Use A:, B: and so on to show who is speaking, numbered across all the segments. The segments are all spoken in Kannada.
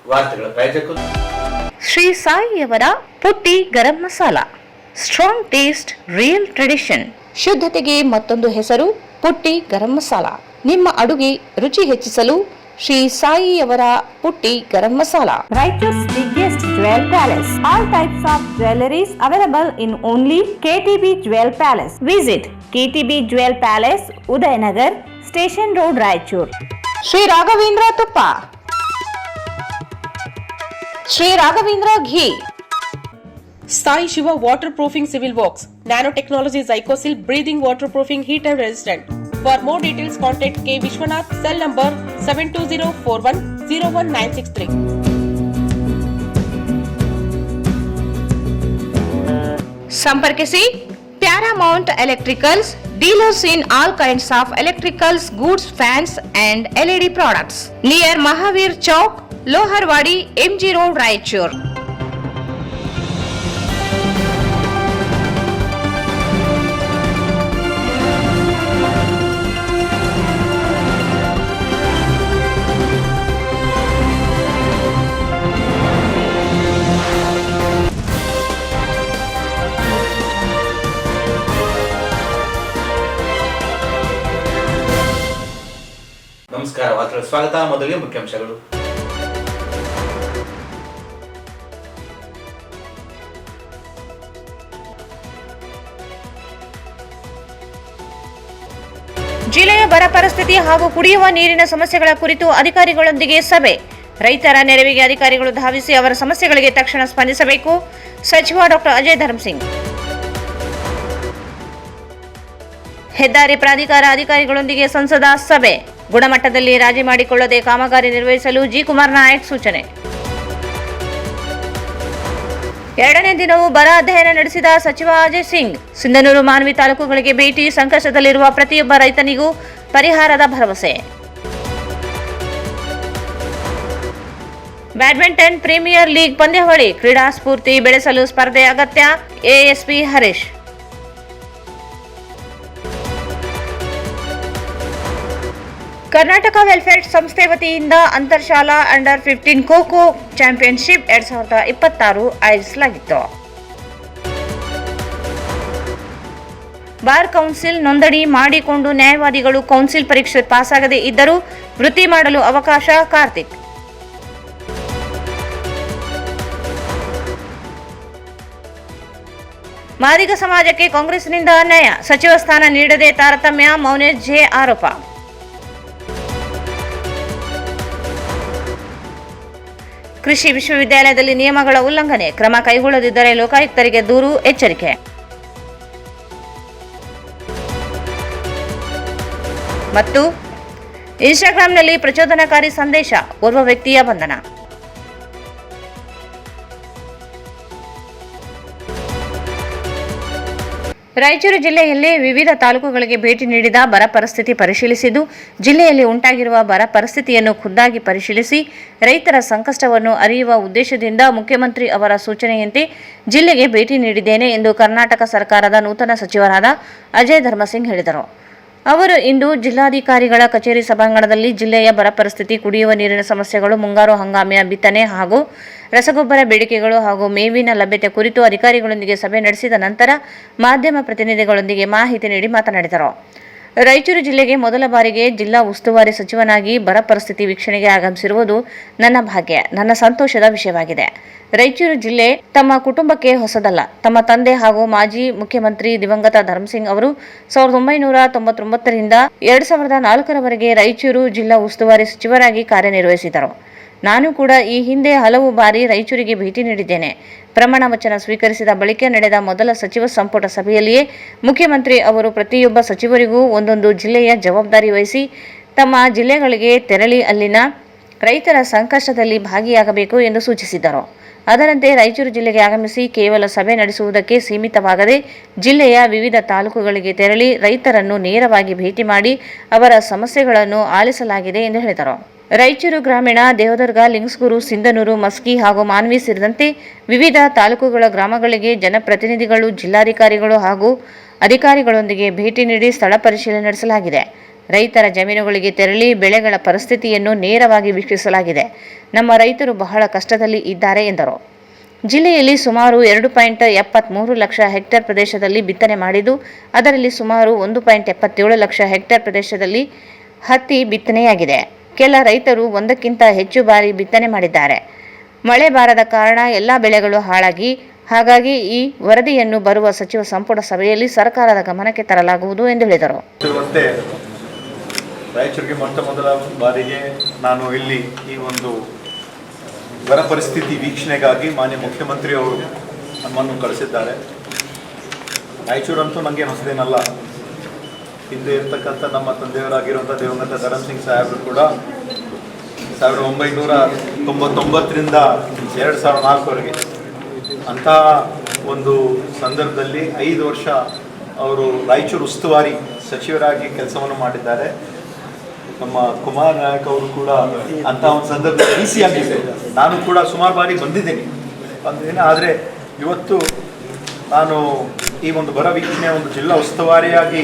A: ವಾರ್ತೆಗಳ ಪ್ರಾಯೋಜಕರು
B: ಶ್ರೀ ಸಾಯಿಯವರ Putti garam masala. Strong taste, real tradition. ಶುದ್ಧತೆಗೆ ಮತ್ತೊಂದು ಹೆಸರು ಪುಟ್ಟಿ ಗರಂ ಮಸಾಲ. ನಿಮ್ಮ ಅಡುಗೆ ರುಚಿ ಹೆಚ್ಚಿಸಲು ಶ್ರೀ ಸಾಯಿಯವರ Putti garam masala. Raiturs biggest jewel palace. All types of jewelries available in only KTB Jewel Palace. Visit KTB Jewel Palace, Udayanagar, Station Road, Raichur. Shri Raghavendra ತುಪ್ಪ, ಶ್ರೀ ರಾಘವೇಂದ್ರ ಘೀ,
C: Sai Shiva Waterproofing Civil Works, Nanotechnology Zycosil Breathing Waterproofing Heat and Resistant. For more details, contact K. Vishwanath, cell number 72041019663.
B: ಸಂಪರ್ಕಿಸಿ Paramount Electricals, dealers in all kinds of electricals goods, fans and LED products, near Mahavir Chowk, Loharwadi, MG road, Raichur.
A: ನಮಸ್ಕಾರ. ವಾರ್ತೆಗಳ ಸ್ವಾಗತ. ಮೊದಲಿಗೆ ಮುಖ್ಯಾಂಶಗಳು.
B: ಜಿಲ್ಲೆಯ ಬರ ಪರಿಸ್ಥಿತಿ ಹಾಗೂ ಕುಡಿಯುವ ನೀರಿನ ಸಮಸ್ಯೆಗಳ ಕುರಿತು ಅಧಿಕಾರಿಗಳೊಂದಿಗೆ ಸಭೆ. ರೈತರ ನೆರವಿಗೆ ಅಧಿಕಾರಿಗಳು ಧಾವಿಸಿ ಅವರ ಸಮಸ್ಯೆಗಳಿಗೆ ತಕ್ಷಣ ಸ್ಪಂದಿಸಬೇಕು. ಸಚಿವ ಡಾಕ್ಟರ್ ಅಜಯ್ ಧರ್ಮಸಿಂಗ್. ಹೆದ್ದಾರಿ ಪ್ರಾಧಿಕಾರ ಅಧಿಕಾರಿಗಳೊಂದಿಗೆ ಸಂಸದ ಸಭೆ. ಗುಣಮಟ್ಟದಲ್ಲಿ ರಾಜಿ ಮಾಡಿಕೊಳ್ಳದೆ ಕಾಮಗಾರಿ ನಿರ್ವಹಿಸಲು ಜಿ. ಕುಮಾರ್ ನಾಯಕ್ ಸೂಚನೆ. ಎರಡನೇ ದಿನವೂ ಬರ ಅಧ್ಯಯನ ನಡೆಸಿದ ಸಚಿವ ಅಜಯ್ ಸಿಂಗ್. ಸಿಂಧನೂರು, ಮಾನ್ವಿ ತಾಲೂಕುಗಳಿಗೆ ಭೇಟಿ. ಸಂಕಷ್ಟದಲ್ಲಿರುವ ಪ್ರತಿಯೊಬ್ಬ ರೈತನಿಗೂ ಪರಿಹಾರದ ಭರವಸೆ. ಬ್ಯಾಡ್ಮಿಂಟನ್ ಪ್ರೀಮಿಯರ್ ಲೀಗ್ ಪಂದ್ಯಾವಳಿ. ಕ್ರೀಡಾ ಸ್ಫೂರ್ತಿ ಬೆಳೆಸಲು ಸ್ಪರ್ಧೆ ಅಗತ್ಯ. ಎಎಸ್ಪಿ ಹರೀಶ್. ಕರ್ನಾಟಕ ವೆಲ್ಫೇರ್ ಸಂಸ್ಥೆ ವತಿಯಿಂದ ಅಂತರ್ಶಾಲಾ ಅಂಡರ್-15 ಖೋ-ಖೋ ಚಾಂಪಿಯನ್ಶಿಪ್ 2026 ಆಯೋಜಿಸಲಾಗಿತ್ತು. ಬಾರ್ ಕೌನ್ಸಿಲ್ ನೋಂದಣಿ ಮಾಡಿಕೊಂಡು ನ್ಯಾಯವಾದಿಗಳು ಕೌನ್ಸಿಲ್ ಪರೀಕ್ಷೆ ಪಾಸಾಗದೇ ಇದ್ದರೂ ವೃತ್ತಿ ಮಾಡಲು ಅವಕಾಶ. ಕಾರ್ತಿಕ್. ಮಾದಿಗ ಸಮಾಜಕ್ಕೆ ಕಾಂಗ್ರೆಸ್ನಿಂದ ಅನ್ಯಾಯ. ಸಚಿವ ಸ್ಥಾನ ನೀಡದೆ ತಾರತಮ್ಯ. ಮೌನೇಶ್ ಜೆ ಆರೋಪ. ಕೃಷಿ ವಿಶ್ವವಿದ್ಯಾಲಯದಲ್ಲಿ ನಿಯಮಗಳ ಉಲ್ಲಂಘನೆ. ಕ್ರಮ ಕೈಗೊಳ್ಳದಿದ್ದರೆ ಲೋಕಾಯುಕ್ತರಿಗೆ ದೂರು. ಎಚ್ಚರಿಕೆ. ಮತ್ತು ಇನ್ಸ್ಟಾಗ್ರಾಂನಲ್ಲಿ ಪ್ರಚೋದನಕಾರಿ ಸಂದೇಶ. ಓರ್ವ ವ್ಯಕ್ತಿಯ ಬಂಧನ. ರಾಯಚೂರು ಜಿಲ್ಲೆಯಲ್ಲಿ ವಿವಿಧ ತಾಲೂಕುಗಳಿಗೆ ಭೇಟಿ ನೀಡಿದ ಬರ ಪರಿಸ್ಥಿತಿ ಪರಿಶೀಲಿಸಿದ್ದು, ಜಿಲ್ಲೆಯಲ್ಲಿ ಉಂಟಾಗಿರುವ ಬರ ಪರಿಸ್ಥಿತಿಯನ್ನು ಖುದ್ದಾಗಿ ಪರಿಶೀಲಿಸಿ ರೈತರ ಸಂಕಷ್ಟವನ್ನು ಅರಿಯುವ ಉದ್ದೇಶದಿಂದ ಮುಖ್ಯಮಂತ್ರಿ ಅವರ ಸೂಚನೆಯಂತೆ ಜಿಲ್ಲೆಗೆ ಭೇಟಿ ನೀಡಿದ್ದೇನೆ ಎಂದು ಕರ್ನಾಟಕ ಸರ್ಕಾರದ ನೂತನ ಸಚಿವರಾದ ಅಜಯ್ ಧರ್ಮಸಿಂಗ್ ಹೇಳಿದರು. ಅವರು ಇಂದು ಜಿಲ್ಲಾಧಿಕಾರಿಗಳ ಕಚೇರಿ ಸಭಾಂಗಣದಲ್ಲಿ ಜಿಲ್ಲೆಯ ಬರ ಪರಿಸ್ಥಿತಿ, ಕುಡಿಯುವ ನೀರಿನ ಸಮಸ್ಯೆಗಳು, ಮುಂಗಾರು ಹಂಗಾಮಿನ ಬಿತ್ತನೆ ಹಾಗೂ ರಸಗೊಬ್ಬರ ಬೇಡಿಕೆಗಳು ಹಾಗೂ ಮೇವಿನ ಲಭ್ಯತೆ ಕುರಿತು ಅಧಿಕಾರಿಗಳೊಂದಿಗೆ ಸಭೆ ನಡೆಸಿದ ನಂತರ ಮಾಧ್ಯಮ ಪ್ರತಿನಿಧಿಗಳೊಂದಿಗೆ ಮಾಹಿತಿ ನೀಡಿ ಮಾತನಾಡಿದರು. ರಾಯಚೂರು ಜಿಲ್ಲೆಗೆ ಮೊದಲ ಬಾರಿಗೆ ಜಿಲ್ಲಾ ಉಸ್ತುವಾರಿ ಸಚಿವನಾಗಿ ಬರ ಪರಿಸ್ಥಿತಿ ವೀಕ್ಷಣೆಗೆ ಆಗಮಿಸಿರುವುದು ನನ್ನ ಭಾಗ್ಯ, ನನ್ನ ಸಂತೋಷದ ವಿಷಯವಾಗಿದೆ. ರಾಯಚೂರು ಜಿಲ್ಲೆ ತಮ್ಮ ಕುಟುಂಬಕ್ಕೆ ಹೊಸದಲ್ಲ. ತಮ್ಮ ತಂದೆ ಹಾಗೂ ಮಾಜಿ ಮುಖ್ಯಮಂತ್ರಿ ದಿವಂಗತ ಧರ್ಮಸಿಂಗ್ ಅವರು 1999ರಿಂದ 2004ರವರೆಗೆ ರಾಯಚೂರು ಜಿಲ್ಲಾ ಉಸ್ತುವಾರಿ ಸಚಿವರಾಗಿ ಕಾರ್ಯನಿರ್ವಹಿಸಿದರು. ನಾನು ಕೂಡ ಈ ಹಿಂದೆ ಹಲವು ಬಾರಿ ರಾಯಚೂರಿಗೆ ಭೇಟಿ ನೀಡಿದ್ದೇನೆ. ಪ್ರಮಾಣ ವಚನ ಸ್ವೀಕರಿಸಿದ ಬಳಿಕ ನಡೆದ ಮೊದಲ ಸಚಿವ ಸಂಪುಟ ಸಭೆಯಲ್ಲಿಯೇ ಮುಖ್ಯಮಂತ್ರಿ ಅವರು ಪ್ರತಿಯೊಬ್ಬ ಸಚಿವರಿಗೂ ಒಂದೊಂದು ಜಿಲ್ಲೆಯ ಜವಾಬ್ದಾರಿ ವಹಿಸಿ ತಮ್ಮ ಜಿಲ್ಲೆಗಳಿಗೆ ತೆರಳಿ ಅಲ್ಲಿನ ರೈತರ ಸಂಕಷ್ಟದಲ್ಲಿ ಭಾಗಿಯಾಗಬೇಕು ಎಂದು ಸೂಚಿಸಿದ್ದರು. ಅದರಂತೆ ರಾಯಚೂರು ಜಿಲ್ಲೆಗೆ ಆಗಮಿಸಿ ಕೇವಲ ಸಭೆ ನಡೆಸುವುದಕ್ಕೆ ಸೀಮಿತವಾಗದೆ ಜಿಲ್ಲೆಯ ವಿವಿಧ ತಾಲೂಕುಗಳಿಗೆ ತೆರಳಿ ರೈತರನ್ನು ನೇರವಾಗಿ ಭೇಟಿ ಮಾಡಿ ಅವರ ಸಮಸ್ಯೆಗಳನ್ನು ಆಲಿಸಲಾಗಿದೆ ಎಂದು ಹೇಳಿದರು. ರಾಯಚೂರು ಗ್ರಾಮೀಣ, ದೇವದುರ್ಗ, ಲಿಂಗಸ್ಗೂರು, ಸಿಂಧನೂರು, ಮಸ್ಕಿ ಹಾಗೂ ಮಾನ್ವಿ ಸೇರಿದಂತೆ ವಿವಿಧ ತಾಲೂಕುಗಳ ಗ್ರಾಮಗಳಿಗೆ ಜನಪ್ರತಿನಿಧಿಗಳು, ಜಿಲ್ಲಾಧಿಕಾರಿಗಳು ಹಾಗೂ ಅಧಿಕಾರಿಗಳೊಂದಿಗೆ ಭೇಟಿ ನೀಡಿ ಸ್ಥಳ ಪರಿಶೀಲನೆ ನಡೆಸಲಾಗಿದೆ. ರೈತರ ಜಮೀನುಗಳಿಗೆ ತೆರಳಿ ಬೆಳೆಗಳ ಪರಿಸ್ಥಿತಿಯನ್ನು ನೇರವಾಗಿ ವೀಕ್ಷಿಸಲಾಗಿದೆ. ನಮ್ಮ ರೈತರು ಬಹಳ ಕಷ್ಟದಲ್ಲಿ ಇದ್ದಾರೆ ಎಂದರು. ಜಿಲ್ಲೆಯಲ್ಲಿ ಸುಮಾರು 2.73 ಲಕ್ಷ ಹೆಕ್ಟೇರ್ ಪ್ರದೇಶದಲ್ಲಿ ಬಿತ್ತನೆ ಮಾಡಿದ್ದು, ಅದರಲ್ಲಿ ಸುಮಾರು 1.77 ಲಕ್ಷ ಹೆಕ್ಟೇರ್ ಪ್ರದೇಶದಲ್ಲಿ ಹತ್ತಿ ಬಿತ್ತನೆಯಾಗಿದೆ. ಕೆಲ ರೈತರು ಒಂದಕ್ಕಿಂತ ಹೆಚ್ಚು ಬಾರಿ ಬಿತ್ತನೆ ಮಾಡಿದ್ದಾರೆ. ಮಳೆ ಬಾರದ ಕಾರಣ ಎಲ್ಲ ಬೆಳೆಗಳು ಹಾಗಾಗಿ ಈ ವರದಿಯನ್ನು ಬರುವ ಸಚಿವ ಸಂಪುಟ ಸಭೆಯಲ್ಲಿ ಸರ್ಕಾರದ ಗಮನಕ್ಕೆ ತರಲಾಗುವುದು ಎಂದು ಹೇಳಿದರು.
D: ರಾಯಚೂರಿಗೆ ಮೊದಲ ಬಾರಿಗೆ ನಾನು ಇಲ್ಲಿ ಈ ಒಂದು ಬರ ಪರಿಸ್ಥಿತಿ ವೀಕ್ಷಣೆಗಾಗಿ ಮಾನ್ಯ ಮುಖ್ಯಮಂತ್ರಿಯವರು ನಮ್ಮನ್ನು ಕಳಿಸಿದ್ದಾರೆ. ರಾಯಚೂರಂತೂ ನನಗೆ ಹೊಸದೇನಲ್ಲ. ಹಿಂದೆ ಇರ್ತಕ್ಕಂಥ ನಮ್ಮ ತಂದೆಯವರಾಗಿರುವಂಥ ದಿವಂಗತ ಧರಮ್ ಸಿಂಗ್ ಸಾಹೇಬರು ಕೂಡ 1999ರಿಂದ 2004ವರೆಗೆ ಅಂತಹ ಒಂದು ಸಂದರ್ಭದಲ್ಲಿ 5 ವರ್ಷ ಅವರು ರಾಯಚೂರು ಉಸ್ತುವಾರಿ ಸಚಿವರಾಗಿ ಕೆಲಸವನ್ನು ಮಾಡಿದ್ದಾರೆ. ನಮ್ಮ ಕುಮಾರ್ ನಾಯಕ್ ಅವರು ಕೂಡ ಅಂಥ ಒಂದು ಸಂದರ್ಭದಲ್ಲಿ DC ಆಗಿದೆ. ನಾನು ಕೂಡ ಸುಮಾರು ಬಾರಿ ಬಂದಿದ್ದೀನಿ. ಆದರೆ ಇವತ್ತು ನಾನು ಈ ಒಂದು ಬರ ವೀಕ್ಷಣೆ ಒಂದು ಜಿಲ್ಲಾ ಉಸ್ತುವಾರಿಯಾಗಿ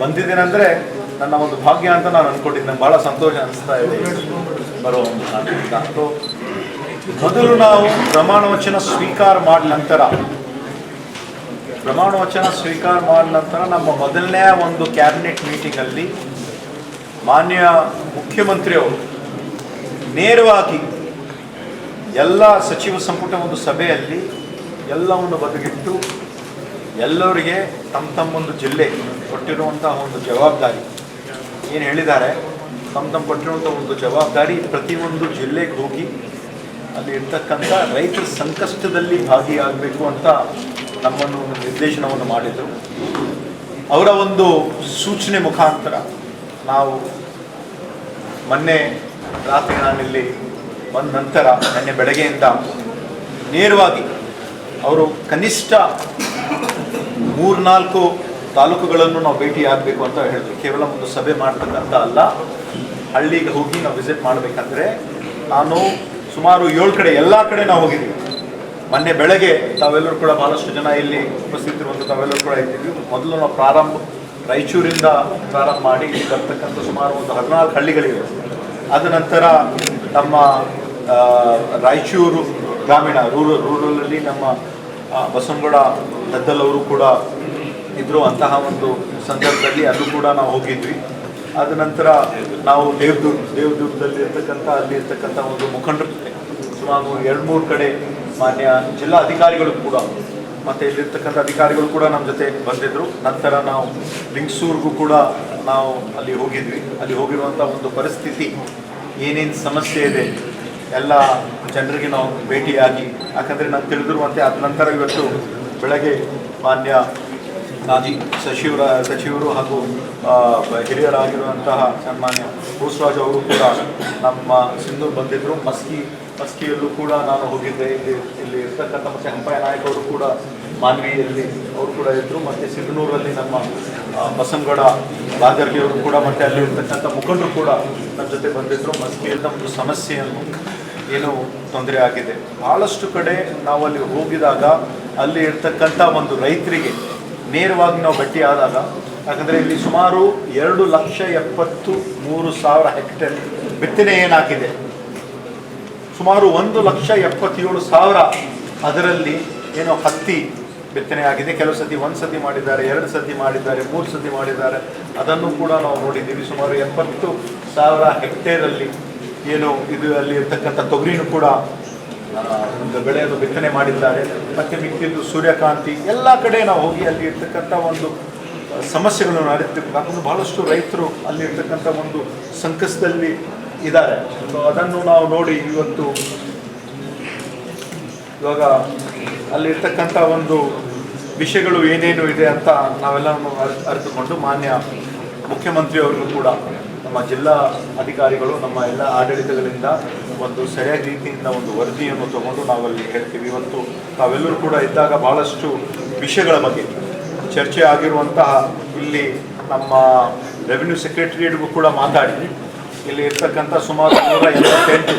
D: ಬಂದಿದ್ದೇನೆಂದರೆ ನನ್ನ ಒಂದು ಭಾಗ್ಯ ಅಂತ ನಾನು ಅಂದ್ಕೊಂಡಿದ್ದೆ. ನಂಗೆ ಭಾಳ ಸಂತೋಷ ಅನಿಸ್ತಾ ಇದೆ ಬರೋ ಒಂದು ಕಾರಣದಿಂದ. ಮೊದಲು ನಾವು ಪ್ರಮಾಣ ವಚನ ಸ್ವೀಕಾರ ಮಾಡಿದ ನಂತರ ನಮ್ಮ ಮೊದಲನೇ ಒಂದು ಕ್ಯಾಬಿನೆಟ್ ಮೀಟಿಂಗಲ್ಲಿ ಮಾನ್ಯ ಮುಖ್ಯಮಂತ್ರಿಯವರು ನೇರವಾಗಿ ಎಲ್ಲ ಸಚಿವ ಸಂಪುಟ ಒಂದು ಸಭೆಯಲ್ಲಿ ಎಲ್ಲವನ್ನು ಬದಿಗಿಟ್ಟು ಎಲ್ಲರಿಗೆ ತಮ್ಮ ಒಂದು ಜಿಲ್ಲೆ ಕೊಟ್ಟಿರುವಂತಹ ಒಂದು ಜವಾಬ್ದಾರಿ ಏನು ಹೇಳಿದ್ದಾರೆ, ತಮ್ಮ ಕೊಟ್ಟಿರುವಂಥ ಒಂದು ಜವಾಬ್ದಾರಿ ಪ್ರತಿಯೊಂದು ಜಿಲ್ಲೆಗೆ ಹೋಗಿ ಅಲ್ಲಿ ಇರ್ತಕ್ಕಂಥ ರೈತರ ಸಂಕಷ್ಟದಲ್ಲಿ ಭಾಗಿಯಾಗಬೇಕು ಅಂತ ನಮ್ಮನ್ನು ಒಂದು ನಿರ್ದೇಶನವನ್ನು ಮಾಡಿದರು. ಅವರ ಒಂದು ಸೂಚನೆ ಮುಖಾಂತರ ನಾವು ಮೊನ್ನೆ ರಾತ್ರಿ ನಾನಿಲ್ಲಿ ಬಂದ ನಂತರ ನಿನ್ನೆ ಬೆಳಗ್ಗೆಯಿಂದ ನೇರವಾಗಿ ಅವರು ಕನಿಷ್ಠ 3-4 ತಾಲೂಕುಗಳನ್ನು ನಾವು ಭೇಟಿಯಾಗಬೇಕು ಅಂತ ಹೇಳಿದ್ರು. ಕೇವಲ ಒಂದು ಸಭೆ ಮಾಡ್ತಕ್ಕಂಥ ಅಲ್ಲ, ಹಳ್ಳಿಗೆ ಹೋಗಿ ನಾವು ವಿಸಿಟ್ ಮಾಡಬೇಕಂದ್ರೆ ನಾನು ಸುಮಾರು 7 ಕಡೆ ಎಲ್ಲ ಕಡೆ ನಾವು ಹೋಗಿದ್ದೀವಿ. ಮೊನ್ನೆ ಬೆಳಗ್ಗೆ ತಾವೆಲ್ಲರೂ ಕೂಡ ಭಾಳಷ್ಟು ಜನ ಇಲ್ಲಿ ಉಪಸ್ಥಿತಿರುವಂಥ ತಾವೆಲ್ಲರೂ ಕೂಡ ಇದ್ದೀವಿ. ಮೊದಲು ನಾವು ರಾಯಚೂರಿಂದ ಪ್ರಾರಂಭ ಮಾಡಿ ಇಲ್ಲಿ ಬರ್ತಕ್ಕಂಥ ಸುಮಾರು ಒಂದು 14 ಹಳ್ಳಿಗಳಿವೆ. ಅದ ನಂತರ ನಮ್ಮ ರಾಯಚೂರು ಗ್ರಾಮೀಣ ರೂರಲಲ್ಲಿ ನಮ್ಮ ಬಸವನಗೌಡ ದದ್ದಲ್ ಅವರು ಕೂಡ ಇದ್ದರು. ಅಂತಹ ಒಂದು ಸಂದರ್ಭದಲ್ಲಿ ಅದು ಕೂಡ ನಾವು ಹೋಗಿದ್ವಿ. ಅದ ನಂತರ ನಾವು ದೇವದುರ್ಗದಲ್ಲಿ ಅಲ್ಲಿ ಇರ್ತಕ್ಕಂಥ ಒಂದು ಮುಖಂಡರ ಜೊತೆ ಸುಮಾರು 2-3 ಕಡೆ ಮಾನ್ಯ ಜಿಲ್ಲಾ ಅಧಿಕಾರಿಗಳು ಕೂಡ ಮತ್ತು ಇಲ್ಲಿರ್ತಕ್ಕಂಥ ಅಧಿಕಾರಿಗಳು ಕೂಡ ನಮ್ಮ ಜೊತೆ ಬಂದಿದ್ದರು. ನಂತರ ನಾವು ಲಿಂಗಸೂರ್ಗೂ ಕೂಡ ನಾವು ಅಲ್ಲಿ ಹೋಗಿದ್ವಿ. ಅಲ್ಲಿ ಹೋಗಿರುವಂಥ ಒಂದು ಪರಿಸ್ಥಿತಿ ಏನೇನು ಸಮಸ್ಯೆ ಇದೆ ಎಲ್ಲ ಜನರಿಗೆ ನಾವು ಭೇಟಿಯಾಗಿ, ಯಾಕಂದರೆ ನಾನು ತಿಳಿದಿರುವಂತೆ ಅದ ನಂತರ ಇವತ್ತು ಬೆಳಗ್ಗೆ ಮಾನ್ಯ ಮಾಜಿ ಸಚಿವರು ಹಾಗೂ ಹಿರಿಯರಾಗಿರುವಂತಹ ಸನ್ಮಾನ್ಯ ಭೂಸರಾಜ್ ಅವರು ಕೂಡ ನಮ್ಮ ಸಿಂಧೂರು ಬಂದಿದ್ದರು. ಮಸ್ಕಿಯಲ್ಲೂ ಕೂಡ ನಾನು ಹೋಗಿದ್ದೆ. ಇಲ್ಲಿ ಇರ್ತಕ್ಕಂಥ ಮತ್ತು ಹಂಪಾಯ ನಾಯಕ್ ಅವರು ಕೂಡ ಮಾನ್ವಿಯಲ್ಲಿ ಅವರು ಕೂಡ ಇದ್ದರು. ಮತ್ತು ಸಿಂಧನೂರಲ್ಲಿ ನಮ್ಮ ಬಸವನಗೌಡ ಬಾದರ್ಲಿ ಅವರು ಕೂಡ ಮತ್ತು ಅಲ್ಲಿ ಇರ್ತಕ್ಕಂಥ ಮುಖಂಡರು ಕೂಡ ನಮ್ಮ ಜೊತೆ ಬಂದಿದ್ದರು. ಮಸ್ಕಿಯಲ್ಲಿ ಒಂದು ಸಮಸ್ಯೆಯನ್ನು ಏನು ತೊಂದರೆ ಆಗಿದೆ. ಭಾಳಷ್ಟು ಕಡೆ ನಾವು ಅಲ್ಲಿ ಹೋಗಿದಾಗ ಅಲ್ಲಿ ಇರ್ತಕ್ಕಂಥ ಒಂದು ರೈತರಿಗೆ ನೇರವಾಗಿ ನಾವು ಭೇಟಿ ಆದಾಗ, ಯಾಕಂದರೆ ಇಲ್ಲಿ ಸುಮಾರು 2,73,000 ಹೆಕ್ಟೇರ್ ಬಿತ್ತನೆ ಏನಾಗಿದೆ, ಸುಮಾರು 1,77,000 ಅದರಲ್ಲಿ ಏನೋ ಹತ್ತಿ ಬಿತ್ತನೆ ಆಗಿದೆ. ಕೆಲವು ಸತಿ 1 ಸತಿ ಮಾಡಿದ್ದಾರೆ, 2 ಸತಿ ಮಾಡಿದ್ದಾರೆ, 3 ಸತಿ ಮಾಡಿದ್ದಾರೆ. ಅದನ್ನು ಕೂಡ ನಾವು ನೋಡಿದ್ದೀವಿ. ಸುಮಾರು 70,000 ಹೆಕ್ಟೇರಲ್ಲಿ ಏನು ಇದು ಅಲ್ಲಿ ಇರ್ತಕ್ಕಂಥ ತೊಗರಿನೂ ಕೂಡ ಒಂದು ಬೆಳೆಯನ್ನು ಬಿತ್ತನೆ ಮಾಡಿದ್ದಾರೆ. ಮತ್ತು ಮಿಕ್ಕಿದ್ದು ಸೂರ್ಯಕಾಂತಿ ಎಲ್ಲ ಕಡೆ ನಾವು ಹೋಗಿ ಅಲ್ಲಿ ಇರ್ತಕ್ಕಂಥ ಒಂದು ಸಮಸ್ಯೆಗಳನ್ನು ಅರಿತಿರ್ಬೇಕು. ಯಾಕಂದ್ರೆ ಭಾಳಷ್ಟು ರೈತರು ಅಲ್ಲಿ ಇರ್ತಕ್ಕಂಥ ಒಂದು ಸಂಕಷ್ಟದಲ್ಲಿ ಇದ್ದಾರೆ. ಸೊ ಅದನ್ನು ನಾವು ನೋಡಿ ಇವಾಗ ಅಲ್ಲಿರ್ತಕ್ಕಂಥ ಒಂದು ವಿಷಯಗಳು ಏನೇನು ಇದೆ ಅಂತ ನಾವೆಲ್ಲವನ್ನು ಅರಿತುಕೊಂಡು ಮಾನ್ಯ ಮುಖ್ಯಮಂತ್ರಿಯವ್ರಿಗೂ ಕೂಡ ನಮ್ಮ ಜಿಲ್ಲಾ ಅಧಿಕಾರಿಗಳು ನಮ್ಮ ಎಲ್ಲ ಆಡಳಿತಗಳಿಂದ ಒಂದು ಸರಿಯಾದ ರೀತಿಯಿಂದ ಒಂದು ವರದಿಯನ್ನು ತಗೊಂಡು ನಾವಲ್ಲಿ ಹೇಳ್ತೀವಿ. ಇವತ್ತು ತಾವೆಲ್ಲರೂ ಕೂಡ ಇದ್ದಾಗ ಭಾಳಷ್ಟು ವಿಷಯಗಳ ಬಗ್ಗೆ ಚರ್ಚೆ ಆಗಿರುವಂತಹ ಇಲ್ಲಿ ನಮ್ಮ ರೆವಿನ್ಯೂ ಸೆಕ್ರೆಟರಿಯೇಟ್ಗೂ ಕೂಡ ಮಾತಾಡಿ ಇಲ್ಲಿ ಇರ್ತಕ್ಕಂಥ ಸುಮಾರು 188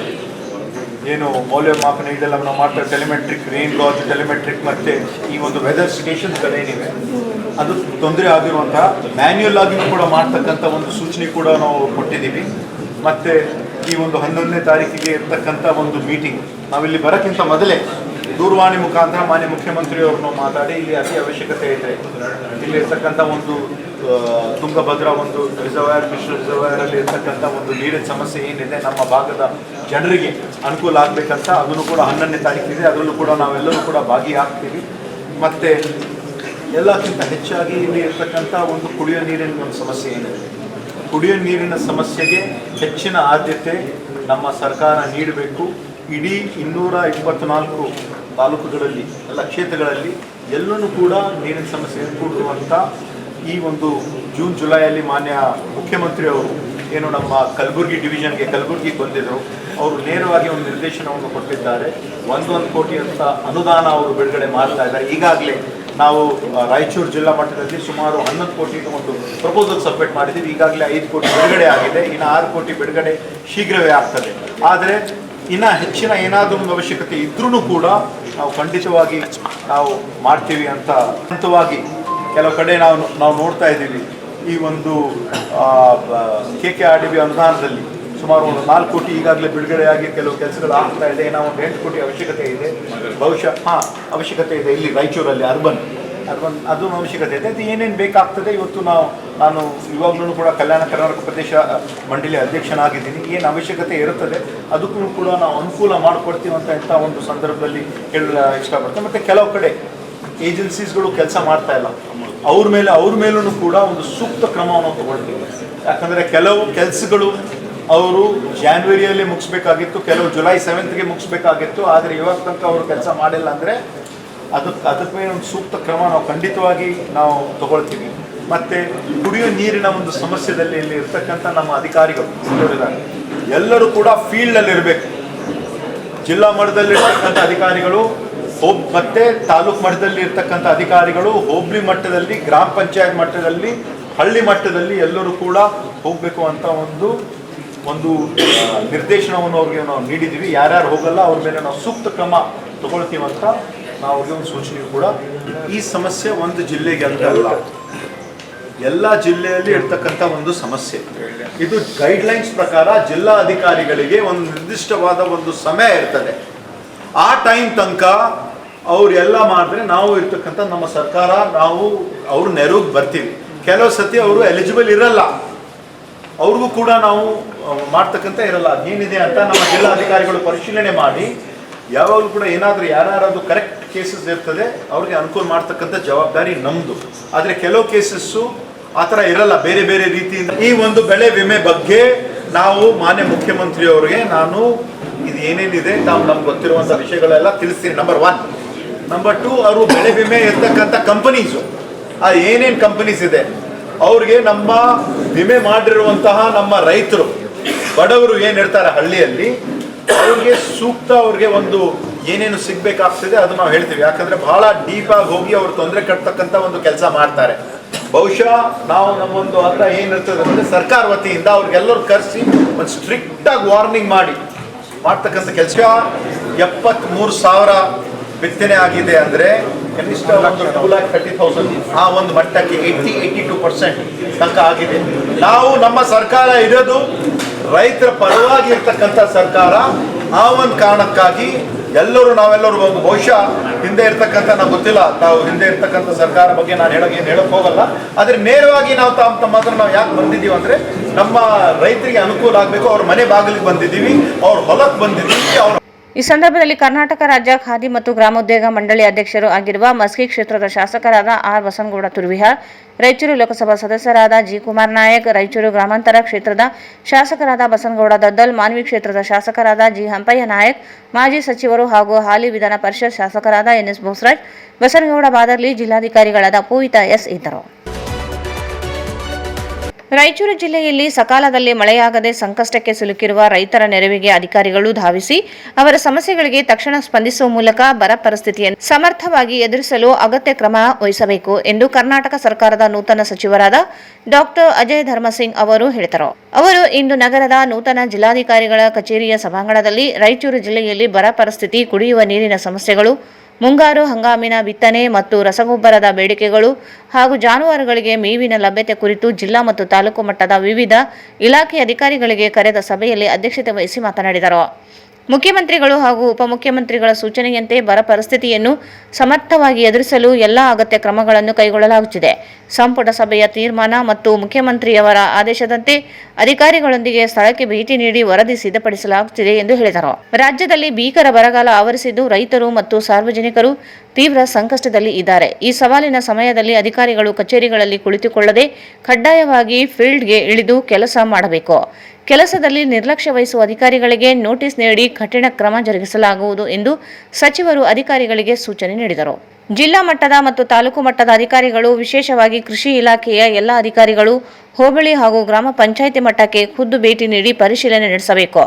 D: ಏನು ಮೌಲ್ಯಮಾಪನ ಇದೆಲ್ಲ ನಾವು ಮಾಡ್ತಾರೆ, ಟೆಲಿಮೆಟ್ರಿಕ್, ರೈನ್ ಗಾಜ್, ಟೆಲಿಮೆಟ್ರಿಕ್ ಮತ್ತು ಈ ಒಂದು ವೆದರ್ ಸ್ಟೇಷನ್ಸ್ಗಳೇನಿವೆ ಅದು ತೊಂದರೆ ಆಗಿರುವಂತಹ ಮ್ಯಾನ್ಯುಯಲ್ ಆಗಿಯೂ ಕೂಡ ಮಾಡ್ತಕ್ಕಂಥ ಒಂದು ಸೂಚನೆ ಕೂಡ ನಾವು ಕೊಟ್ಟಿದ್ದೀವಿ. ಮತ್ತು ಈ ಒಂದು 11ನೇ ತಾರೀಕಿಗೆ ಇರ್ತಕ್ಕಂಥ ಒಂದು ಮೀಟಿಂಗ್ ನಾವಿಲ್ಲಿ ಬರೋಕ್ಕಿಂತ ಮೊದಲೇ ದೂರವಾಣಿ ಮುಖಾಂತರ ಮಾನ್ಯ ಮುಖ್ಯಮಂತ್ರಿಯವ್ರನ್ನು ಮಾತಾಡಿ ಇಲ್ಲಿ ಅತಿ ಅವಶ್ಯಕತೆ ಇದೆ, ಇಲ್ಲಿ ಇರ್ತಕ್ಕಂಥ ಒಂದು ತುಂಗಭದ್ರಾ ಒಂದು ರಿಸರ್ವಾಯರ್, ಕೃಷ್ಣ ರಿಸರ್ವಾಯರಲ್ಲಿ ಇರ್ತಕ್ಕಂಥ ಒಂದು ನೀರಿನ ಸಮಸ್ಯೆ ಏನಿದೆ ನಮ್ಮ ಭಾಗದ ಜನರಿಗೆ ಅನುಕೂಲ ಆಗಬೇಕಂತ ಅದನ್ನು ಕೂಡ 11ನೇ ತಾರೀಕಿದೆ, ಅದರಲ್ಲೂ ಕೂಡ ನಾವೆಲ್ಲರೂ ಕೂಡ ಭಾಗಿಯಾಗ್ತೀವಿ. ಮತ್ತು ಎಲ್ಲಕ್ಕಿಂತ ಹೆಚ್ಚಾಗಿ ಇಲ್ಲಿ ಇರ್ತಕ್ಕಂಥ ಒಂದು ಕುಡಿಯೋ ನೀರಿನ ಒಂದು ಸಮಸ್ಯೆ ಏನಿದೆ, ಕುಡಿಯೋ ನೀರಿನ ಸಮಸ್ಯೆಗೆ ಹೆಚ್ಚಿನ ಆದ್ಯತೆ ನಮ್ಮ ಸರ್ಕಾರ ನೀಡಬೇಕು. ಇಡೀ 224 ತಾಲೂಕುಗಳಲ್ಲಿ ಎಲ್ಲ ಕ್ಷೇತ್ರಗಳಲ್ಲಿ ಎಲ್ಲನೂ ಕೂಡ ನೀರಿನ ಸಮಸ್ಯೆ ಕೂಡುವಂಥ ಈ ಒಂದು ಜೂನ್ ಜುಲೈಯಲ್ಲಿ ಮಾನ್ಯ ಮುಖ್ಯಮಂತ್ರಿಯವರು ಏನು ನಮ್ಮ ಕಲಬುರಗಿ ಡಿವಿಷನ್ಗೆ ಕಲಬುರಗಿಗೆ ಬಂದಿದ್ದರು, ಅವರು ನೇರವಾಗಿ ಒಂದು ನಿರ್ದೇಶನವನ್ನು ಕೊಟ್ಟಿದ್ದಾರೆ. 1 ಕೋಟಿ ಅಂತ ಅನುದಾನ ಅವರು ಬಿಡುಗಡೆ ಮಾಡ್ತಾ ಇದ್ದಾರೆ. ಈಗಾಗಲೇ ನಾವು ರಾಯಚೂರು ಜಿಲ್ಲಾ ಮಟ್ಟದಲ್ಲಿ ಸುಮಾರು 11 ಕೋಟಿ ಒಂದು ಪ್ರಪೋಸಲ್ ಸಬ್ಮಿಟ್ ಮಾಡಿದ್ದೀವಿ. ಈಗಾಗಲೇ 5 ಕೋಟಿ ಬಿಡುಗಡೆ ಆಗಿದೆ, ಇನ್ನು 6 ಕೋಟಿ ಬಿಡುಗಡೆ ಶೀಘ್ರವೇ ಆಗ್ತದೆ. ಆದರೆ ಇನ್ನು ಹೆಚ್ಚಿನ ಏನಾದರೂ ಒಂದು ಅವಶ್ಯಕತೆ ಇದ್ರೂ ಕೂಡ ನಾವು ಖಂಡಿತವಾಗಿ ನಾವು ಮಾಡ್ತೀವಿ ಅಂತ ಹಂತವಾಗಿ ಕೆಲವು ಕಡೆ ನಾವು ನೋಡ್ತಾ ಇದ್ದೀವಿ. ಈ ಒಂದು KKRDB ಅನುದಾನದಲ್ಲಿ ಸುಮಾರು ಒಂದು 4 ಕೋಟಿ ಈಗಾಗಲೇ ಬಿಡುಗಡೆಯಾಗಿ ಕೆಲವು ಕೆಲಸಗಳು ಆಗ್ತಾ ಇದೆ. ನಾವು ಒಂದು 8 ಕೋಟಿ ಅವಶ್ಯಕತೆ ಇದೆ, ಬಹುಶಃ ಅವಶ್ಯಕತೆ ಇದೆ ಇಲ್ಲಿ ರಾಯಚೂರಲ್ಲಿ ಅರ್ಬನ್ ಅದು ಅವಶ್ಯಕತೆ ಇದೆ. ಅದು ಏನೇನು ಬೇಕಾಗ್ತದೆ ಇವತ್ತು ನಾನು ಇವಾಗಲೂ ಕೂಡ ಕಲ್ಯಾಣ ಕರ್ನಾಟಕ ಪ್ರದೇಶ ಮಂಡಳಿ ಅಧ್ಯಕ್ಷನಾಗಿದ್ದೀನಿ. ಏನು ಅವಶ್ಯಕತೆ ಇರುತ್ತದೆ ಅದಕ್ಕೂ ಕೂಡ ನಾವು ಅನುಕೂಲ ಮಾಡಿಕೊಡ್ತೀವಿ ಅಂತ ಒಂದು ಸಂದರ್ಭದಲ್ಲಿ ಹೇಳಲು ಇಷ್ಟಪಡ್ತೇವೆ. ಮತ್ತು ಕೆಲವು ಕಡೆ ಏಜೆನ್ಸೀಸ್ಗಳು ಕೆಲಸ ಮಾಡ್ತಾ ಇಲ್ಲ, ಅವ್ರ ಮೇಲೂ ಕೂಡ ಒಂದು ಸೂಕ್ತ ಕ್ರಮವನ್ನು ತಗೊಳ್ತೀವಿ. ಯಾಕಂದರೆ ಕೆಲವು ಕೆಲಸಗಳು ಅವರು ಜಾನ್ವರಿಯಲ್ಲಿ ಮುಗಿಸ್ಬೇಕಾಗಿತ್ತು, ಕೆಲವು ಜುಲೈ 7ಗೆ ಮುಗಿಸ್ಬೇಕಾಗಿತ್ತು. ಆದರೆ ಇವಾಗ ತನಕ ಅವರು ಕೆಲಸ ಮಾಡಿಲ್ಲ ಅಂದರೆ ಅದಕ್ಕೆ ಒಂದು ಸೂಕ್ತ ಕ್ರಮ ನಾವು ಖಂಡಿತವಾಗಿ ನಾವು ತಗೊಳ್ತೀವಿ. ಮತ್ತು ಕುಡಿಯೋ ನೀರಿನ ಒಂದು ಸಮಸ್ಯೆದಲ್ಲಿ ಇಲ್ಲಿ ಇರ್ತಕ್ಕಂಥ ನಮ್ಮ ಅಧಿಕಾರಿಗಳು ಎಲ್ಲರೂ ಕೂಡ ಫೀಲ್ಡಲ್ಲಿ ಇರಬೇಕು. ಜಿಲ್ಲಾ ಮಟ್ಟದಲ್ಲಿರ್ತಕ್ಕಂಥ ಅಧಿಕಾರಿಗಳು ಮತ್ತು ತಾಲೂಕು ಮಟ್ಟದಲ್ಲಿ ಇರ್ತಕ್ಕಂಥ ಅಧಿಕಾರಿಗಳು, ಹೋಬಳಿ ಮಟ್ಟದಲ್ಲಿ, ಗ್ರಾಮ ಪಂಚಾಯತ್ ಮಟ್ಟದಲ್ಲಿ, ಹಳ್ಳಿ ಮಟ್ಟದಲ್ಲಿ ಎಲ್ಲರೂ ಕೂಡ ಹೋಗಬೇಕು ಅಂತ ಒಂದು ನಿರ್ದೇಶನವನ್ನು ಅವ್ರಿಗೆ ನಾವು ನೀಡಿದ್ದೀವಿ. ಯಾರ್ಯಾರು ಹೋಗಲ್ಲ ಅವ್ರ ಮೇಲೆ ನಾವು ಸೂಕ್ತ ಕ್ರಮ ತಗೊಳ್ತೀವಂತ ನಾವು ಅವ್ರಿಗೆ ಒಂದು ಸೂಚನೆ ಕೂಡ. ಈ ಸಮಸ್ಯೆ ಒಂದು ಜಿಲ್ಲೆಗೆ ಅಂತ ಅಲ್ಲ, ಎಲ್ಲ ಜಿಲ್ಲೆಯಲ್ಲಿ ಇರ್ತಕ್ಕಂಥ ಒಂದು ಸಮಸ್ಯೆ. ಇದು ಗೈಡ್ಲೈನ್ಸ್ ಪ್ರಕಾರ ಜಿಲ್ಲಾ ಅಧಿಕಾರಿಗಳಿಗೆ ಒಂದು ನಿರ್ದಿಷ್ಟವಾದ ಒಂದು ಸಮಯ ಇರ್ತದೆ. ಆ ಟೈಮ್ ತನಕ ಅವ್ರು ಎಲ್ಲ ಮಾಡಿದ್ರೆ ನಾವು ಇರ್ತಕ್ಕಂಥ ನಮ್ಮ ಸರ್ಕಾರ ನಾವು ಅವ್ರ ನೆರವಿಗೆ ಬರ್ತೀವಿ. ಕೆಲವು ಸತಿ ಅವರು ಎಲಿಜಿಬಲ್ ಇರಲ್ಲ, ಅವ್ರಿಗೂ ಕೂಡ ನಾವು ಮಾಡ್ತಕ್ಕಂಥ ಇರಲ್ಲ. ಅದೇನಿದೆ ಅಂತ ನಮ್ಮ ಜಿಲ್ಲಾಧಿಕಾರಿಗಳು ಪರಿಶೀಲನೆ ಮಾಡಿ ಯಾವಾಗಲೂ ಕೂಡ ಏನಾದರೂ ಯಾರ್ಯಾರದು ಕರೆಕ್ಟ್ ಕೇಸಸ್ ಇರ್ತದೆ ಅವ್ರಿಗೆ ಅನುಕೂಲ ಮಾಡ್ತಕ್ಕಂಥ ಜವಾಬ್ದಾರಿ ನಮ್ಮದು. ಆದರೆ ಕೆಲವು ಕೇಸಸ್ಸು ಆ ಥರ ಇರಲ್ಲ, ಬೇರೆ ಬೇರೆ ರೀತಿಯಿಂದ. ಈ ಒಂದು ಬೆಳೆ ವಿಮೆ ಬಗ್ಗೆ ನಾವು ಮಾನ್ಯ ಮುಖ್ಯಮಂತ್ರಿಯವರಿಗೆ ನಾನು ಇದು ಏನೇನಿದೆ ನಮ್ಗೆ ಗೊತ್ತಿರುವಂಥ ವಿಷಯಗಳೆಲ್ಲ ತಿಳಿಸ್ತೀನಿ. ನಂಬರ್ 1. ನಂಬರ್ 2, ಅವರು ಬೆಳೆ ವಿಮೆ ಇರ್ತಕ್ಕಂಥ ಕಂಪನೀಸು, ಆ ಏನೇನು ಕಂಪನೀಸ್ ಇದೆ ಅವ್ರಿಗೆ ನಮ್ಮ ವಿಮೆ ಮಾಡಿರುವಂತಹ ನಮ್ಮ ರೈತರು ಬಡವರು ಏನಿರ್ತಾರೆ ಹಳ್ಳಿಯಲ್ಲಿ ಅವ್ರಿಗೆ ಸೂಕ್ತ ಅವ್ರಿಗೆ ಒಂದು ಏನೇನು ಸಿಗಬೇಕಾಗ್ತದೆ ಅದು ನಾವು ಹೇಳ್ತೀವಿ. ಯಾಕಂದರೆ ಬಹಳ ಡೀಪಾಗಿ ಹೋಗಿ ಅವ್ರು ತೊಂದರೆ ಕಟ್ತಕ್ಕಂಥ ಒಂದು ಕೆಲಸ ಮಾಡ್ತಾರೆ. ಬಹುಶಃ ನಾವು ನಮ್ಮೊಂದು ಹತ್ರ ಏನಿರ್ತದೆ ಅಂದರೆ ಸರ್ಕಾರ ವತಿಯಿಂದ ಅವ್ರಿಗೆಲ್ಲರೂ ಕರೆಸಿ ಒಂದು ಸ್ಟ್ರಿಕ್ಟಾಗಿ ವಾರ್ನಿಂಗ್ ಮಾಡ್ತಕ್ಕಂಥ ಕೆಲಸ. 73,000 ಬಿತ್ತನೆ ಆಗಿದೆ ಅಂದರೆ ಕನಿಷ್ಠ ಒಂದು 2,30,000 ಆ ಒಂದು ಮಟ್ಟಕ್ಕೆ 82% ತನಕ ಆಗಿದೆ. ನಾವು ನಮ್ಮ ಸರ್ಕಾರ ಇರೋದು ರೈತರ ಪರವಾಗಿ ಇರ್ತಕ್ಕಂಥ ಸರ್ಕಾರ. ಆ ಒಂದು ಕಾರಣಕ್ಕಾಗಿ ನಾವೆಲ್ಲರೂ ಬಹುಶಃ ಹಿಂದೆ ಇರ್ತಕ್ಕಂಥ ನಾವು ಗೊತ್ತಿಲ್ಲ, ತಾವು ಹಿಂದೆ ಇರ್ತಕ್ಕಂಥ ಸರ್ಕಾರ ಬಗ್ಗೆ ನಾನು ಹೇಳಕ್ ಹೋಗಲ್ಲ. ಆದರೆ ನೇರವಾಗಿ ನಾವು ತಮ್ಮ ಹತ್ರ ನಾವು ಯಾಕೆ ಬಂದಿದ್ದೀವಿ ಅಂದರೆ ನಮ್ಮ ರೈತರಿಗೆ ಅನುಕೂಲ ಆಗಬೇಕು. ಅವ್ರ ಮನೆ ಬಾಗಿಲಿಗೆ ಬಂದಿದ್ದೀವಿ, ಅವ್ರ ಹೊಲಕ್ಕೆ ಬಂದಿದ್ದೀವಿ.
B: ಈ ಸಂದರ್ಭದಲ್ಲಿ ಕರ್ನಾಟಕ ರಾಜ್ಯ ಖಾದಿ ಮತ್ತು ಗ್ರಾಮೋದ್ಯೋಗ ಮಂಡಳಿ ಅಧ್ಯಕ್ಷರು ಆಗಿರುವ ಮಸ್ಕಿ ಕ್ಷೇತ್ರದ ಶಾಸಕರಾದ ಆರ್ ಬಸನಗೌಡ ತುರ್ವಿಹಾರ್, ರಾಯಚೂರು ಲೋಕಸಭಾ ಸದಸ್ಯರಾದ ಜಿ ಕುಮಾರ್ ನಾಯಕ್, ರಾಯಚೂರು ಗ್ರಾಮಾಂತರ ಕ್ಷೇತ್ರದ ಶಾಸಕರಾದ ಬಸನಗೌಡ ದದ್ದಲ್, ಮಾನ್ವಿ ಕ್ಷೇತ್ರದ ಶಾಸಕರಾದ ಜಿ ಹಂಪಯ್ಯ ನಾಯಕ್, ಮಾಜಿ ಸಚಿವರು ಹಾಗೂ ಹಾಲಿ ವಿಧಾನ ಪರಿಷತ್ ಶಾಸಕರಾದ ಎನ್ಎಸ್ ಬೋಸರಾಜ್, ಬಸನಗೌಡ ಬಾದರ್ಲಿ, ಜಿಲ್ಲಾಧಿಕಾರಿಗಳಾದ ಪೂವಿತಾ ಎಸ್ ಇದ್ದರು. ರಾಯಚೂರು ಜಿಲ್ಲೆಯಲ್ಲಿ ಸಕಾಲದಲ್ಲಿ ಮಳೆಯಾಗದೆ ಸಂಕಷ್ಟಕ್ಕೆ ಸಿಲುಕಿರುವ ರೈತರ ನೆರವಿಗೆ ಅಧಿಕಾರಿಗಳು ಧಾವಿಸಿ ಅವರ ಸಮಸ್ಯೆಗಳಿಗೆ ತಕ್ಷಣ ಸ್ಪಂದಿಸುವ ಮೂಲಕ ಬರ ಪರಿಸ್ಥಿತಿಯನ್ನು ಸಮರ್ಥವಾಗಿ ಎದುರಿಸಲು ಅಗತ್ಯ ಕ್ರಮ ವಹಿಸಬೇಕು ಎಂದು ಕರ್ನಾಟಕ ಸರ್ಕಾರದ ನೂತನ ಸಚಿವರಾದ ಡಾಕ್ಟರ್ ಅಜಯ್ ಧರ್ಮಸಿಂಗ್ ಅವರು ಹೇಳಿದರು. ಅವರು ಇಂದು ನಗರದ ನೂತನ ಜಿಲ್ಲಾಧಿಕಾರಿಗಳ ಕಚೇರಿಯ ಸಭಾಂಗಣದಲ್ಲಿ ರಾಯಚೂರು ಜಿಲ್ಲೆಯಲ್ಲಿ ಬರ ಪರಿಸ್ಥಿತಿ, ಕುಡಿಯುವ ನೀರಿನ ಸಮಸ್ಯೆಗಳು, ಮುಂಗಾರು ಹಂಗಾಮಿನ ಬಿತ್ತನೆ ಮತ್ತು ರಸಗೊಬ್ಬರದ ಬೇಡಿಕೆಗಳು ಹಾಗೂ ಜಾನುವಾರುಗಳಿಗೆ ಮೇವಿನ ಲಭ್ಯತೆ ಕುರಿತು ಜಿಲ್ಲಾ ಮತ್ತು ತಾಲೂಕು ಮಟ್ಟದ ವಿವಿಧ ಇಲಾಖೆ ಅಧಿಕಾರಿಗಳಿಗೆ ಕರೆದ ಸಭೆಯಲ್ಲಿ ಅಧ್ಯಕ್ಷತೆ ವಹಿಸಿ ಮಾತನಾಡಿದರು. ಮುಖ್ಯಮಂತ್ರಿಗಳು ಹಾಗೂ ಉಪಮುಖ್ಯಮಂತ್ರಿಗಳ ಸೂಚನೆಯಂತೆ ಬರ ಪರಿಸ್ಥಿತಿಯನ್ನು ಸಮರ್ಥವಾಗಿ ಎದುರಿಸಲು ಎಲ್ಲ ಅಗತ್ಯ ಕ್ರಮಗಳನ್ನು ಕೈಗೊಳ್ಳಲಾಗುತ್ತಿದೆ. ಸಂಪುಟ ಸಭೆಯ ತೀರ್ಮಾನ ಮತ್ತು ಮುಖ್ಯಮಂತ್ರಿಯವರ ಆದೇಶದಂತೆ ಅಧಿಕಾರಿಗಳೊಂದಿಗೆ ಸ್ಥಳಕ್ಕೆ ಭೇಟಿ ನೀಡಿ ವರದಿ ಸಿದ್ಧಪಡಿಸಲಾಗುತ್ತಿದೆ ಎಂದು ಹೇಳಿದರು. ರಾಜ್ಯದಲ್ಲಿ ಭೀಕರ ಬರಗಾಲ ಆವರಿಸಿದ್ದು ರೈತರು ಮತ್ತು ಸಾರ್ವಜನಿಕರು ತೀವ್ರ ಸಂಕಷ್ಟದಲ್ಲಿ ಇದ್ದಾರೆ. ಈ ಸವಾಲಿನ ಸಮಯದಲ್ಲಿ ಅಧಿಕಾರಿಗಳು ಕಚೇರಿಗಳಲ್ಲಿ ಕುಳಿತುಕೊಳ್ಳದೆ ಕಡ್ಡಾಯವಾಗಿ ಫೀಲ್ಡ್ಗೆ ಇಳಿದು ಕೆಲಸ ಮಾಡಬೇಕು. ಕೆಲಸದಲ್ಲಿ ನಿರ್ಲಕ್ಷ್ಯ ವಹಿಸುವ ಅಧಿಕಾರಿಗಳಿಗೆ ನೋಟಿಸ್ ನೀಡಿ ಕಠಿಣ ಕ್ರಮ ಜರುಗಿಸಲಾಗುವುದು ಎಂದು ಸಚಿವರು ಅಧಿಕಾರಿಗಳಿಗೆ ಸೂಚನೆ ನೀಡಿದರು. ಜಿಲ್ಲಾ ಮಟ್ಟದ ಮತ್ತು ತಾಲೂಕು ಮಟ್ಟದ ಅಧಿಕಾರಿಗಳು, ವಿಶೇಷವಾಗಿ ಕೃಷಿ ಇಲಾಖೆಯ ಎಲ್ಲ ಅಧಿಕಾರಿಗಳು ಹೋಬಳಿ ಹಾಗೂ ಗ್ರಾಮ ಪಂಚಾಯಿತಿ ಮಟ್ಟಕ್ಕೆ ಖುದ್ದು ಭೇಟಿ ನೀಡಿ ಪರಿಶೀಲನೆ ನಡೆಸಬೇಕು.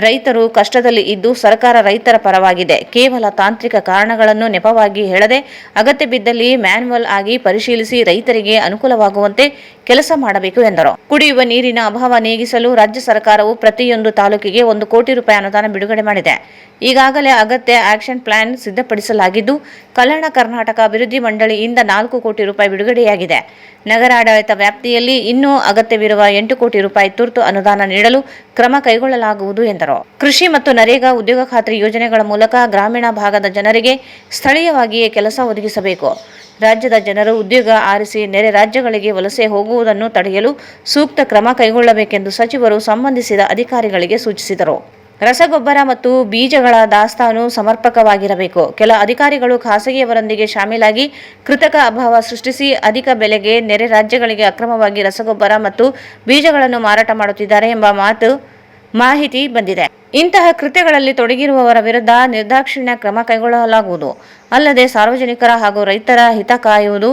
B: ರೈತರು ಕಷ್ಟದಲ್ಲಿ ಇದ್ದು ಸರ್ಕಾರ ರೈತರ ಪರವಾಗಿದೆ. ಕೇವಲ ತಾಂತ್ರಿಕ ಕಾರಣಗಳನ್ನು ನೆಪವಾಗಿ ಹೇಳದೆ ಅಗತ್ಯ ಬಿದ್ದಲ್ಲಿ ಮ್ಯಾನ್ಯುವಲ್ ಆಗಿ ಪರಿಶೀಲಿಸಿ ರೈತರಿಗೆ ಅನುಕೂಲವಾಗುವಂತೆ ಕೆಲಸ ಮಾಡಬೇಕು ಎಂದರು. ಕುಡಿಯುವ ನೀರಿನ ಅಭಾವ ನೀಗಿಸಲು ರಾಜ್ಯ ಸರ್ಕಾರವು ಪ್ರತಿಯೊಂದು ತಾಲೂಕಿಗೆ 1 ಕೋಟಿ ರೂಪಾಯಿ ಅನುದಾನ ಬಿಡುಗಡೆ ಮಾಡಿದೆ. ಈಗಾಗಲೇ ಅಗತ್ಯ ಆಕ್ಷನ್ ಪ್ಲಾನ್ ಸಿದ್ಧಪಡಿಸಲಾಗಿದ್ದು ಕಲ್ಯಾಣ ಕರ್ನಾಟಕ ಅಭಿವೃದ್ಧಿ ಮಂಡಳಿಯಿಂದ 4 ಕೋಟಿ ರೂಪಾಯಿ ಬಿಡುಗಡೆಯಾಗಿದೆ. ನಗರಾಡಳಿತ ವ್ಯಾಪ್ತಿಯಲ್ಲಿ ಇನ್ನೂ ಅಗತ್ಯವಿರುವ 8 ಕೋಟಿ ರೂಪಾಯಿ ತುರ್ತು ಅನುದಾನ ನೀಡಲು ಕ್ರಮ ಕೈಗೊಳ್ಳಲಾಗುವುದು ಎಂದರು. ಕೃಷಿ ಮತ್ತು ನರೇಗಾ ಉದ್ಯೋಗ ಖಾತ್ರಿ ಯೋಜನೆಗಳ ಮೂಲಕ ಗ್ರಾಮೀಣ ಭಾಗದ ಜನರಿಗೆ ಸ್ಥಳೀಯವಾಗಿಯೇ ಕೆಲಸ ಒದಗಿಸಬೇಕು. ರಾಜ್ಯದ ಜನರು ಉದ್ಯೋಗ ಆರಿಸಿ ನೆರೆ ರಾಜ್ಯಗಳಿಗೆ ವಲಸೆ ಹೋಗುವುದನ್ನು ತಡೆಯಲು ಸೂಕ್ತ ಕ್ರಮ ಕೈಗೊಳ್ಳಬೇಕೆಂದು ಸಚಿವರು ಸಂಬಂಧಿಸಿದ ಅಧಿಕಾರಿಗಳಿಗೆ ಸೂಚಿಸಿದರು. ರಸಗೊಬ್ಬರ ಮತ್ತು ಬೀಜಗಳ ದಾಸ್ತಾನು ಸಮರ್ಪಕವಾಗಿರಬೇಕು. ಕೆಲ ಅಧಿಕಾರಿಗಳು ಖಾಸಗಿಯವರೊಂದಿಗೆ ಶಾಮೀಲಾಗಿ ಕೃತಕ ಅಭಾವ ಸೃಷ್ಟಿಸಿ ಅಧಿಕ ಬೆಲೆಗೆ ನೆರೆ ರಾಜ್ಯಗಳಿಗೆ ಅಕ್ರಮವಾಗಿ ರಸಗೊಬ್ಬರ ಮತ್ತು ಬೀಜಗಳನ್ನು ಮಾರಾಟ ಮಾಡುತ್ತಿದ್ದಾರೆ ಎಂಬ ಮಾಹಿತಿ ಬಂದಿದೆ. ಇಂತಹ ಕೃತ್ಯಗಳಲ್ಲಿ ತೊಡಗಿರುವವರ ವಿರುದ್ಧ ನಿರ್ದಾಕ್ಷಿಣ್ಯ ಕ್ರಮ ಕೈಗೊಳ್ಳಲಾಗುವುದು. ಅಲ್ಲದೆ ಸಾರ್ವಜನಿಕರ ಹಾಗೂ ರೈತರ ಹಿತ ಕಾಯುವುದು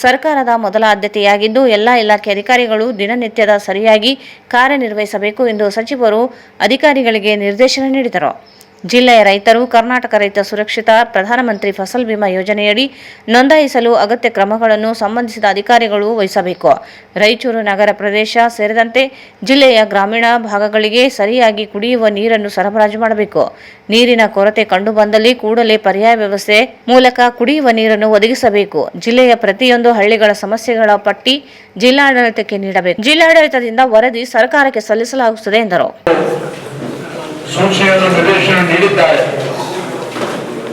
B: ಸರ್ಕಾರದ ಮೊದಲ ಆದ್ಯತೆಯಾಗಿದ್ದು ಎಲ್ಲ ಇಲಾಖೆ ಅಧಿಕಾರಿಗಳು ದಿನನಿತ್ಯದ ಸರಿಯಾಗಿ ಕಾರ್ಯನಿರ್ವಹಿಸಬೇಕು ಎಂದು ಸಚಿವರು ಅಧಿಕಾರಿಗಳಿಗೆ ನಿರ್ದೇಶನ ನೀಡಿದರು. ಜಿಲ್ಲೆಯ ರೈತರು ಕರ್ನಾಟಕ ರೈತ ಸುರಕ್ಷಿತ ಪ್ರಧಾನಮಂತ್ರಿ ಫಸಲ್ ಬಿಮಾ ಯೋಜನೆಯಡಿ ನೋಂದಾಯಿಸಲು ಅಗತ್ಯ ಕ್ರಮಗಳನ್ನು ಸಂಬಂಧಿಸಿದ ಅಧಿಕಾರಿಗಳು ವಹಿಸಬೇಕು. ರಾಯಚೂರು ನಗರ ಪ್ರದೇಶ ಸೇರಿದಂತೆ ಜಿಲ್ಲೆಯ ಗ್ರಾಮೀಣ ಭಾಗಗಳಿಗೆ ಸರಿಯಾಗಿ ಕುಡಿಯುವ ನೀರನ್ನು ಸರಬರಾಜು ಮಾಡಬೇಕು. ನೀರಿನ ಕೊರತೆ ಕಂಡುಬಂದಲ್ಲಿ ಕೂಡಲೇ ಪರ್ಯಾಯ ವ್ಯವಸ್ಥೆ ಮೂಲಕ ಕುಡಿಯುವ ನೀರನ್ನು ಒದಗಿಸಬೇಕು. ಜಿಲ್ಲೆಯ ಪ್ರತಿಯೊಂದು ಹಳ್ಳಿಗಳ ಸಮಸ್ಯೆಗಳ ಪಟ್ಟಿ ಜಿಲ್ಲಾಡಳಿತಕ್ಕೆ ನೀಡಬೇಕು. ಜಿಲ್ಲಾಡಳಿತದಿಂದ ವರದಿ ಸರ್ಕಾರಕ್ಕೆ ಸಲ್ಲಿಸಲಾಗುತ್ತದೆ ಎಂದರು.
E: ಸೂಚನೆಯನ್ನು ನಿರ್ದೇಶನ ನೀಡಿದ್ದಾರೆ.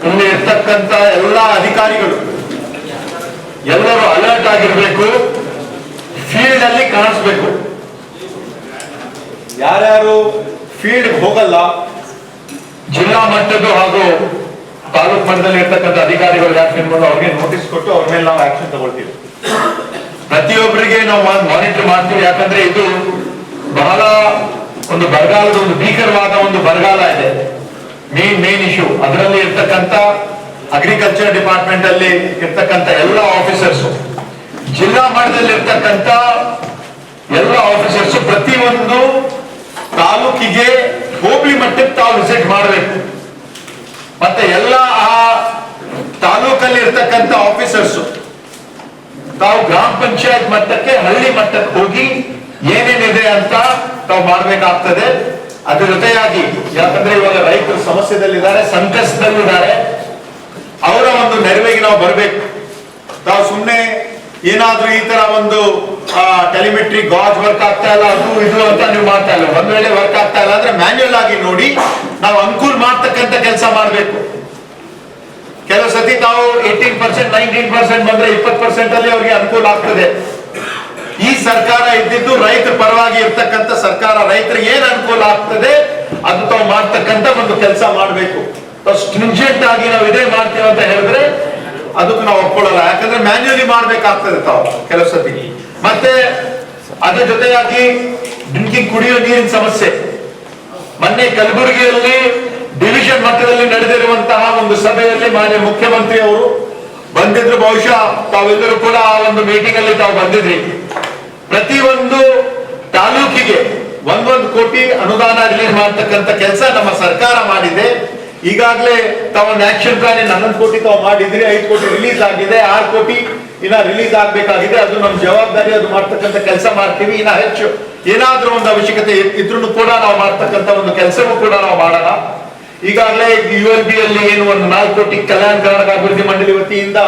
E: ಇಲ್ಲಿ ಇರ್ತಕ್ಕಂಥ ಎಲ್ಲ ಅಧಿಕಾರಿಗಳು ಎಲ್ಲರೂ ಅಲರ್ಟ್ ಆಗಿರಬೇಕು, ಫೀಲ್ಡ್ ಅಲ್ಲಿ ಕಾಣಿಸ್ಬೇಕು.
D: ಯಾರ್ಯಾರು ಫೀಲ್ಡ್ ಹೋಗಲ್ಲ,
E: ಜಿಲ್ಲಾ ಮಟ್ಟದ ಹಾಗೂ ತಾಲೂಕು ಮಟ್ಟದಲ್ಲಿ ಇರ್ತಕ್ಕಂಥ ಅಧಿಕಾರಿಗಳು ಅವ್ರಿಗೆ
D: ನೋಟಿಸ್ ಕೊಟ್ಟು ಅವ್ರ ಮೇಲೆ ನಾವು ಆಕ್ಷನ್ ತಗೊಳ್ತೀವಿ.
E: ಪ್ರತಿಯೊಬ್ಬರಿಗೆ ನಾವು ಮಾನಿಟರ್ ಮಾಡ್ತೀವಿ. ಯಾಕಂದ್ರೆ ಇದು ಬಹಳ ಒಂದು ಬರಗಾಲದ ಒಂದು ಭೀಕರವಾದ ಒಂದು ಬರಗಾಲ ಇದೆ. ಮೇನ್ ಇಶ್ಯೂ ಅದರಲ್ಲಿ ಇರ್ತಕ್ಕಂಥ ಅಗ್ರಿಕಲ್ಚರ್ ಡಿಪಾರ್ಟ್ಮೆಂಟ್ ಅಲ್ಲಿ ಇರ್ತಕ್ಕಂಥ ಎಲ್ಲ ಆಫೀಸರ್ಸ್, ಜಿಲ್ಲಾ ಮಟ್ಟದಲ್ಲಿ ಇರ್ತಕ್ಕಂಥ ಎಲ್ಲ ಆಫೀಸರ್ಸ್ ಪ್ರತಿಯೊಂದು ತಾಲೂಕಿಗೆ ಹೋಬಳಿ ಮಟ್ಟಕ್ಕೆ ತಾವು ವಿಸಿಟ್ ಮಾಡಬೇಕು. ಮತ್ತೆ ಎಲ್ಲ ಆ ತಾಲೂಕಲ್ಲಿ ಇರ್ತಕ್ಕಂಥ ಆಫೀಸರ್ಸ್ ತಾವು ಗ್ರಾಮ ಪಂಚಾಯತ್ ಮಟ್ಟಕ್ಕೆ, ಹಳ್ಳಿ ಮಟ್ಟಕ್ಕೆ ಹೋಗಿ ಏನೇನಿದೆ ಅಂತ ತಾವು ಮಾಡ್ಬೇಕಾಗ್ತದೆ. ಅದ್ರ ಜೊತೆಯಾಗಿ ಯಾಕಂದ್ರೆ ಇವಾಗ ರೈತರು ಸಮಸ್ಯೆದಲ್ಲಿದ್ದಾರೆ, ಸಂಕಷ್ಟದಲ್ಲಿದ್ದಾರೆ, ಅವರ ಒಂದು ನೆರವಿಗೆ ನಾವು ಬರಬೇಕು. ತಾವು ಸುಮ್ಮನೆ ಏನಾದ್ರೂ ಈ ತರ ಒಂದು ಟೆಲಿಮೆಟ್ರಿ ಗಾಜ್ ವರ್ಕ್ ಆಗ್ತಾ ಇಲ್ಲ, ಅದು ಇದು ಅಂತ ನೀವು ಮಾಡ್ತಾ ಇಲ್ಲ. ಒಂದ್ ವೇಳೆ ವರ್ಕ್ ಆಗ್ತಾ ಇಲ್ಲ ಅಂದ್ರೆ ಮ್ಯಾನ್ಯುಯಲ್ ಆಗಿ ನೋಡಿ ನಾವು ಅನುಕೂಲ ಮಾಡ್ತಕ್ಕಂಥ ಕೆಲಸ ಮಾಡಬೇಕು. ಕೆಲವು ಸತಿ ತಾವು 18%, 19% ಬಂದ್ರೆ 20% ಅಲ್ಲಿ ಅವ್ರಿಗೆ ಅನುಕೂಲ ಆಗ್ತದೆ. ಈ ಸರ್ಕಾರ ಇದ್ದಿದ್ದು ರೈತರ ಪರವಾಗಿ ಇರ್ತಕ್ಕಂಥ ಸರ್ಕಾರ. ರೈತರಿಗೆ ಏನ್ ಅನುಕೂಲ ಆಗ್ತದೆ ಅದು ತಾವು ಮಾಡ್ತಕ್ಕಂಥ ಒಂದು ಕೆಲಸ ಮಾಡಬೇಕು. ಸ್ಟ್ರಿಂಜೆಂಟ್ ಆಗಿ ನಾವು ಇದೇ ಮಾಡ್ತೀವಿ ಅಂತ ಹೇಳಿದ್ರೆ ಅದಕ್ಕೆ ನಾವು ಒಪ್ಕೊಳ್ಳಲ್ಲ. ಯಾಕಂದ್ರೆ ಮ್ಯಾನ್ಯುಯಲಿ ಮಾಡ್ಬೇಕಾಗ್ತದೆ ತಾವು ಕೆಲವು ಸತಿ. ಮತ್ತೆ ಅದ್ರ ಜೊತೆಯಾಗಿ ಡ್ರಿಂಕಿಂಗ್, ಕುಡಿಯುವ ನೀರಿನ ಸಮಸ್ಯೆ. ಮೊನ್ನೆ ಕಲಬುರಗಿಯಲ್ಲಿ ಡಿವಿಷನ್ ಮಟ್ಟದಲ್ಲಿ ನಡೆದಿರುವಂತಹ ಒಂದು ಸಭೆಯಲ್ಲಿ ಮಾನ್ಯ ಮುಖ್ಯಮಂತ್ರಿ ಅವರು ಬಂದಿದ್ರು. ಬಹುಶಃ ತಾವೆಲ್ಲರೂ ಕೂಡ ಆ ಒಂದು ಮೀಟಿಂಗ್ ಅಲ್ಲಿ ತಾವು ಬಂದಿದ್ರಿ. ಪ್ರತಿಯೊಂದು ತಾಲೂಕಿಗೆ 1 ಕೋಟಿ ಅನುದಾನ ರಿಲೀಸ್ ಮಾಡತಕ್ಕಂತ ಕೆಲಸ ನಮ್ಮ ಸರ್ಕಾರ ಮಾಡಿದೆ. ಈಗಾಗಲೇ ತಾವೊಂದು ಆಕ್ಷನ್ ಪ್ಲಾನ್ 11 ಕೋಟಿ ತಾವು ಮಾಡಿದ್ರಿ, 5 ಕೋಟಿ ರಿಲೀಸ್ ಆಗಿದೆ, 6 ಕೋಟಿ ಇನ್ನ ರಿಲೀಸ್ ಆಗ್ಬೇಕಾಗಿದೆ. ಅದು ನಮ್ಮ ಜವಾಬ್ದಾರಿ, ಅದು ಮಾಡ್ತಕ್ಕಂಥ ಕೆಲಸ ಮಾಡ್ತೀವಿ. ಇನ್ನ ಹೆಚ್ಚು ಏನಾದ್ರೂ ಒಂದು ಅವಶ್ಯಕತೆ ಇದ್ರೂ ಕೂಡ ನಾವು ಮಾಡ್ತಕ್ಕಂಥ ಒಂದು ಕೆಲಸವೂ ಕೂಡ ನಾವು ಮಾಡೋಣ. ಈಗಾಗಲೇ ULB ಅಲ್ಲಿ ಏನು ಒಂದು 4 ಕೋಟಿ ಕಲ್ಯಾಣ ಕರ್ನಾಟಕ ಅಭಿವೃದ್ಧಿ ಮಂಡಳಿ ವತಿಯಿಂದ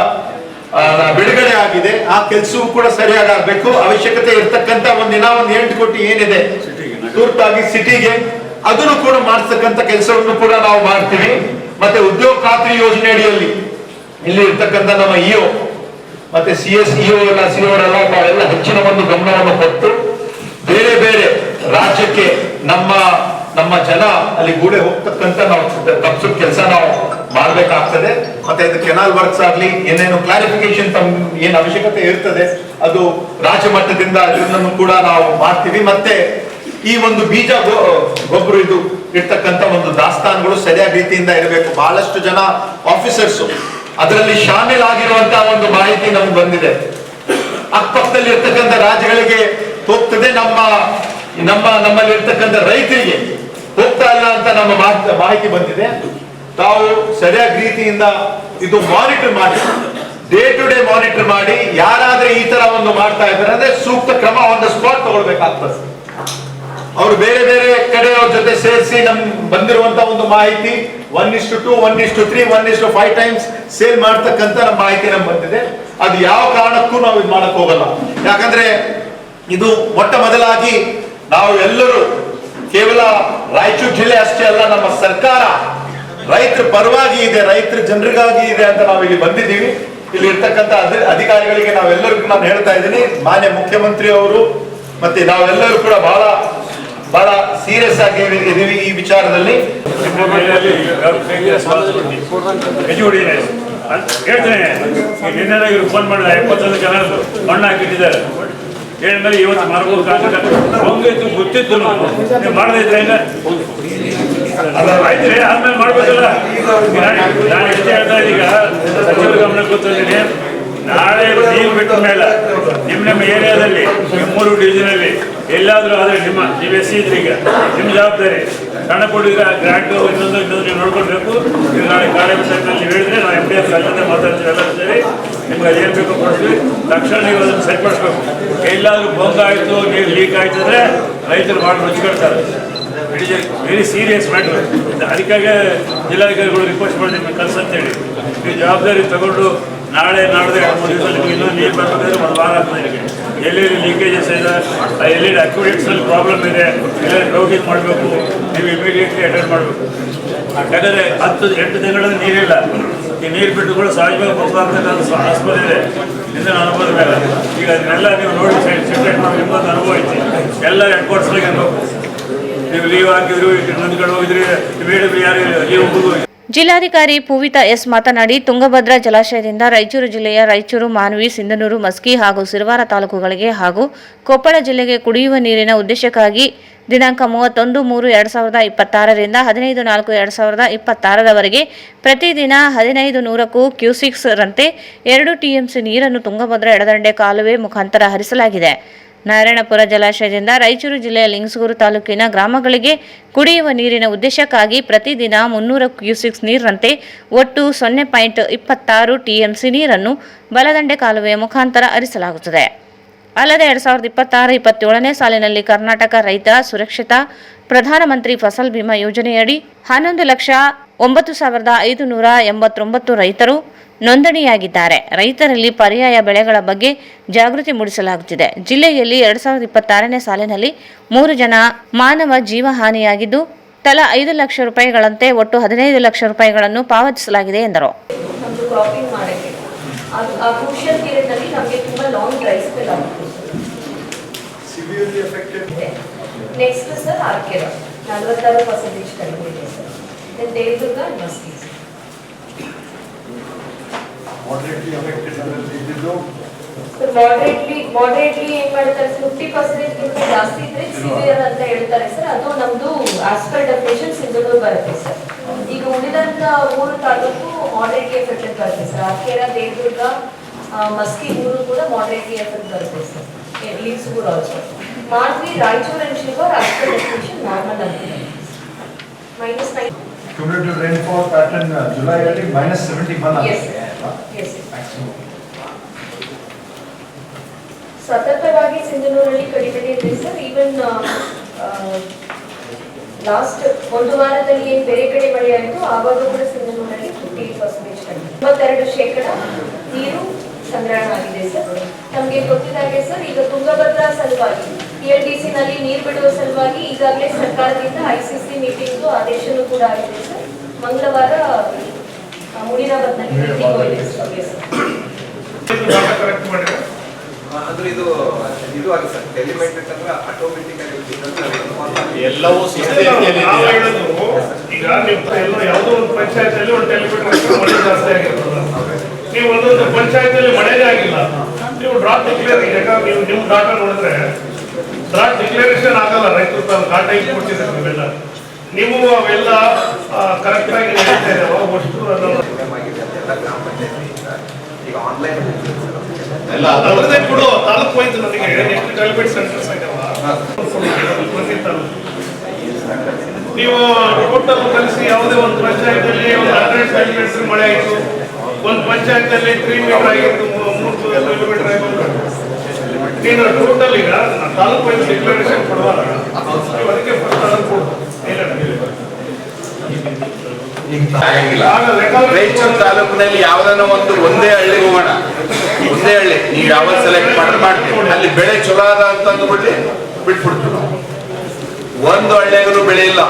E: ಬಿಡುಗಡೆ ಆಗಿದೆ. ಆ ಕೆಲಸವೂ ಕೂಡ ಸರಿಯಾಗಿ ಆಗ್ಬೇಕು. ಅವಶ್ಯಕತೆ ಇರ್ತಕ್ಕಂಥ ಒಂದು 8 ಕೋಟಿ ಏನಿದೆ ತುರ್ತಾಗಿ ಸಿಟಿಗೆ, ಅದನ್ನು ಕೂಡ ಮಾಡಿಸ್ತಕ್ಕಂಥ ಕೆಲಸವನ್ನು ಕೂಡ ನಾವು ಮಾಡ್ತೀವಿ. ಮತ್ತೆ ಉದ್ಯೋಗ ಖಾತ್ರಿ ಯೋಜನೆ ಅಡಿಯಲ್ಲಿ ಇಲ್ಲಿ ಇರ್ತಕ್ಕಂಥ ನಮ್ಮ ಇಒ ಮತ್ತೆ CSEO ಎಲ್ಲ CO ಎಲ್ಲ ನಾವೆಲ್ಲ ಹೆಚ್ಚಿನ ಒಂದು ಗಮನವನ್ನು ಕೊಟ್ಟು ಬೇರೆ ಬೇರೆ ರಾಜ್ಯಕ್ಕೆ ನಮ್ಮ ಜನ ಅಲ್ಲಿ ಗೂಡೆ ಹೋಗ್ತಕ್ಕಂಥ ನಾವು ತಪ್ಪಿಸೋ ಕೆಲಸ ನಾವು ಮಾಡ್ಬೇಕಾಗ್ತದೆ. ಮತ್ತೆ ಇದು ಕೆನಾಲ್ ವರ್ಕ್ಸ್ ಆಗ್ಲಿ, ಏನೇನು ಕ್ಲಾರಿಫಿಕೇಶನ್ ಏನ್ ಅವಶ್ಯಕತೆ ಇರ್ತದೆ ಅದು ರಾಜ್ಯ ಮಟ್ಟದಿಂದ ಇದನ್ನು ಕೂಡ ನಾವು ಮಾಡ್ತೀವಿ. ಮತ್ತೆ ಈ ಒಂದು ಬೀಜ ಗೊಬ್ಬರ ಇದು ಇರ್ತಕ್ಕಂಥ ಒಂದು ದಾಸ್ತಾನುಗಳು ಸರಿಯಾದ ರೀತಿಯಿಂದ ಇರಬೇಕು. ಬಹಳಷ್ಟು ಜನ ಆಫೀಸರ್ಸ್ ಅದರಲ್ಲಿ ಶಾಮೀಲಾಗಿರುವಂತಹ ಒಂದು ಮಾಹಿತಿ ನಮ್ಗೆ ಬಂದಿದೆ. ಅಕ್ಕಪಕ್ಕದಲ್ಲಿ ಇರ್ತಕ್ಕಂಥ ರಾಜ್ಯಗಳಿಗೆ ಹೋಗ್ತದೆ, ನಮ್ಮಲ್ಲಿ ಇರ್ತಕ್ಕಂಥ ರೈತರಿಗೆ ಹೋಗ್ತಾ ಇಲ್ಲ ಅಂತ ನಮ್ಮ ಮಾಹಿತಿ ಬಂದಿದೆ. ತಾವು ಸರಿಯಾದ ರೀತಿಯಿಂದ ಇದು ಮಾನಿಟರ್ ಮಾಡಿ, ಡೇ ಟು ಡೇ ಮಾನಿಟರ್ ಮಾಡಿ, ಯಾರಾದ್ರೆ ಈ ತರ ಒಂದು ಮಾಡ್ತಾ ಇದ್ದಾರೆ ಅಂದ್ರೆ ಸೂಕ್ತ ಕ್ರಮ ಆನ್ ದ ಸ್ಪಾಟ್ ತಗೊಳ್ಬೇಕಾಗ್ತದೆ. ಅವರು ಬೇರೆ ಬೇರೆ ಕಡೆಯವ್ರ ಜೊತೆ ಸೇರಿಸಿ ನಮ್ಗೆ ಬಂದಿರುವಂತ ಒಂದು ಮಾಹಿತಿ 1:2, 1:3, 1:5 ಟೈಮ್ಸ್ ಸೇಲ್ ಮಾಡ್ತಕ್ಕಂಥ ನಮ್ಮ ಮಾಹಿತಿ ನಮ್ಗೆ ಬಂದಿದೆ. ಅದು ಯಾವ ಕಾರಣಕ್ಕೂ ನಾವು ಇದು ಮಾಡಕ್ ಹೋಗಲ್ಲ. ಯಾಕಂದ್ರೆ ಇದು ಮೊಟ್ಟ ಮೊದಲಾಗಿ ನಾವು ಎಲ್ಲರೂ ಕೇವಲ ರಾಯಚೂರು ಜಿಲ್ಲೆ ಅಷ್ಟೇ ಅಲ್ಲ, ನಮ್ಮ ಸರ್ಕಾರ ರೈತರ ಪರವಾಗಿ ಇದೆ, ರೈತರ ಜನರಿಗಾಗಿ ಇದೆ ಅಂತ ನಾವು ಇಲ್ಲಿ ಬಂದಿದ್ದೀವಿ. ಇಲ್ಲಿ ಇರ್ತಕ್ಕಂಥ ಅಧಿಕಾರಿಗಳಿಗೆ ನಾವೆಲ್ಲರಿಗೂ ನಾನು ಹೇಳ್ತಾ ಇದ್ದೀನಿ, ಮಾನ್ಯ ಮುಖ್ಯಮಂತ್ರಿ ಅವರು ಮತ್ತೆ ನಾವೆಲ್ಲರೂ ಕೂಡ ಬಹಳ ಸೀರಿಯಸ್ ಆಗಿ ಇದೀವಿ ಈ ವಿಚಾರದಲ್ಲಿ.
F: ಹೇಳ್ತೇನೆ, ನಿನ್ನೆ ಇವ್ರು ಫೋನ್ ಮಾಡಿದ 71 ಜನ ಮಣ್ಣು ಹಾಕಿಟ್ಟಿದ್ದಾರೆ. ಹೇಳಿದ್ಮೇಲೆ ಇವತ್ತು ಮಾಡ್ಬೋದು ಹಂಗಿತ್ತು ಗೊತ್ತಿತ್ತು, ನೀವು ಮಾಡದೇ ಇದ್ರೆ ಆಯ್ತು ಆದ್ಮೇಲೆ ಮಾಡ್ಬೇಕಲ್ಲ. ನಾನು ಎಷ್ಟು ಹೇಳ್ತಾ ಈಗ ಸಚಿವರ ಗಮನಕ್ಕೆ ಗೊತ್ತಿದ್ದೀನಿ, ನಾಳೆ ನೀರು ಬಿಟ್ಟ ಮೇಲೆ ನಿಮ್ಮ ಏರಿಯಾದಲ್ಲಿ 3 ಡಿವಿಷನಲ್ಲಿ ಎಲ್ಲಾದ್ರೂ ಆದ್ರೆ ನೀವು SC ಇದ್ರಿ, ಈಗ ನಿಮ್ಮ ಜವಾಬ್ದಾರಿ. ಸಣ್ಣ ಕೊಟ್ಟಿದ್ರೆ ಗ್ರಾಂಟು ಇನ್ನೊಂದು ನೀವು ನೋಡ್ಕೊಳ್ಬೇಕು. ಈಗ ನಾಳೆ ಕಾರ್ಯಕ್ರಮದಲ್ಲಿ ನೀವು ಹೇಳಿದ್ರೆ ನಾವು MDF ಅಲ್ಲದೆ ಮಾತಾಡ್ತೀವಿ, ಎಲ್ಲ ಸರಿ ನಿಮ್ಗೆ ಅದೇನು ಬೇಕೋ ಕೊಡ್ತೀವಿ. ತಕ್ಷಣ ನೀವು ಅದನ್ನು ಸರಿಪಡಿಸ್ಬೇಕು. ಎಲ್ಲಾದ್ರೂ ಬಂದ್ ಆಯಿತು, ನೀರು ಲೀಕ್ ಆಯ್ತಂದ್ರೆ ರೈತರು ಮಾಡಿ ಮುಚ್ಕೊಳ್ತಾರೆ. It is very serious matter. ಅದಕ್ಕಾಗಿ ಜಿಲ್ಲಾಧಿಕಾರಿಗಳು ರಿಕ್ವೆಸ್ಟ್ ಮಾಡಿ ನಿಮಗೆ ಕಲ್ಸಂತೇಳಿ ನೀವು ಜವಾಬ್ದಾರಿ ತಗೊಂಡು ನಾಳೆ ನಾಡ್ದು 2-3 ದಿವಸ ನಿಮಗೆ ಇನ್ನೊಂದು ನೀರು ಬರಬೇಕಾದ್ರೆ 1 ವಾರ ಆಗ್ತದೆ. ನಿಮಗೆ ಎಲ್ಲೆಲ್ಲಿ ಲೀಕೇಜಸ್ ಇದೆ, ಎಲ್ಲೆಲ್ಲಿ ಅಕ್ಯುರೇಟ್ಸ್ನಲ್ಲಿ ಪ್ರಾಬ್ಲಮ್ ಇದೆ, ಎಲ್ಲೆಲ್ಲಿ ಡ್ರೌಟಿಂಗ್ ಮಾಡಬೇಕು, ನೀವು ಇಮಿಡಿಯೇಟ್ಲಿ ಅಟೆಂಡ್ ಮಾಡಬೇಕು. ಯಾಕಂದರೆ 10-8 ತಿಂಗಳಲ್ಲಿ ನೀರಿಲ್ಲ. ಈ ನೀರು ಬಿಟ್ಟುಗಳು ಸಹಜವಾಗಿ ಹೋಗ್ತಕ್ಕಂಥ ಆಸ್ಪತ್ರೆ ಇದೆ ಇಂದ ಅನುಭವದ ಮೇಲೆ. ಈಗ ಅದನ್ನೆಲ್ಲ ನೀವು ನೋಡಿ ಸೆಪ್ರೇಟ್ ಮಾಡಿ ನಿಮ್ಮೊಂದು ಅನುಭವ ಐತಿ. ಎಲ್ಲ ಹೆಡ್ ಕ್ವಾರ್ಟರ್ಸ್ಗೆ ಅನ್ಬೇಕು. ನೀವು ಲೀವ್ ಹಾಕಿದ್ರು, ಇನ್ನೊಂದು ಕಡೆ ಹೋಗಿದ್ರಿ, ಇಮಿಡಿಯೇಟ್ಲಿ ಯಾರು ಲೀವ್ ಹೋಗೋದು.
B: ಜಿಲ್ಲಾಧಿಕಾರಿ ಪೂವಿತಾ ಎಸ್ ಮಾತನಾಡಿ, ತುಂಗಭದ್ರಾ ಜಲಾಶಯದಿಂದ ರಾಯಚೂರು ಜಿಲ್ಲೆಯ ರಾಯಚೂರು, ಮಾನ್ವಿ, ಸಿಂಧನೂರು, ಮಸ್ಕಿ ಹಾಗೂ ಸಿರವಾರ ತಾಲೂಕುಗಳಿಗೆ ಹಾಗೂ ಕೊಪ್ಪಳ ಜಿಲ್ಲೆಗೆ ಕುಡಿಯುವ ನೀರಿನ ಉದ್ದೇಶಕ್ಕಾಗಿ ದಿನಾಂಕ 31-3-2026 ರಿಂದ 15-4-2026 ಪ್ರತಿದಿನ 1500 ಕ್ಯೂಸಿಕ್ಸ್ ರಂತೆ 2 TMC ನೀರನ್ನು ತುಂಗಭದ್ರಾ ಎಡದಂಡೆ ಕಾಲುವೆ ಮುಖಾಂತರ ಹರಿಸಲಾಗಿದೆ. ನಾರಾಯಣಪುರ ಜಲಾಶಯದಿಂದ ರಾಯಚೂರು ಜಿಲ್ಲೆಯ ಲಿಂಗಸೂರು ತಾಲೂಕಿನ ಗ್ರಾಮಗಳಿಗೆ ಕುಡಿಯುವ ನೀರಿನ ಉದ್ದೇಶಕ್ಕಾಗಿ ಪ್ರತಿದಿನ 300 ಕ್ಯೂಸಿಕ್ಸ್ ನೀರಿನಂತೆ ಒಟ್ಟು 0.26 TMC ನೀರನ್ನು ಬಲದಂಡೆ ಕಾಲುವೆಯ ಮುಖಾಂತರ ಹರಿಸಲಾಗುತ್ತದೆ. ಅಲ್ಲದೆ 2026-27ನೇ ಸಾಲಿನಲ್ಲಿ ಕರ್ನಾಟಕ ರೈತ ಸುರಕ್ಷಿತ ಪ್ರಧಾನಮಂತ್ರಿ ಫಸಲ್ ಬಿಮಾ ಯೋಜನೆಯಡಿ 11,09,589 ರೈತರು ನೋಂದಣಿಯಾಗಿದ್ದಾರೆ. ರೈತರಲ್ಲಿ ಪರ್ಯಾಯ ಬೆಳೆಗಳ ಬಗ್ಗೆ ಜಾಗೃತಿ ಮೂಡಿಸಲಾಗುತ್ತಿದೆ. ಜಿಲ್ಲೆಯಲ್ಲಿ 2026ನೇ ಸಾಲಿನಲ್ಲಿ 3 ಜನ ಮಾನವ ಜೀವ ಹಾನಿಯಾಗಿದ್ದು ತಲಾ 5 ಲಕ್ಷ ರೂಪಾಯಿಗಳಂತೆ ಒಟ್ಟು 15 ಲಕ್ಷ ರೂಪಾಯಿಗಳನ್ನು ಪಾವತಿಸಲಾಗಿದೆ ಎಂದರು.
G: ನೆಕ್ಸ್ಟ್ ಸರ್ ಆರ್ಕೆರ 46% ಕಡಿಮೆ ಇದೆ sir. Then Devadurga and Maski sir. Moderately ಏನ್ ಮಾಡ್ತಾರೆ, 50% ಗಿಂತ ಜಾಸ್ತಿ ಇದ್ರೆ ಸಿವಿಯರ್ ಅಂತ ಹೇಳ್ತಾರೆ ಸರ್. ಅದು ನಮ್ದು ಆಸ್ ಪರ್ ಡೆಫಿನೇಷನ್ ಸಿಂಧನೂರು ಬರುತ್ತೆ ಸರ್. ಈಗ ಉಳಿದಂತ 3 ತಾಲೂಕು ಮಾಡರೇಟ್ಲಿ ಎಫೆಕ್ಟೆಡ್ ಬರುತ್ತೆ ಸರ್. ಆರ್ಕೆರ, ದೇವದುರ್ಗ, ಮಸ್ಕಿ 3 ಕೂಡ ಮಾಡರೇಟ್ಲಿ ಎಫೆಕ್ಟ್ ಬರುತ್ತೆ ಸರ್. ಲೀವ್ಸ್ ಕೂಡ also. Marvi, Raichur and Shiva, as per definition, normal ಆಗಿದೆ. -9.
D: Cumulative rainfall pattern July ಅಲ್ಲಿ -71
G: Yes.
D: ಆಗಿದೆ.
G: Yes.
D: Maximum.
G: ಸತತವಾಗಿ ಸಿಂಧನೂರಲ್ಲಿ ಕಡಿಮೆ ಇದೆ ಸರ್. ಈವನ್ ಲಾಸ್ಟ್ ಒಂದು ವಾರದಲ್ಲಿ ಏನು ಬೇರೆ ಕಡೆ ಮಳೆ ಆಯಿತು ಆವಾಗ ಕೂಡ ಸಿಂಧನೂರಲ್ಲಿ 58% 92% ನೀರು ಸಂಗ್ರಹಣ ಆಗಿದೆ ಸರ್. ನಮಗೆ ಗೊತ್ತಿದ್ದಾಗೆ ಸರ್, ಈಗ ತುಂಗಭದ್ರಾ ಸಲುವಾಗಿ PLDC ನಲ್ಲಿ ನೀರು ಬಿಡುವ ಸಲುವಾಗಿ ಈಗಾಗಲೇ ಸರ್ಕಾರದಿಂದ ICC ಮೀಟಿಂಗ್ ಆದೇಶನೂ ಕೂಡ ಆಗಿದೆ ಸರ್. ಮಂಗಳವಾರ ಮುನಿರಾಬಾದ್ನಲ್ಲಿ ಮೀಟಿಂಗ್ ಇದೆ ಸರ್.
H: ಅಂದ್ರೆ ಇದು ಆಗಿ ಸರ್ ಎಲಿಮೆಂಟ್ ಅಂದ್ರೆ ಆಟೋಮೆಟಿಕ್ ಆಗಿ
D: ಎಲ್ಲವೂ
F: ಈಗ ನೀವು ಯಾವುದೋ ಒಂದು ಪಂಚಾಯತ್ ಒಂದು ಟೆಲಿಮೀಟರ್ ಮಳೆ ಜಾಸ್ತಿ ಆಗಿರ್ತದೆ. ನೀವು ಒಂದೊಂದು ಪಂಚಾಯತ್ ಮಳೆನೇ ಆಗಿಲ್ಲ, ನೀವು ಡ್ರಾಟ್ ಡಿಕ್ಲೇರ್ ನೀವು ನಿಮ್ಮ ಡಾಟಾ ನೋಡಿದ್ರೆ ಡ್ರಾಟ್ ಡಿಕ್ಲೇರೇಷನ್ ಆಗಲ್ಲ. ರೈತರು ತಾವು ಡಾಟಾ ಕೊಡ್ತಿದ್ದಾರೆ ನೀವೆಲ್ಲ, ನೀವು ಅವೆಲ್ಲ ಕರೆಕ್ಟ್ ಆಗಿ ನಡೀತಾ ಇದಾವ ಅಷ್ಟು
H: ಎಲ್ಲ ಗ್ರಾಮ ಪಂಚಾಯತ್ ಈಗ ಆನ್ಲೈನ್
F: ಎಲ್ಲ ಅದರದೇ ಕೊಡು. ತಾಲೂಕು ಹೋಯ್ತು ನನಗೆ ಎಷ್ಟು ಡೆವಲಪ್ಮೆಂಟ್ ಸೆಂಟರ್ಸ್ ಆಗಿದಾವ ಪ್ರತಿ ತಾಲೂಕು. ನೀವು ಟೋಟಲ್ ಕಲಿಸಿ ಯಾವುದೇ ಒಂದು ಪಂಚಾಯತಲ್ಲಿ ಒಂದು 100 ಸೆಂಟಿಮೀಟರ್ ಮಳೆ ಆಯಿತು, ಒಂದು ಪಂಚಾಯತಲ್ಲಿ 3 ಮೀಟರ್ ಆಗಿತ್ತು, 3 ಕಿಲೋಮೀಟರ್ ಆಗಿತ್ತು. ನೀನು ಟೋಟಲ್ ಈಗ ತಾಲೂಕು ವೈಸ್ ಡಿಕ್ಲರೇಷನ್ ಕೊಡುವಾಗ ನೀವು ಅದಕ್ಕೆ ಫಸ್ಟ್ ಅದನ್ನು ಕೊಡು.
E: ಆಗಂಗಿಲ್ಲ. ರಾಯಚೂರು ತಾಲೂಕಿನಲ್ಲಿ ಯಾವ್ದಾನ ಒಂದೇ ಹಳ್ಳಿಗೆ ಹೋಗೋಣ, ಒಂದೇ ಹಳ್ಳಿ ನೀವು ಯಾವ ಸೆಲೆಕ್ಟ್ ಮಾಡ್ತೀವಿ, ಅಲ್ಲಿ ಬೆಳೆ ಚಲೋ ಅದ ಅಂತ ಅಂದ್ಬಿಟ್ಟು ಬಿಟ್ಬಿಡ್ತೀವಿ ನಾವು. ಒಂದು ಹಳ್ಳಿಯಾಗಲೂ ಬೆಳೆ ಇಲ್ಲ.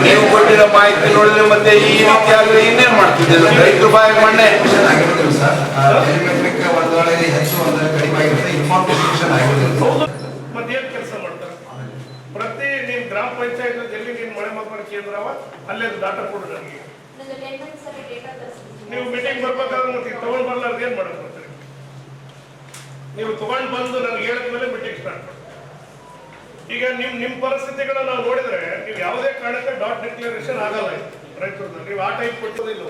E: ನೀವು ಕೊಟ್ಟಿರೋ ಮಾಹಿತಿ ನೋಡಿದ್ರೆ ಮತ್ತೆ ಈ ರೀತಿ ಆದ್ರೆ ಇನ್ನೇನ್ ಮಾಡ್ತಿದ್ದೆ ರೈತರು ಬಾಯಿ ಮಣ್ಣೆ.
F: ಮತ್ತೇನು ಕೆಲಸ ಮಾಡ್ತಾರೆ? ಪ್ರತಿ ನೀನ್ ಗ್ರಾಮ ಪಂಚಾಯತ್ ಎಲ್ಲಿ ನೀನ್ ಮಳೆ ಮಾಪನ ಕೇಂದ್ರ ಅಲ್ಲೇ ಡಾಟಾ ಕೊಡು ನನಗೆ. ನೀವು ಮೀಟಿಂಗ್ ಬರ್ಬೇಕಾದ್ರೆ ಮತ್ತೆ ತಗೊಂಡ್ ಬರ್ಲಾರ್ದು ಏನ್ ಮಾಡಕ್ ಬರ್ತೀರಿ? ನೀವು ತಗೊಂಡ್ ಬಂದು ನನಗೆ ಹೇಳಿದ್ಮೇಲೆ ಮೀಟಿಂಗ್ ಸ್ಟಾರ್ಟ್ ಮಾಡಿ. ಈಗ ನಿಮ್ ಪರಿಸ್ಥಿತಿಗಳನ್ನ ನಾವು ನೋಡಿದ್ರೆ ನೀವು ಯಾವುದೇ ಕಾರಣಕ್ಕೆ ಡಾಟ್ ಡಿಕ್ಲರೇಷನ್ ಆಗಲ್ಲ ರೈತರು. ನೀವು ಆ ಟೈಪ್ ಕೊಟ್ಟೋದಿಲ್ಲ,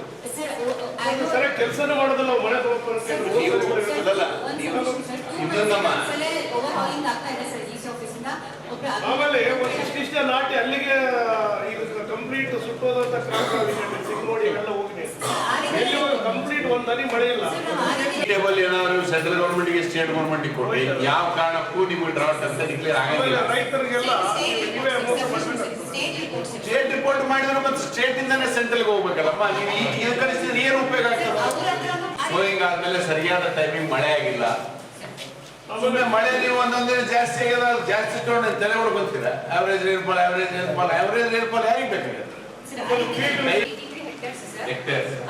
F: ಸರಿ ಕೆಲಸನೇ ಮಾಡೋದಿಲ್ಲ. ಮಳೆ ಆಮೇಲೆ ಒಂದಿಷ್ಟ ನಾಟಿ ಅಲ್ಲಿಗೆ ಈಗ ಕಂಪ್ಲೀಟ್ ಸುಟ್ಟೋದಂತ ನೋಡಿ ಇವೆಲ್ಲ ಹೋಗಿ ಎಲ್ಲಿ ಕಂಪ್ಲೀಟ್ ಒಂದ್ ಹನಿ ಮಳೆ ಇಲ್ಲ.
E: ಟೇಬಲ್ ಏನಾದ್ರು ಸೆಂಟ್ರಲ್ ಗೌರ್ಮೆಂಟ್ಗೆ ಸ್ಟೇಟ್ ಗೌರ್ಮೆಂಟ್ಗೆ ಕೊಡಿ, ಯಾವ ಕಾರಣಕ್ಕೂ ನಿಮ್ಗೆ ಡ್ರಾಟ್ ಅಂತ ಡಿಕ್ಲೇರ್ ಆಗಂಗಿಲ್ಲ.
F: ರೈತರಿಗೆಲ್ಲ
E: ಸ್ಟೇಟ್ ರಿಪೋರ್ಟ್ ಮಾಡಿದ್ರೆ ಮತ್ತೆ ಸ್ಟೇಟ್ ಇಂದಾನೆ ಸೆಂಟ್ರಲ್ಗೆ ಹೋಗ್ಬೇಕಲ್ಲಮ್ಮ. ನೀವು ಈಗ ಕಳಿಸಿದ್ರೆ ಏನು ಉಪಯೋಗ ಆಗ್ತದೆ? ಸೋಯಿಂಗ್ ಆದ್ಮೇಲೆ ಸರಿಯಾದ ಟೈಮಿಂಗ್ ಮಳೆ ಆಗಿಲ್ಲ. ಸುಮ್ಮನೆ ಮಳೆ ನೀವು ಒಂದೊಂದಿನ ಜಾಸ್ತಿ ಆಗ್ಯದ, ಜಾಸ್ತಿ ತಗೊಂಡು ತಲೆ ಒಳಗೆ ಬಂತೀರ. ಆವರೇಜ್ ರೇನ್ಫಾಲ್ ಯಾರಿಗೆ ಬೇಕಾಗಿದೆ?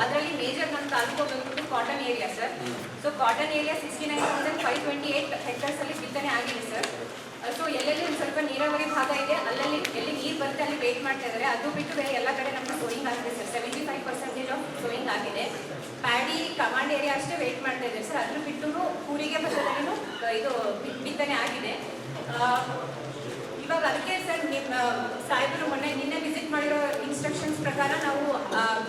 I: ಅದರಲ್ಲಿ ಮೇಜರ್ ನಮ್ಮ ತಾಲೂಕು ಬಂದ್ಬಿಟ್ಟು cotton area sir. So cotton area 69,528 hectares ಅಲ್ಲಿ ಬಿತ್ತನೆ ಆಗಿದೆ ಸರ್. ಸೊ ಎಲ್ಲೆಲ್ಲಿ ಒಂದು ಸ್ವಲ್ಪ ನೀರಾವರಿ ಭಾಗ ಇದೆ, ಅಲ್ಲಲ್ಲಿ ಎಲ್ಲಿ ನೀರು ಬರುತ್ತೆ ಅಲ್ಲಿ ವೇಟ್ ಮಾಡ್ತಾ ಇದ್ದಾರೆ. ಅದು ಬಿಟ್ಟು ಬೇರೆ ಎಲ್ಲ ಕಡೆ ನಮ್ಗೆ ಸೋಯಿಂಗ್ ಆಗಿದೆ ಸರ್. 75% ಆಫ್ ಸೋಯಿಂಗ್ ಆಗಿದೆ. ಪ್ಯಾಡಿ ಕಮಾಂಡ್ ಏರಿಯಾ ಅಷ್ಟೇ ವೇಟ್ ಮಾಡ್ತಾ ಇದ್ದಾರೆ ಸರ್. ಅದ್ರ ಬಿಟ್ಟು ಕೂರಿಗೆ ಬಸದಲ್ಲೂ ಇದು ಬಿತ್ತನೆ ಆಗಿದೆ. ಇವಾಗ ಅದಕ್ಕೆ ಸರ್ ನಿಮ್ಮ ಸಾಹೇಬರು ನಿನ್ನೆ ವಿಸಿಟ್ ಮಾಡಿರೋ ಇನ್ಸ್ಟ್ರಕ್ಷನ್ಸ್ ಪ್ರಕಾರ ನಾವು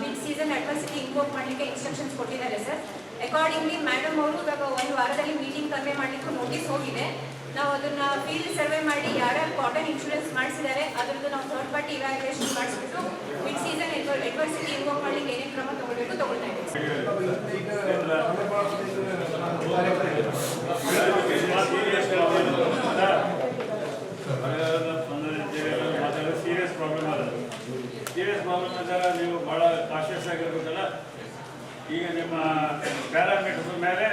I: ಮಿಡ್ ಸೀಸನ್ ಅಡ್ವಾನ್ಸಿಟಿ ಇನ್ವೋಕ್ ಮಾಡಲಿಕ್ಕೆ ಇನ್ಸ್ಟ್ರಕ್ಷನ್ಸ್ ಕೊಟ್ಟಿದ್ದಾರೆ ಸರ್. ಅಕಾರ್ಡಿಂಗ್ಲಿ ಮೇಡಮ್ ಅವರು ಇವಾಗ ಒಂದು ವಾರದಲ್ಲಿ ಮೀಟಿಂಗ್ ಕನ್ವೆ ಮಾಡಲಿಕ್ಕೆ ನೋಟಿಸ್ ಹೋಗಿದೆ. ನಾವು ಅದನ್ನ ಫೀಲ್ಡ್ ಸರ್ವೆ ಮಾಡಿ ಯಾರ್ಯಾರು ಕಾಟನ್ ಇನ್ಶೂರೆನ್ಸ್ ಮಾಡಿಸಿದ್ದಾರೆ ಅದರದ್ದು ನಾವು ಥರ್ಡ್ ಪಾರ್ಟಿ ಇವ್ಯಾಲ್ಯೂಯೇಷನ್ ಮಾಡಿಸ್ಬಿಟ್ಟು ಮಿಡ್ ಸೀಸನ್ ಅಡ್ವಾನ್ಸಿಟಿ ಇನ್ವೋಕ್ ಮಾಡಲಿಕ್ಕೆ ಏನೇನು ಕ್ರಮ ತಗೊಳ್ಬೇಕು ತಗೊಳ್ತಾ ಇದ್ದೀವಿ.
F: ಸೀರಿಯಸ್ ಪ್ರಾಬ್ಲಮ್ ಇದ್ದಾಗ ನೀವು ಭಾಳ ಕಾಶಿಯಸ್ ಆಗಿರ್ಬೇಕಲ್ಲ. ಈಗ ನಿಮ್ಮ ಪ್ಯಾರಾಮೀಟರ್ಸ್ ಮೇಲೆ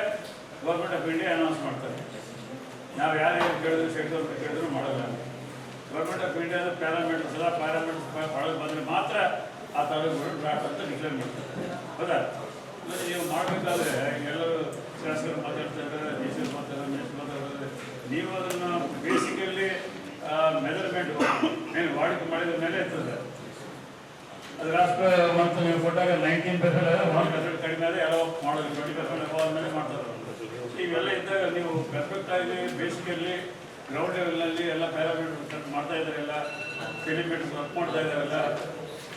F: ಗೌರ್ಮೆಂಟ್ ಆಫ್ ಇಂಡಿಯಾ ಅನೌನ್ಸ್ ಮಾಡ್ತಾರೆ. ನಾವು ಯಾರು ಕೇಳಿದ್ರು ಸ್ಟೇಟ್ ಗೌರ್ಮೆಂಟ್ ಕೇಳಿದ್ರು ಮಾಡಲ್ಲ. ಗೌರ್ಮೆಂಟ್ ಆಫ್ ಇಂಡಿಯಾದ ಪ್ಯಾರಾಮೀಟರ್ಸ್ ಒಳಗೆ ಬಂದರೆ ಮಾತ್ರ ಆ ತಾಲೂಕುಗಳು ಡ್ರಾಫ್ಟ್ ಅಂತ ಡಿಕ್ಲೇರ್ ಮಾಡ್ತಾರೆ. ಹೌದಾ? ಮತ್ತು ನೀವು ಮಾಡಬೇಕಾದ್ರೆ ಎಲ್ಲರೂ ಶಾಸಕರು ಮಾತಾಡ್ತಾ ಇದ್ದಾರೆ, ಡಿಸಿಎಸ್ ಮಾತಾಡೋದು, ಮಿನಿಸ್ಟರ್ ಮಾತಾಡೋದು. ನೀವು ಅದನ್ನು ಬೇಸಿಕಲ್ಲಿ ಮೆಜರ್ಮೆಂಟು ಏನು ವಾಡಿಕೆ ಮಾಡಿದ ಮೇಲೆ ಇರ್ತದೆ. ಅದು ರಾಷ್ಟ್ರ ಮತ್ತು ನೀವು ಕೊಟ್ಟಾಗ 19% 1% ಕಡಿಮೆ ಆದರೆ ಎಲ್ಲ ಮಾಡೋದು, 20% ಆದಮೇಲೆ ಮಾಡ್ತಾರೆ. ಇವೆಲ್ಲ ಇದ್ದಾಗ ನೀವು ಪರ್ಫೆಕ್ಟ್ ಆಗಿ ಬೇಸಿಕಲ್ಲಿ ಗ್ರೌಂಡ್ ಲೆವೆಲ್ನಲ್ಲಿ ಎಲ್ಲ ಪ್ಯಾರಾಮೀಟರ್ ಕಟ್ ಮಾಡ್ತಾ ಇದ್ದಾರೆ, ಎಲ್ಲ ಸೆಂಟಿಮೀಟರ್ಸ್ ವರ್ಕ್ ಮಾಡ್ತಾ ಇದ್ದಾರೆಲ್ಲ.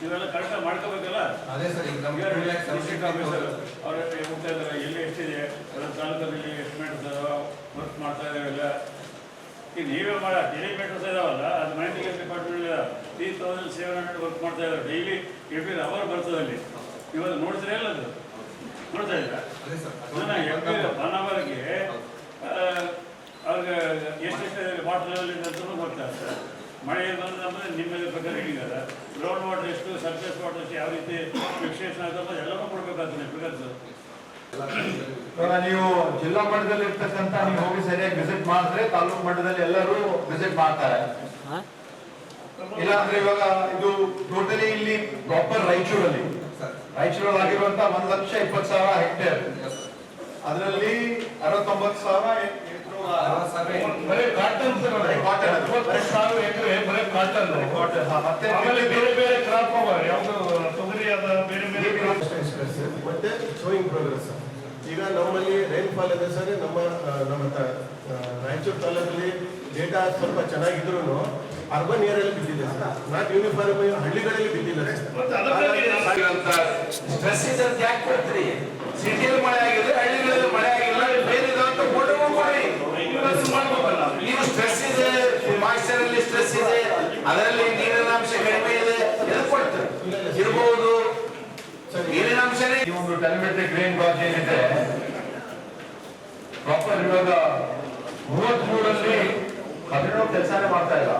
F: ನೀವೆಲ್ಲ ಕರೆಕ್ಟಾಗಿ ಮಾಡ್ಕೋಬೇಕಲ್ಲ. ಡಿಸ್ಟ್ರಿಕ್ಟ್ ಆಫೀಸರ್ ಅವ್ರ ಹೋಗ್ತಾ ಇದ್ದಾರೆ, ಎಲ್ಲಿ ಎಷ್ಟಿದೆ ಅದರ ತಾಲೂಕಲ್ಲಿ ಎಸ್ಟಿಮೇಟ್ಸ್ ವರ್ಕ್ ಮಾಡ್ತಾ ಇದ್ದಾರೆಲ್ಲ. ಈಗ ನೀವೇ ಮಾಡೋ ಕಿಲೋಮೀಟರ್ಸ್ ಇದಾವಲ್ಲ, ಅದು ಮೈಂಟೆನೆನ್ಸ್ ಡಿಪಾರ್ಟ್ಮೆಂಟ್ 3700 ವರ್ಕ್ ಮಾಡ್ತಾ ಇದ್ದಾರೆ. ಡೈಲಿ ಎವ್ರಿ ಅವರ್ ಬರ್ತದೆ ಅಲ್ಲಿ. ಇವತ್ತು ನೋಡ್ತೀರಾ ಇಲ್ಲ, ಅದು ನೋಡ್ತಾ ಇದ್ದೀರಾ? ಎವ್ರಿ 1 ಅವರ್ಗೆ ಅವ್ರಿಗೆ ಎಷ್ಟೆಷ್ಟು ವಾಟರ್ ಲೆವೆಲ್ ಇದೆ ಅಂತಲೂ ಬರ್ತಾರೆ ಸರ್. ಮಳೆ ಬಂದ್ರೆ ನಿಮ್ಮ ಪ್ರಕಾರ ಹೇಳಿದಾರ ಗ್ರೌಂಡ್ ವಾಟರ್ ಎಷ್ಟು, ಸರ್ಫೇಸ್ ವಾಟರ್ ಎಷ್ಟು, ಯಾವ ರೀತಿ ಫಿಕ್ಸೇಷನ್ ಆಗ್ತದೆ ಎಲ್ಲವೂ ಕೊಡಬೇಕಾಗ್ತದೆ ಬಿಕಾಸ್
D: ಇವಾಗ ನೀವು ಜಿಲ್ಲಾ ಮಟ್ಟದಲ್ಲಿ ಇರ್ತಕ್ಕಂಥ ನೀವು ಹೋಗಿ ಸರಿಯಾಗಿ ವಿಸಿಟ್ ಮಾಡಿದ್ರೆ ತಾಲೂಕು ಮಟ್ಟದಲ್ಲಿ ಎಲ್ಲರೂ ವಿಸಿಟ್ ಮಾಡ್ತಾರೆ. ಇಲ್ಲಾಂದ್ರೆ ಇವಾಗ ಇದು ಟೋಟಲಿ ಇಲ್ಲಿ ಪ್ರಾಪರ್ ರಾಯಚೂರಲ್ಲಿ ಆಗಿರುವಂತ 1,20,000 ಹೆಕ್ಟೇರ್, ಅದರಲ್ಲಿ 69,000
E: ಬರೀ ಕಾಟನ್
D: ಮತ್ತೆ
E: ಬೇರೆ ಬೇರೆ ಕ್ರಾಪ್ ಯಾವುದು ತೊಗರಿ ಅದ ಬೇರೆ ಬೇರೆ
J: ಮತ್ತೆ ಶೋಯಿಂಗ್ ಪ್ರೋಗ್ರೆಸ್. ಈಗ ನಮ್ಮಲ್ಲಿ ರೈನ್ಫಾಲ್ ಇದೆ ಸರ್. ನಮ್ಮ ರಾಯಚೂರು ತಾಲೂಕಲ್ಲಿ ಡೇಟಾ ಸ್ವಲ್ಪ ಚೆನ್ನಾಗಿದ್ರು ಅರ್ಬನ್ ಏರಿಯಲ್ಲಿ ಬಿದ್ದಿದೆ ಸರ್, ನಾಟ್ ಯೂನಿಫಾರ್ಮ್ ಹಳ್ಳಿಗಳಲ್ಲಿ ಬಿದ್ದಿಲ್ಲ
E: ಸ್ಟ್ರೆಸ್ ಇದೆ ಅಂತ ಯಾಕೆ ಕೊಡ್ತೀರಿ? ಸಿಟಿಯಲ್ಲಿ ಮಳೆ ಆಗಿದೆ, ಹಳ್ಳಿಗಳಲ್ಲಿ ಮಳೆ ಆಗಿಲ್ಲ, ಬೇರೆ ನೀವು ಸ್ಟ್ರೆಸ್ ಇದೆ, ಮಾಯಿಶ್ಚರ್ ಅಲ್ಲಿ ಸ್ಟ್ರೆಸ್ ಇದೆ, ಅದರಲ್ಲಿ ನೀರಿನ ಅಂಶ ಕಡಿಮೆ ಇದೆ, ಎಲ್ಲಿ ಕೊಡ್ತಾರೆ ಇರಬಹುದು ನೀರಿನ ಅಂಶನೇ.
D: ಈ ಒಂದು ಟೆಲಿಮೆಟ್ರಿಕ್ ರೇನ್ ಗಾಜ್ ಏನಿದೆ ಪ್ರಾಪರ್ ಇವಾಗ 33ರಲ್ಲಿ 17 ಕೆಲಸನೇ ಮಾಡ್ತಾ ಇಲ್ಲ.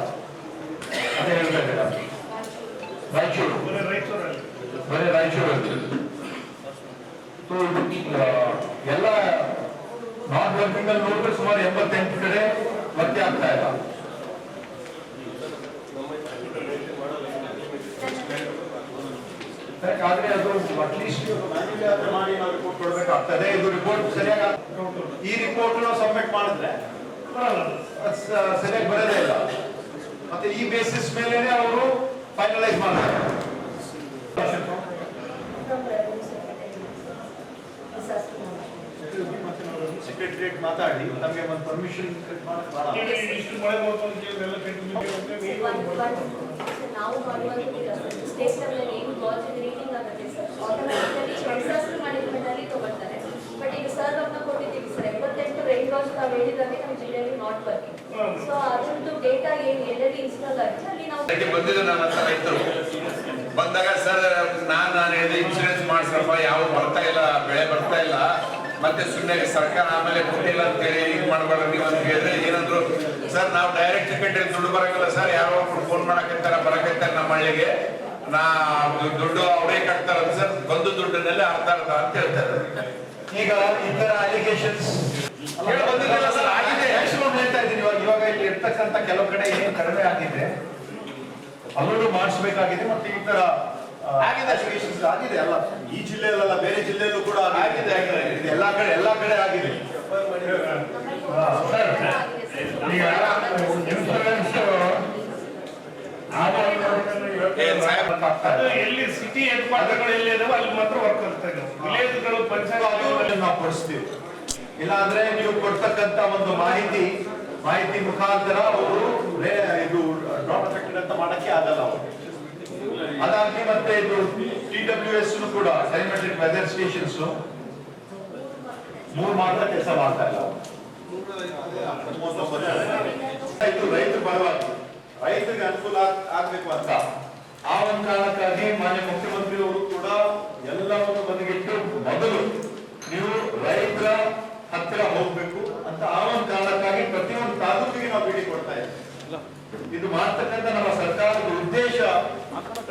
D: ಅದೇ ಹೇಳ್ತಾ ಇದ್ದೀರಾ? ಬರೀ ರಾಯಚೂರಲ್ಲಿ ಎಲ್ಲ ನಾನ್ ವರ್ಕಿಂಗ್ ಅಲ್ಲಿ ನೋಡಿದ್ರೆ ಸುಮಾರು 88 ಕಡೆ ವರ್ಕ್ ಆಗ್ತಾ ಇಲ್ಲ. ಆದ್ರೆ ಅದು ಅಟ್ಲೀಸ್ಟ್ ಮಾಡಿ ನಾವು ರಿಪೋರ್ಟ್ ಕೊಡ್ಬೇಕಾಗ್ತದೆ. ಇದು ರಿಪೋರ್ಟ್ ಸರಿಯಾಗಿ ಈ ರಿಪೋರ್ಟ್ ನಾವು ಸಬ್ಮಿಟ್ ಮಾಡಿದ್ರೆ ಸರಿಯಾಗಿ ಬರೋದೇ ಇಲ್ಲ. ಮತ್ತೆ ಈ ಬೇಸಿಸ್ ಮೇಲೆ ಅವರು ಫೈನಲೈಸ್ ಮಾಡ್ತಾರೆ. ಸೆಕ್ರೆಟರಿಯೇಟ್ ಮಾತಾಡಿ ನಮಗೆ ಒಂದು ಪರ್ಮಿಷನ್
G: ನಾವು ಮಾಡುವಂತ ಸ್ಟೇಟ್ ಲೆವೆಲ್ ಏನು ಗಾಜ್ ರೀಡಿಂಗ್ ಆಗುತ್ತೆ ಸರ್, ಆಟೋಮ್ಯಾಟಿಕಲಿ ಡಿಸಾಸ್ಟರ್ ಮ್ಯಾನೇಜ್ಮೆಂಟ್ ಅಲ್ಲಿ ತಗೊಳ್ತಾರೆ. ಬಟ್ ಈಗ ಸರ್ ಗಮನ ಕೊಟ್ಟಿದ್ದೀವಿ ಸರ್, 78 ರೈನ್ ಗಾಜ್ ನಾವು ಹೇಳಿದಂಗೆ ನಮ್ಮ ಜಿಲ್ಲೆಯಲ್ಲಿ ನಾಟ್ ವರ್ಕಿಂಗ್. ಸೊ ಅದೊಂದು ಡೇಟಾ ಏನು ಎಲ್ಲೆಲ್ಲಿ ಇನ್ಸ್ಟಾಲ್ ಆಗಿದೆ ಅಲ್ಲಿ ನಾವು
E: ಬಂದಿದ್ದು ನನ್ನ ಹತ್ರ ರೈತರು ಬಂದಾಗ ಸರ್ ನಾನು ಹೇಳಿದೆ ಇನ್ಶೂರೆನ್ಸ್ ಮಾಡಿಸ್ರಪ್ಪ, ಯಾವ ಬರ್ತಾ ಇಲ್ಲ, ಬೆಳೆ ಬರ್ತಾ ಇಲ್ಲ, ಮತ್ತೆ ಸುಮ್ಮನೆ ಸರ್ಕಾರ ಆಮೇಲೆ ಕೊಟ್ಟಿಲ್ಲ ಅಂತೇಳಿ ಇದು ಮಾಡಬೇಡ್ರಿ ನೀವು ಅಂತ ಹೇಳಿದ್ರೆ ಏನಂದ್ರು, ಸರ್ ನಾವು ಡೈರೆಕ್ಟ್ ಟಿಕೆಟ್ ದುಡ್ಡು ಬರಂಗಿಲ್ಲ ಸರ್, ಯಾರೋ ಫೋನ್ ಮಾಡಕತ್ತಾರ ಬರಕತ್ತಾರ ನಮ್ಮ ಹಳ್ಳಿಗೆ, ದುಡ್ಡು ಅವರೇ ಕಟ್ತಾರ ಸರ್, ಬಂದು ದುಡ್ಡಿನಲ್ಲಿ ಅರ್ಧ ಅಂತ ಹೇಳ್ತಾರೆ.
D: ಈಗ ಈ ತರ ಅಲಿಗೇಷನ್ಸ್ ಬಂದಿಲ್ಲ ಸರ್, ಆಗಿದೆ. ಹೇಳ್ತಾ ಇದ್ದೀನಿ ಇವಾಗ ಇಲ್ಲಿ ಇರ್ತಕ್ಕಂಥ ಕೆಲವು ಕಡೆ ಏನು ಕಡಿಮೆ ಆಗಿದೆ ಅಲ್ಲೂ ಮಾಡಿಸ್ಬೇಕಾಗಿದೆ. ಮತ್ತೆ ಈ ತರ ಆಗಿದೆ ಅಲ್ಲ, ಈ ಜಿಲ್ಲೆಯಲ್ಲ ಬೇರೆ ಜಿಲ್ಲೆಯಲ್ಲೂ ಕೂಡ ಆಗಿದೆ. ಎಲ್ಲಾ ಕಡೆ ಆಗಿದೆ.
E: ಎಲ್ಲಿ ಸಿಟಿ ಹೆಡ್ ಕ್ವಾರ್ಟರ್ಗಳು ಎಲ್ಲಿ ಇದಾವೆ ಅಲ್ಲಿ ಮಾತ್ರ ವರ್ಕ್ ಆಗ್ತಾ ಇದೆ. ವಿಲೇಜ್ಗಳು ಪಂಚಾಯತ್
D: ನಾವು ಕೊಡಿಸ್ತೀವಿ. ಇಲ್ಲ ಅಂದ್ರೆ ನೀವು ಕೊಡ್ತಕ್ಕಂತ ಒಂದು ಮಾಹಿತಿ ಮುಖಾಂತರ ಅವರು ಇದು ಡ್ರಾಪ್ ಎಫೆಕ್ಟೆಡ್ ಅಂತ ಮಾಡಕ್ಕೆ ಆಗಲ್ಲ ಅವರು. ಅದಾಗಿ ಮತ್ತೆ ಇದು TWS ಕೂಡ ಟೆಲಿಮೆಟ್ರಿಕ್ ವೆದರ್ ಸ್ಟೇಷನ್ಸ್ 3 ಮಾತ್ರ ಕೆಲಸ ಮಾಡ್ತಾ ಇಲ್ಲ. ಇದು ರೈತರ ಪರವಾಗಿ ರೈತರಿಗೆ ಅನುಕೂಲ ಆಗ್ಬೇಕು ಅಂತ ಆ ಒಂದು ಕಾರಣಕ್ಕಾಗಿ ಮಾನ್ಯ ಮುಖ್ಯಮಂತ್ರಿ ಅವರು ಕೂಡ ಎಲ್ಲವನ್ನು ಬದಿಗಿಟ್ಟು ಮೊದಲು ನೀವು ರೈತರ ಹತ್ತಿರ ಹೋಗ್ಬೇಕು ಅಂತ ಆ ಒಂದು ಕಾರಣಕ್ಕಾಗಿ ಪ್ರತಿಯೊಂದು ತಾಲೂಕಿಗೆ ನಾವು ಭೇಟಿ ಕೊಡ್ತಾ ಇದ್ದೀವಿ. ಇದು ಮಾಡ್ತಕ್ಕಂಥ ನಮ್ಮ ಸರ್ಕಾರದ ಉದ್ದೇಶ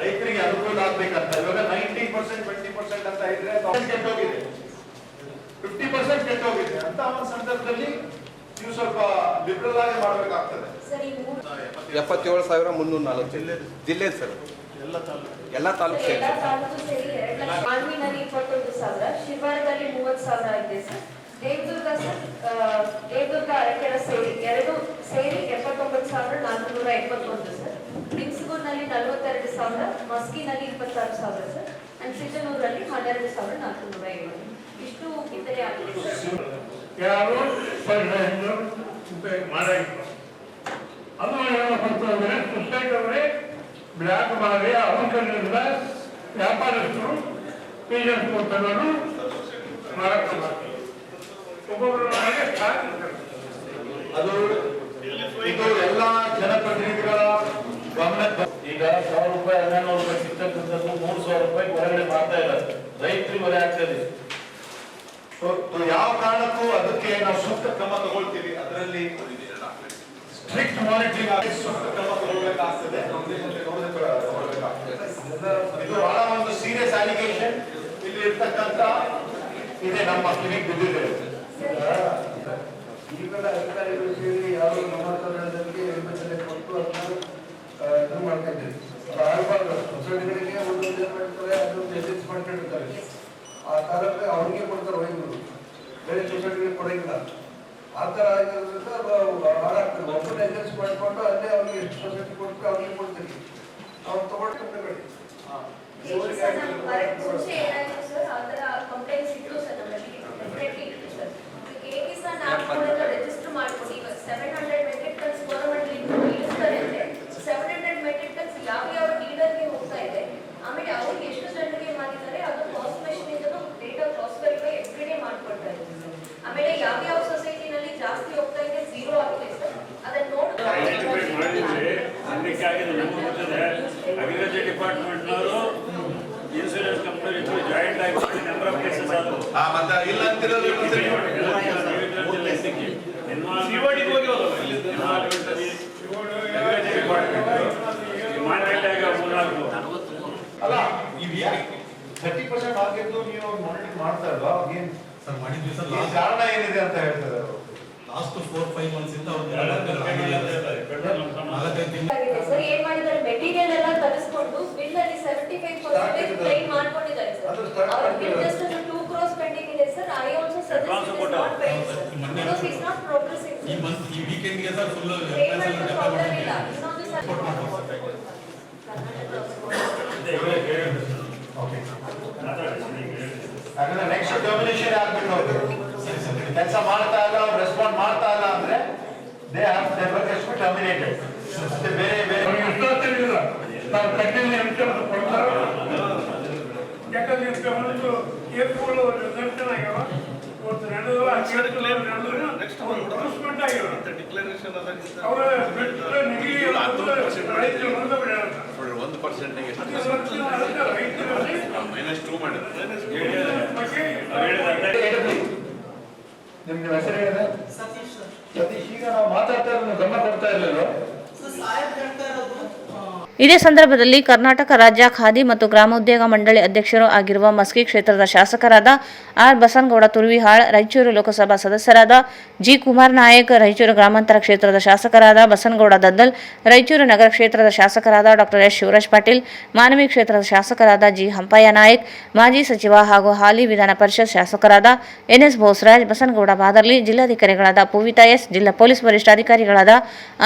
D: ರೈತರಿಗೆ ಅನುಕೂಲ ಆಗ್ಬೇಕಂತ. ಇವಾಗ 90% 20% ಅಂತ ಇದ್ರೆ ಕೆಟ್ಟೋಗಿದೆ, 50% ಕೆಟ್ಟೋಗಿದೆ ಅಂತ ಒಂದು ಸಂದರ್ಭದಲ್ಲಿ ನೀವು ಸ್ವಲ್ಪ ಲಿಬರಲ್ ಆಗಿ ಮಾಡಬೇಕಾಗ್ತದೆ.
H: 77,304 ಜಿಲ್ಲೆ ಸರ್, ಎಲ್ಲ ತಾಲೂಕು ಸೇರಿ
G: ಮಾನ್ವಿನಲ್ಲಿ 21,000, ಶಿವಮೊಗ್ಗದಲ್ಲಿ 30,000 ಇದೆ ಸರ್. ದೇವದುರ್ಗ ಅರಕೆರೆ ಸೇರಿ 79,481 ಸರ್. ಲಿಂಗಸಗೂರಿನಲ್ಲಿ 42,000, ಮಸ್ಕಿನಲ್ಲಿ 26,000 ಸರ್, ಅಂಡ್ ಸಿಂಧನೂರಲ್ಲಿ 12,470. ಇಷ್ಟು ಇತರೆ ಆಗಿದೆ ಸರ್.
E: ಯಾರು ಮಾಡಾಗಿತ್ತು ಅದು ಏನಂತಂದ್ರೆ ಸೊಸೈಟಿ ಅವರೇ ಬ್ಲಾಕ್ ಮಾಡಿ ಅವ್ರ ಕಡೆಯಿಂದ ವ್ಯಾಪಾರಸ್ಥರು ಪೇಜೆಂಟ್ ಕೊಟ್ಟವರು ಮಾರಾಟ ಮಾಡ್ತಾರೆ. ಒಬ್ಬೊಬ್ಬರು
D: ಅದು
E: ಇದು ಎಲ್ಲ ಜನಪ್ರತಿನಿಧಿಗಳ ಗಮನಕ್ಕೆ ಈಗ 1000 ರೂಪಾಯಿ 1100 ರೂಪಾಯಿ ಸಿಗ್ತಕ್ಕಂಥದ್ದು 3000 ರೂಪಾಯಿ ಹೊರಗಡೆ ಮಾಡ್ತಾ ಇದ್ದಾರೆ, ರೈತರಿಗೆ ಹೊರೆ ಆಗ್ತದೆ. ಯಾವ ಕಾರಣಕ್ಕೂ ಅದಕ್ಕೆ ನಾವು ಸೂಕ್ತ ಕ್ರಮ ತಗೊಳ್ತೀವಿ. ಅದರಲ್ಲಿ ಸ್ಟ್ರಿಕ್ಟ್ ಮಾನಿಟರಿಂಗ್ ಸೂಕ್ತ ಕ್ರಮ ತಗೊಳ್ಬೇಕಾಗ್ತದೆ. ಇದು ಬಹಳ ಒಂದು ಸೀರಿಯಸ್ ಅಲಿಗೇಷನ್ ಇಲ್ಲಿ ಇರ್ತಕ್ಕಂಥ ಇದೆ, ನಮ್ಮ ಕಿವಿಗೆ ಬಿದ್ದಿದೆ.
J: ಈಗೆಲ್ಲ ಅಧಿಕಾರಿಗಳು ಸೇರಿ ಯಾರು ನಮ್ಮ ಕನ್ನಡದಲ್ಲಿ ನಿರ್ವಚನೆ ಕೊಟ್ಟು ಅದನ್ನ ಇದು ಮಾಡ್ತಾ ಇದ್ದೀವಿ. ಅದು ಆಗಬಾರ್ದು. ಸೊಸೈಟಿಗಳಿಗೆ ಒಂದೊಂದು ಏನು ಮಾಡ್ತಾರೆ, ಅದನ್ನು ಮೆಸೇಜ್ ಮಾಡ್ಕೊಂಡಿರ್ತಾರೆ. ಆ ಕಾಲಕ್ಕೆ ಅವ್ರಿಗೆ ಕೊಡ್ತಾರೆ ವೈದ್ಯರು, ಬೇರೆ ಸೊಸೈಟಿಗೆ ಕೊಡೋಂಗಿಲ್ಲ. ಆ ಥರ ಆಗಿರೋದ್ರಿಂದ ಹಾಳಾಗ್ತದೆ. ಒಬ್ಬರು ಎಜೆನ್ಸಿ ಮಾಡಿಕೊಂಡು ಅಲ್ಲೇ ಅವ್ರಿಗೆ ಎಷ್ಟು ಸೊಸೈಟಿ ಕೊಡ್ತಾರೆ ಅವ್ರಿಗೆ ಕೊಡ್ತೀವಿ. ಅವ್ರು ತಗೊಂಡು ಕೊಂಡ್ಕೊಳ್ಳಿ.
G: ಮುಂಚೆ ಏನಾಯ್ತು ಸರ್, ಆ ಥರ ಕಂಪ್ಲೇಂಟ್ಸ್ ಇತ್ತು ಸರ್ ನಮ್ಮಲ್ಲಿ, ಡೆಫಿನೆಟ್ಲಿ ಇತ್ತು ಸರ್. ಕಿಸಾನ್ ಆಪ್ ರಿಜಿಸ್ಟರ್ ಮಾಡ್ಕೊಂಡು ಈಗ 700 ಮೆಟ್ರಿಕ್ ಟನ್ಸ್ ಗೌರ್ಮೆಂಟ್ ಇಳಿಸ್ತಾರೆ ಅಂದ್ರೆ 700 ಮೆಟ್ರಿಕ್ ಟನ್ಸ್ ಯಾವ ಡೀಲರ್ಗೆ ಹೋಗ್ತಾ ಇದೆ, ಆಮೇಲೆ ಅವ್ರಿಗೆ ಎಷ್ಟು ಜನರಿಗೆ ಮಾಡಿದ್ದಾರೆ ಅದು ಕಾಸ್ಟ್ ಮೆಷಿನ್ ಇಂದ data cost verify every day ಮಾಡ್ಕೊಳ್ತಾ ಇದೆ. ಆಮೇಲೆ ಯಾವ ಸೊಸೈಟಿನಲ್ಲಿ ಜಾಸ್ತಿ ಹೋಗ್ತಾ ಇದೆ ಝೀರೋ ಆಗಿದೆ ಸರ್, ಅದನ್ನ
F: ಅಗ್ರಿಕಲ್ಚರ್ ಡಿಪಾರ್ಟ್ಮೆಂಟ್ನವರು ಇನ್ಸೂರೆನ್ಸ್ ಕಂಪನಿ ಜಾಯಿಂಟ್ ಆಗಿ ನಂಬರ್ ಆಫ್ ಕೇಸಸ್ ಆದವು.
E: ಇಲ್ಲ ಅಂತಿರೋದು ಅಲ್ಲ, ನೀವು 30% ಆಗಿದ್ದು ನೀವು ಮಾನಿಟರಿಂಗ್ ಮಾಡ್ತಾ ಇಲ್ವಾ? ಏನು
K: ಸರ್ ಮಾಡಿದ್ವಿ ಸರ್.
E: ಕಾರಣ ಏನಿದೆ ಅಂತ ಹೇಳ್ತಾರೆ ಅವರು.
K: ಲಾಸ್ಟ್ 4-5 ಮಂತ್ಸ್ ಇಂದ
G: ಸರ್ ಏನ್ ಮಾಡಿದ್ದಾರೆ, ಮೆಟೀರಿಯಲ್ ಎಲ್ಲ ತರಿಸ್ಕೊಂಡು ಬಿಲ್ ಅಲ್ಲಿ 75% ಕ್ಲೈಮ್ ಮಾಡ್ಕೊಂಡಿದ್ದಾರೆ ಸರ್. ಅವ್ರ ಬಿಲ್ ಜಸ್ಟ್ 2 crores ಪೆಂಡಿಂಗ್ ಇದೆ sir. I also suggest it is not paid sir, because it's not progressing.
K: ಈ ಮಂತ್ ಈ ವೀಕೆಂಡ್ ಗೆ ಸರ್ ಫುಲ್
G: ಪೇಮೆಂಟ್ ಪ್ರಾಬ್ಲಮ್ ಇಲ್ಲ. ಇನ್ನೊಂದು ಸರ್
E: ಯಾಕಂದ್ರೆ ನೆಕ್ಸ್ಟ್ ಟರ್ಮಿನೇಷನ್ ಆಗ್ಬಿಟ್ಟು ಕೆಲಸ ಮಾಡ್ತಾ ಇಲ್ಲ, ರೆಸ್ಪಾಂಡ್ ಮಾಡ್ತಾ ಇಲ್ಲ ಅಂದ್ರೆ they have their work has to be terminated. ಮತ್ತೆ ಬೇರೆ ಬೇರೆ ನಾವು ಕಂಟಿನ್ಯೂ ಅಂಶ ಕೊಡ್ತಾರೆ.
F: ಯಾಕಂದ್ರೆ ಏರ್ಪೋರ್ಟ್ ರಿಸಲ್ಟ್ ಆಗ್ಯಾವ, ಒಂದು ನೆಕ್ಸ್ಟ್ ಅನೌನ್ಸ್ಮೆಂಟ್ ಆಗ್ಯಾವ. ಡಿಕ್ಲರೇಷನ್ ಅವರ ನಿಗದಿ
K: 1%ಗೆ -2 ಮಾಡಿದ್ರೆ
E: ನಿಮ್ಗೆ ಹೆಸರು ಹೇಳಿದೆ ಸತೀಶ್. ಈಗ ನಾವು ಮಾತಾಡ್ತಾ ಇರೋದು ಗಮನ ಕೊಡ್ತಾ ಇರಲಿಲ್ಲ.
B: ಇದೇ ಸಂದರ್ಭದಲ್ಲಿ ಕರ್ನಾಟಕ ರಾಜ್ಯ ಖಾದಿ ಮತ್ತು ಗ್ರಾಮೋದ್ಯೋಗ ಮಂಡಳಿ ಅಧ್ಯಕ್ಷರು ಆಗಿರುವ ಮಸ್ಕಿ ಕ್ಷೇತ್ರದ ಶಾಸಕರಾದ ಆರ್ ಬಸನಗೌಡ ತುರ್ವಿಹಾಳ್, ರಾಯಚೂರು ಲೋಕಸಭಾ ಸದಸ್ಯರಾದ ಜಿ ಕುಮಾರ್ ನಾಯಕ್, ರಾಯಚೂರು ಗ್ರಾಮಾಂತರ ಕ್ಷೇತ್ರದ ಶಾಸಕರಾದ ಬಸನಗೌಡ ದದ್ದಲ್, ರಾಯಚೂರು ನಗರ ಕ್ಷೇತ್ರದ ಶಾಸಕರಾದ ಡಾಕ್ಟರ್ ಎಸ್ ಶಿವರಾಜ್ ಪಾಟೀಲ್, ಮಾನವಿ ಕ್ಷೇತ್ರದ ಶಾಸಕರಾದ ಜಿ ಹಂಪಯ್ಯ ನಾಯಕ್, ಮಾಜಿ ಸಚಿವ ಹಾಗೂ ಹಾಲಿ ವಿಧಾನ ಪರಿಷತ್ ಶಾಸಕರಾದ ಎನ್ಎಸ್ ಬೋಸರಾಜ್, ಬಸನಗೌಡ ಬಾದರ್ಲಿ, ಜಿಲ್ಲಾಧಿಕಾರಿಗಳಾದ ಪೂವಿತಾ ಎಸ್, ಜಿಲ್ಲಾ ಪೊಲೀಸ್ ವರಿಷ್ಠಾಧಿಕಾರಿಗಳಾದ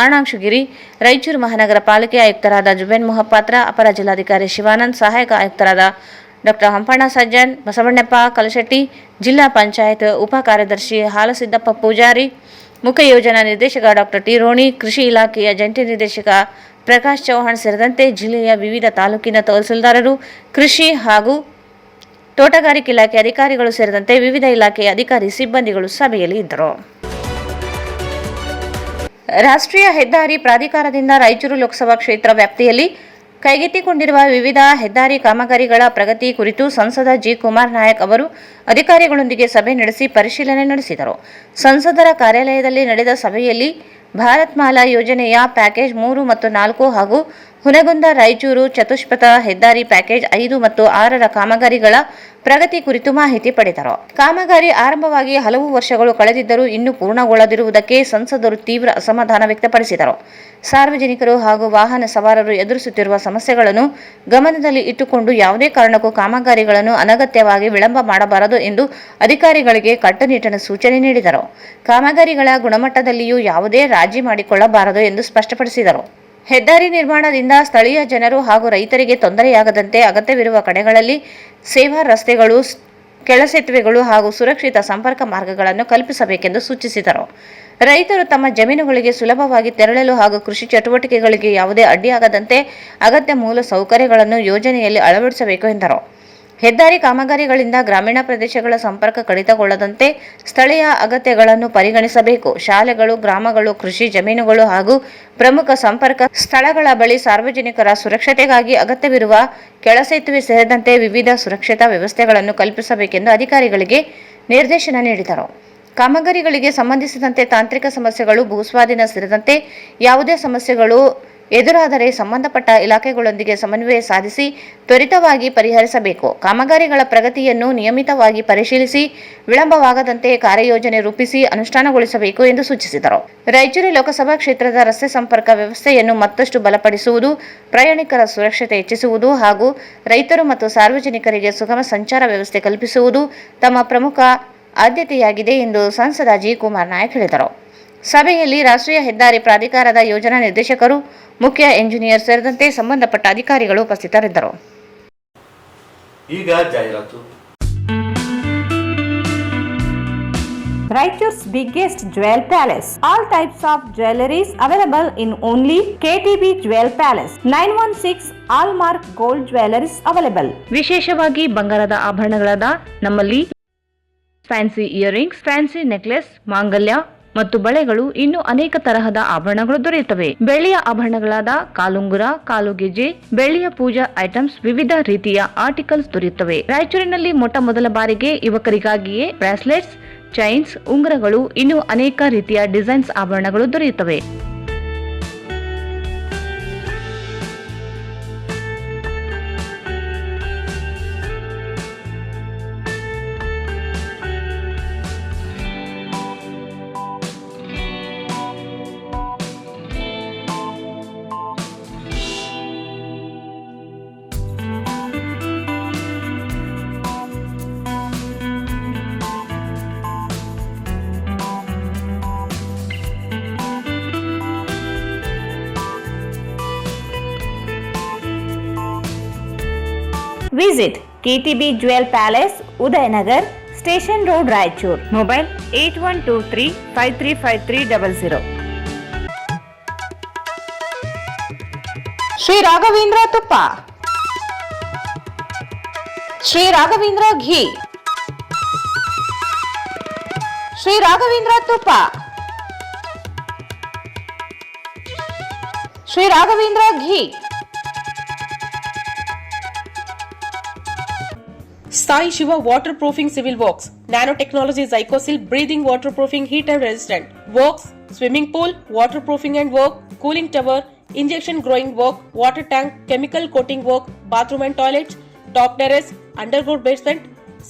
B: ಆಣಾಂಶುಗಿರಿ, ರಾಯಚೂರು ಮಹಾನಗರ ಪಾಲಿಕೆ ಆಯುಕ್ತರಾದ ಜುಬೇನ್ ಮೊಹಪಾತ್ರ, ಅಪರ ಜಿಲ್ಲಾಧಿಕಾರಿ ಶಿವಾನಂದ್, ಸಹಾಯಕ ಆಯುಕ್ತರಾದ ಡಾಕ್ಟರ್ ಹಂಪಣ್ಣ ಸಜ್ಜನ್, ಬಸವಣ್ಣಪ್ಪ ಕಲಶೆಟ್ಟಿ, ಜಿಲ್ಲಾ ಪಂಚಾಯತ್ ಉಪ ಕಾರ್ಯದರ್ಶಿ ಹಾಲಸಿದ್ದಪ್ಪ ಪೂಜಾರಿ, ಮುಖ್ಯ ಯೋಜನಾ ನಿರ್ದೇಶಕ ಡಾಕ್ಟರ್ ಟಿ ರೋಣಿ, ಕೃಷಿ ಇಲಾಖೆಯ ಜಂಟಿ ನಿರ್ದೇಶಕ ಪ್ರಕಾಶ್ ಚೌಹಾಣ್ ಸೇರಿದಂತೆ ಜಿಲ್ಲೆಯ ವಿವಿಧ ತಾಲೂಕಿನ ತಹಸೀಲ್ದಾರರು, ಕೃಷಿ ಹಾಗೂ ತೋಟಗಾರಿಕೆ ಇಲಾಖೆ ಅಧಿಕಾರಿಗಳು ಸೇರಿದಂತೆ ವಿವಿಧ ಇಲಾಖೆಯ ಅಧಿಕಾರಿ ಸಿಬ್ಬಂದಿಗಳು ಸಭೆಯಲ್ಲಿ ಇದ್ದರು. ರಾಷ್ಟ್ರೀಯ ಹೆದ್ದಾರಿ ಪ್ರಾಧಿಕಾರದಿಂದ ರಾಯಚೂರು ಲೋಕಸಭಾ ಕ್ಷೇತ್ರ ವ್ಯಾಪ್ತಿಯಲ್ಲಿ ಕೈಗೆತ್ತಿಕೊಂಡಿರುವ ವಿವಿಧ ಹೆದ್ದಾರಿ ಕಾಮಗಾರಿಗಳ ಪ್ರಗತಿ ಕುರಿತು ಸಂಸದ ಜಿ ಕುಮಾರ್ ನಾಯಕ್ ಅವರು ಅಧಿಕಾರಿಗಳೊಂದಿಗೆ ಸಭೆ ನಡೆಸಿ ಪರಿಶೀಲನೆ ನಡೆಸಿದರು. ಸಂಸದರ ಕಾರ್ಯಾಲಯದಲ್ಲಿ ನಡೆದ ಸಭೆಯಲ್ಲಿ ಭಾರತ್ ಮಾಲಾ ಯೋಜನೆಯ ಪ್ಯಾಕೇಜ್ 3 ಮತ್ತು 4 ಹಾಗೂ ಹುನಗುಂದ ರಾಯಚೂರು ಚತುಷ್ಪಥ ಹೆದ್ದಾರಿ ಪ್ಯಾಕೇಜ್ 5 ಮತ್ತು 6ರ ಕಾಮಗಾರಿಗಳ ಪ್ರಗತಿ ಕುರಿತು ಮಾಹಿತಿ ಪಡೆದರು. ಕಾಮಗಾರಿ ಆರಂಭವಾಗಿ ಹಲವು ವರ್ಷಗಳು ಕಳೆದಿದ್ದರೂ ಇನ್ನೂ ಪೂರ್ಣಗೊಳ್ಳದಿರುವುದಕ್ಕೆ ಸಂಸದರು ತೀವ್ರ ಅಸಮಾಧಾನ ವ್ಯಕ್ತಪಡಿಸಿದರು. ಸಾರ್ವಜನಿಕರು ಹಾಗೂ ವಾಹನ ಸವಾರರು ಎದುರಿಸುತ್ತಿರುವ ಸಮಸ್ಯೆಗಳನ್ನು ಗಮನದಲ್ಲಿ ಇಟ್ಟುಕೊಂಡು ಯಾವುದೇ ಕಾರಣಕ್ಕೂ ಕಾಮಗಾರಿಗಳನ್ನು ಅನಗತ್ಯವಾಗಿ ವಿಳಂಬ ಮಾಡಬಾರದು ಎಂದು ಅಧಿಕಾರಿಗಳಿಗೆ ಕಟ್ಟುನಿಟ್ಟಿನ ಸೂಚನೆ ನೀಡಿದರು. ಕಾಮಗಾರಿಗಳ ಗುಣಮಟ್ಟದಲ್ಲಿಯೂ ಯಾವುದೇ ರಾಜಿ ಮಾಡಿಕೊಳ್ಳಬಾರದು ಎಂದು ಸ್ಪಷ್ಟಪಡಿಸಿದರು. ಹೆದ್ದಾರಿ ನಿರ್ಮಾಣದಿಂದ ಸ್ಥಳೀಯ ಜನರು ಹಾಗೂ ರೈತರಿಗೆ ತೊಂದರೆಯಾಗದಂತೆ ಅಗತ್ಯವಿರುವ ಕಡೆಗಳಲ್ಲಿ ಸೇವಾ ರಸ್ತೆಗಳು, ಕೆಳಸೇತುವೆಗಳು ಹಾಗೂ ಸುರಕ್ಷಿತ ಸಂಪರ್ಕ ಮಾರ್ಗಗಳನ್ನು ಕಲ್ಪಿಸಬೇಕೆಂದು ಸೂಚಿಸಿದರು. ರೈತರು ತಮ್ಮ ಜಮೀನುಗಳಿಗೆ ಸುಲಭವಾಗಿ ತೆರಳಲು ಹಾಗೂ ಕೃಷಿ ಚಟುವಟಿಕೆಗಳಿಗೆ ಯಾವುದೇ ಅಡ್ಡಿಯಾಗದಂತೆ ಅಗತ್ಯ ಮೂಲ ಸೌಕರ್ಯಗಳನ್ನು ಯೋಜನೆಯಲ್ಲಿ ಅಳವಡಿಸಬೇಕು ಎಂದರು. ಹೆದ್ದಾರಿ ಕಾಮಗಾರಿಗಳಿಂದ ಗ್ರಾಮೀಣ ಪ್ರದೇಶಗಳ ಸಂಪರ್ಕ ಕಡಿತಗೊಳ್ಳದಂತೆ ಸ್ಥಳೀಯ ಅಗತ್ಯಗಳನ್ನು ಪರಿಗಣಿಸಬೇಕು. ಶಾಲೆಗಳು, ಗ್ರಾಮಗಳು, ಕೃಷಿ ಜಮೀನುಗಳು ಹಾಗೂ ಪ್ರಮುಖ ಸಂಪರ್ಕ ಸ್ಥಳಗಳ ಬಳಿ ಸಾರ್ವಜನಿಕರ ಸುರಕ್ಷತೆಗಾಗಿ ಅಗತ್ಯವಿರುವ ಕೆಳಸೇತುವೆ ಸೇರಿದಂತೆ ವಿವಿಧ ಸುರಕ್ಷತಾ ವ್ಯವಸ್ಥೆಗಳನ್ನು ಕಲ್ಪಿಸಬೇಕೆಂದು ಅಧಿಕಾರಿಗಳಿಗೆ ನಿರ್ದೇಶನ ನೀಡಿದರು. ಕಾಮಗಾರಿಗಳಿಗೆ ಸಂಬಂಧಿಸಿದಂತೆ ತಾಂತ್ರಿಕ ಸಮಸ್ಯೆಗಳು, ಭೂಸ್ವಾಧೀನ ಸೇರಿದಂತೆ ಯಾವುದೇ ಸಮಸ್ಯೆಗಳು ಎದುರಾದರೆ ಸಂಬಂಧಪಟ್ಟ ಇಲಾಖೆಗಳೊಂದಿಗೆ ಸಮನ್ವಯ ಸಾಧಿಸಿ ತ್ವರಿತವಾಗಿ ಪರಿಹರಿಸಬೇಕು. ಕಾಮಗಾರಿಗಳ ಪ್ರಗತಿಯನ್ನು ನಿಯಮಿತವಾಗಿ ಪರಿಶೀಲಿಸಿ ವಿಳಂಬವಾಗದಂತೆ ಕಾರ್ಯಯೋಜನೆ ರೂಪಿಸಿ ಅನುಷ್ಠಾನಗೊಳಿಸಬೇಕು ಎಂದು ಸೂಚಿಸಿದರು. ರಾಯಚೂರು ಲೋಕಸಭಾ ಕ್ಷೇತ್ರದ ರಸ್ತೆ ಸಂಪರ್ಕ ವ್ಯವಸ್ಥೆಯನ್ನು ಮತ್ತಷ್ಟು ಬಲಪಡಿಸುವುದು, ಪ್ರಯಾಣಿಕರ ಸುರಕ್ಷತೆ ಹೆಚ್ಚಿಸುವುದು ಹಾಗೂ ರೈತರು ಮತ್ತು ಸಾರ್ವಜನಿಕರಿಗೆ ಸುಗಮ ಸಂಚಾರ ವ್ಯವಸ್ಥೆ ಕಲ್ಪಿಸುವುದು ತಮ್ಮ ಪ್ರಮುಖ ಆದ್ಯತೆಯಾಗಿದೆ ಎಂದು ಸಂಸದ ಜಿ. ಕುಮಾರ್ ನಾಯಕ್ ಹೇಳಿದರು. ಸಭೆಯಲ್ಲಿ ರಾಷ್ಟ್ರೀಯ ಹೆದ್ದಾರಿ ಪ್ರಾಧಿಕಾರದ ಯೋಜನಾ ನಿರ್ದೇಶಕರು, ಮುಖ್ಯ ಎಂಜಿನಿಯರ್ ಸೇರಿದಂತೆ ಸಂಬಂಧಪಟ್ಟ ಅಧಿಕಾರಿಗಳು ಉಪಸ್ಥಿತರಿದ್ದರು.
A: ಈಗ ಜಾಹೀರಾತು.
B: Raichur's biggest jewel palace. All types of jewelries available in only KTB Jewel Palace. 916 Allmark Gold Jewelries available. ವಿಶೇಷವಾಗಿ ಬಂಗಾರದ ಆಭರಣಗಳಾದ ನಮ್ಮಲ್ಲಿ ಫ್ಯಾನ್ಸಿ ಇಯರಿಂಗ್ಸ್, ಫ್ಯಾನ್ಸಿ ನೆಕ್ಲೆಸ್, ಮಾಂಗಲ್ಯ ಮತ್ತು ಬಳೆಗಳು, ಇನ್ನು ಅನೇಕ ತರಹದ ಆಭರಣಗಳು ದೊರೆಯುತ್ತವೆ. ಬೆಳ್ಳಿಯ ಆಭರಣಗಳಾದ ಕಾಲುಂಗುರ, ಕಾಲುಗೆಜೆ, ಬೆಳ್ಳಿಯ ಪೂಜಾ ಐಟಮ್ಸ್, ವಿವಿಧ ರೀತಿಯ ಆರ್ಟಿಕಲ್ಸ್ ದೊರೆಯುತ್ತವೆ. ರಾಯಚೂರಿನಲ್ಲಿ ಮೊಟ್ಟ ಮೊದಲ ಬಾರಿಗೆ ಯುವಕರಿಗಾಗಿಯೇ ಬ್ರಾಸ್ಲೆಟ್ಸ್, ಚೈನ್ಸ್, ಉಂಗುರಗಳು, ಇನ್ನು ಅನೇಕ ರೀತಿಯ ಡಿಸೈನ್ಸ್ ಆಭರಣಗಳು ದೊರೆಯುತ್ತವೆ. Visit KTB Jewel Palace, Udayanagar, Station Road, Raichur. Mobile 8123535300. Sri Raghavendra Tuppa, Sri Raghavendra Ghee, Sri Raghavendra Tuppa, Sri Raghavendra Ghee.
C: Sai Shiva Waterproofing Civil Works, Nanotechnology Zycosil Breathing Waterproofing Heater Resistant Works, Swimming Pool, Waterproofing and Work, Cooling Tower, Injection Growing Work, Water Tank, Chemical Coating Work, Bathroom and Toilets, Top Terrace, Underground Basement,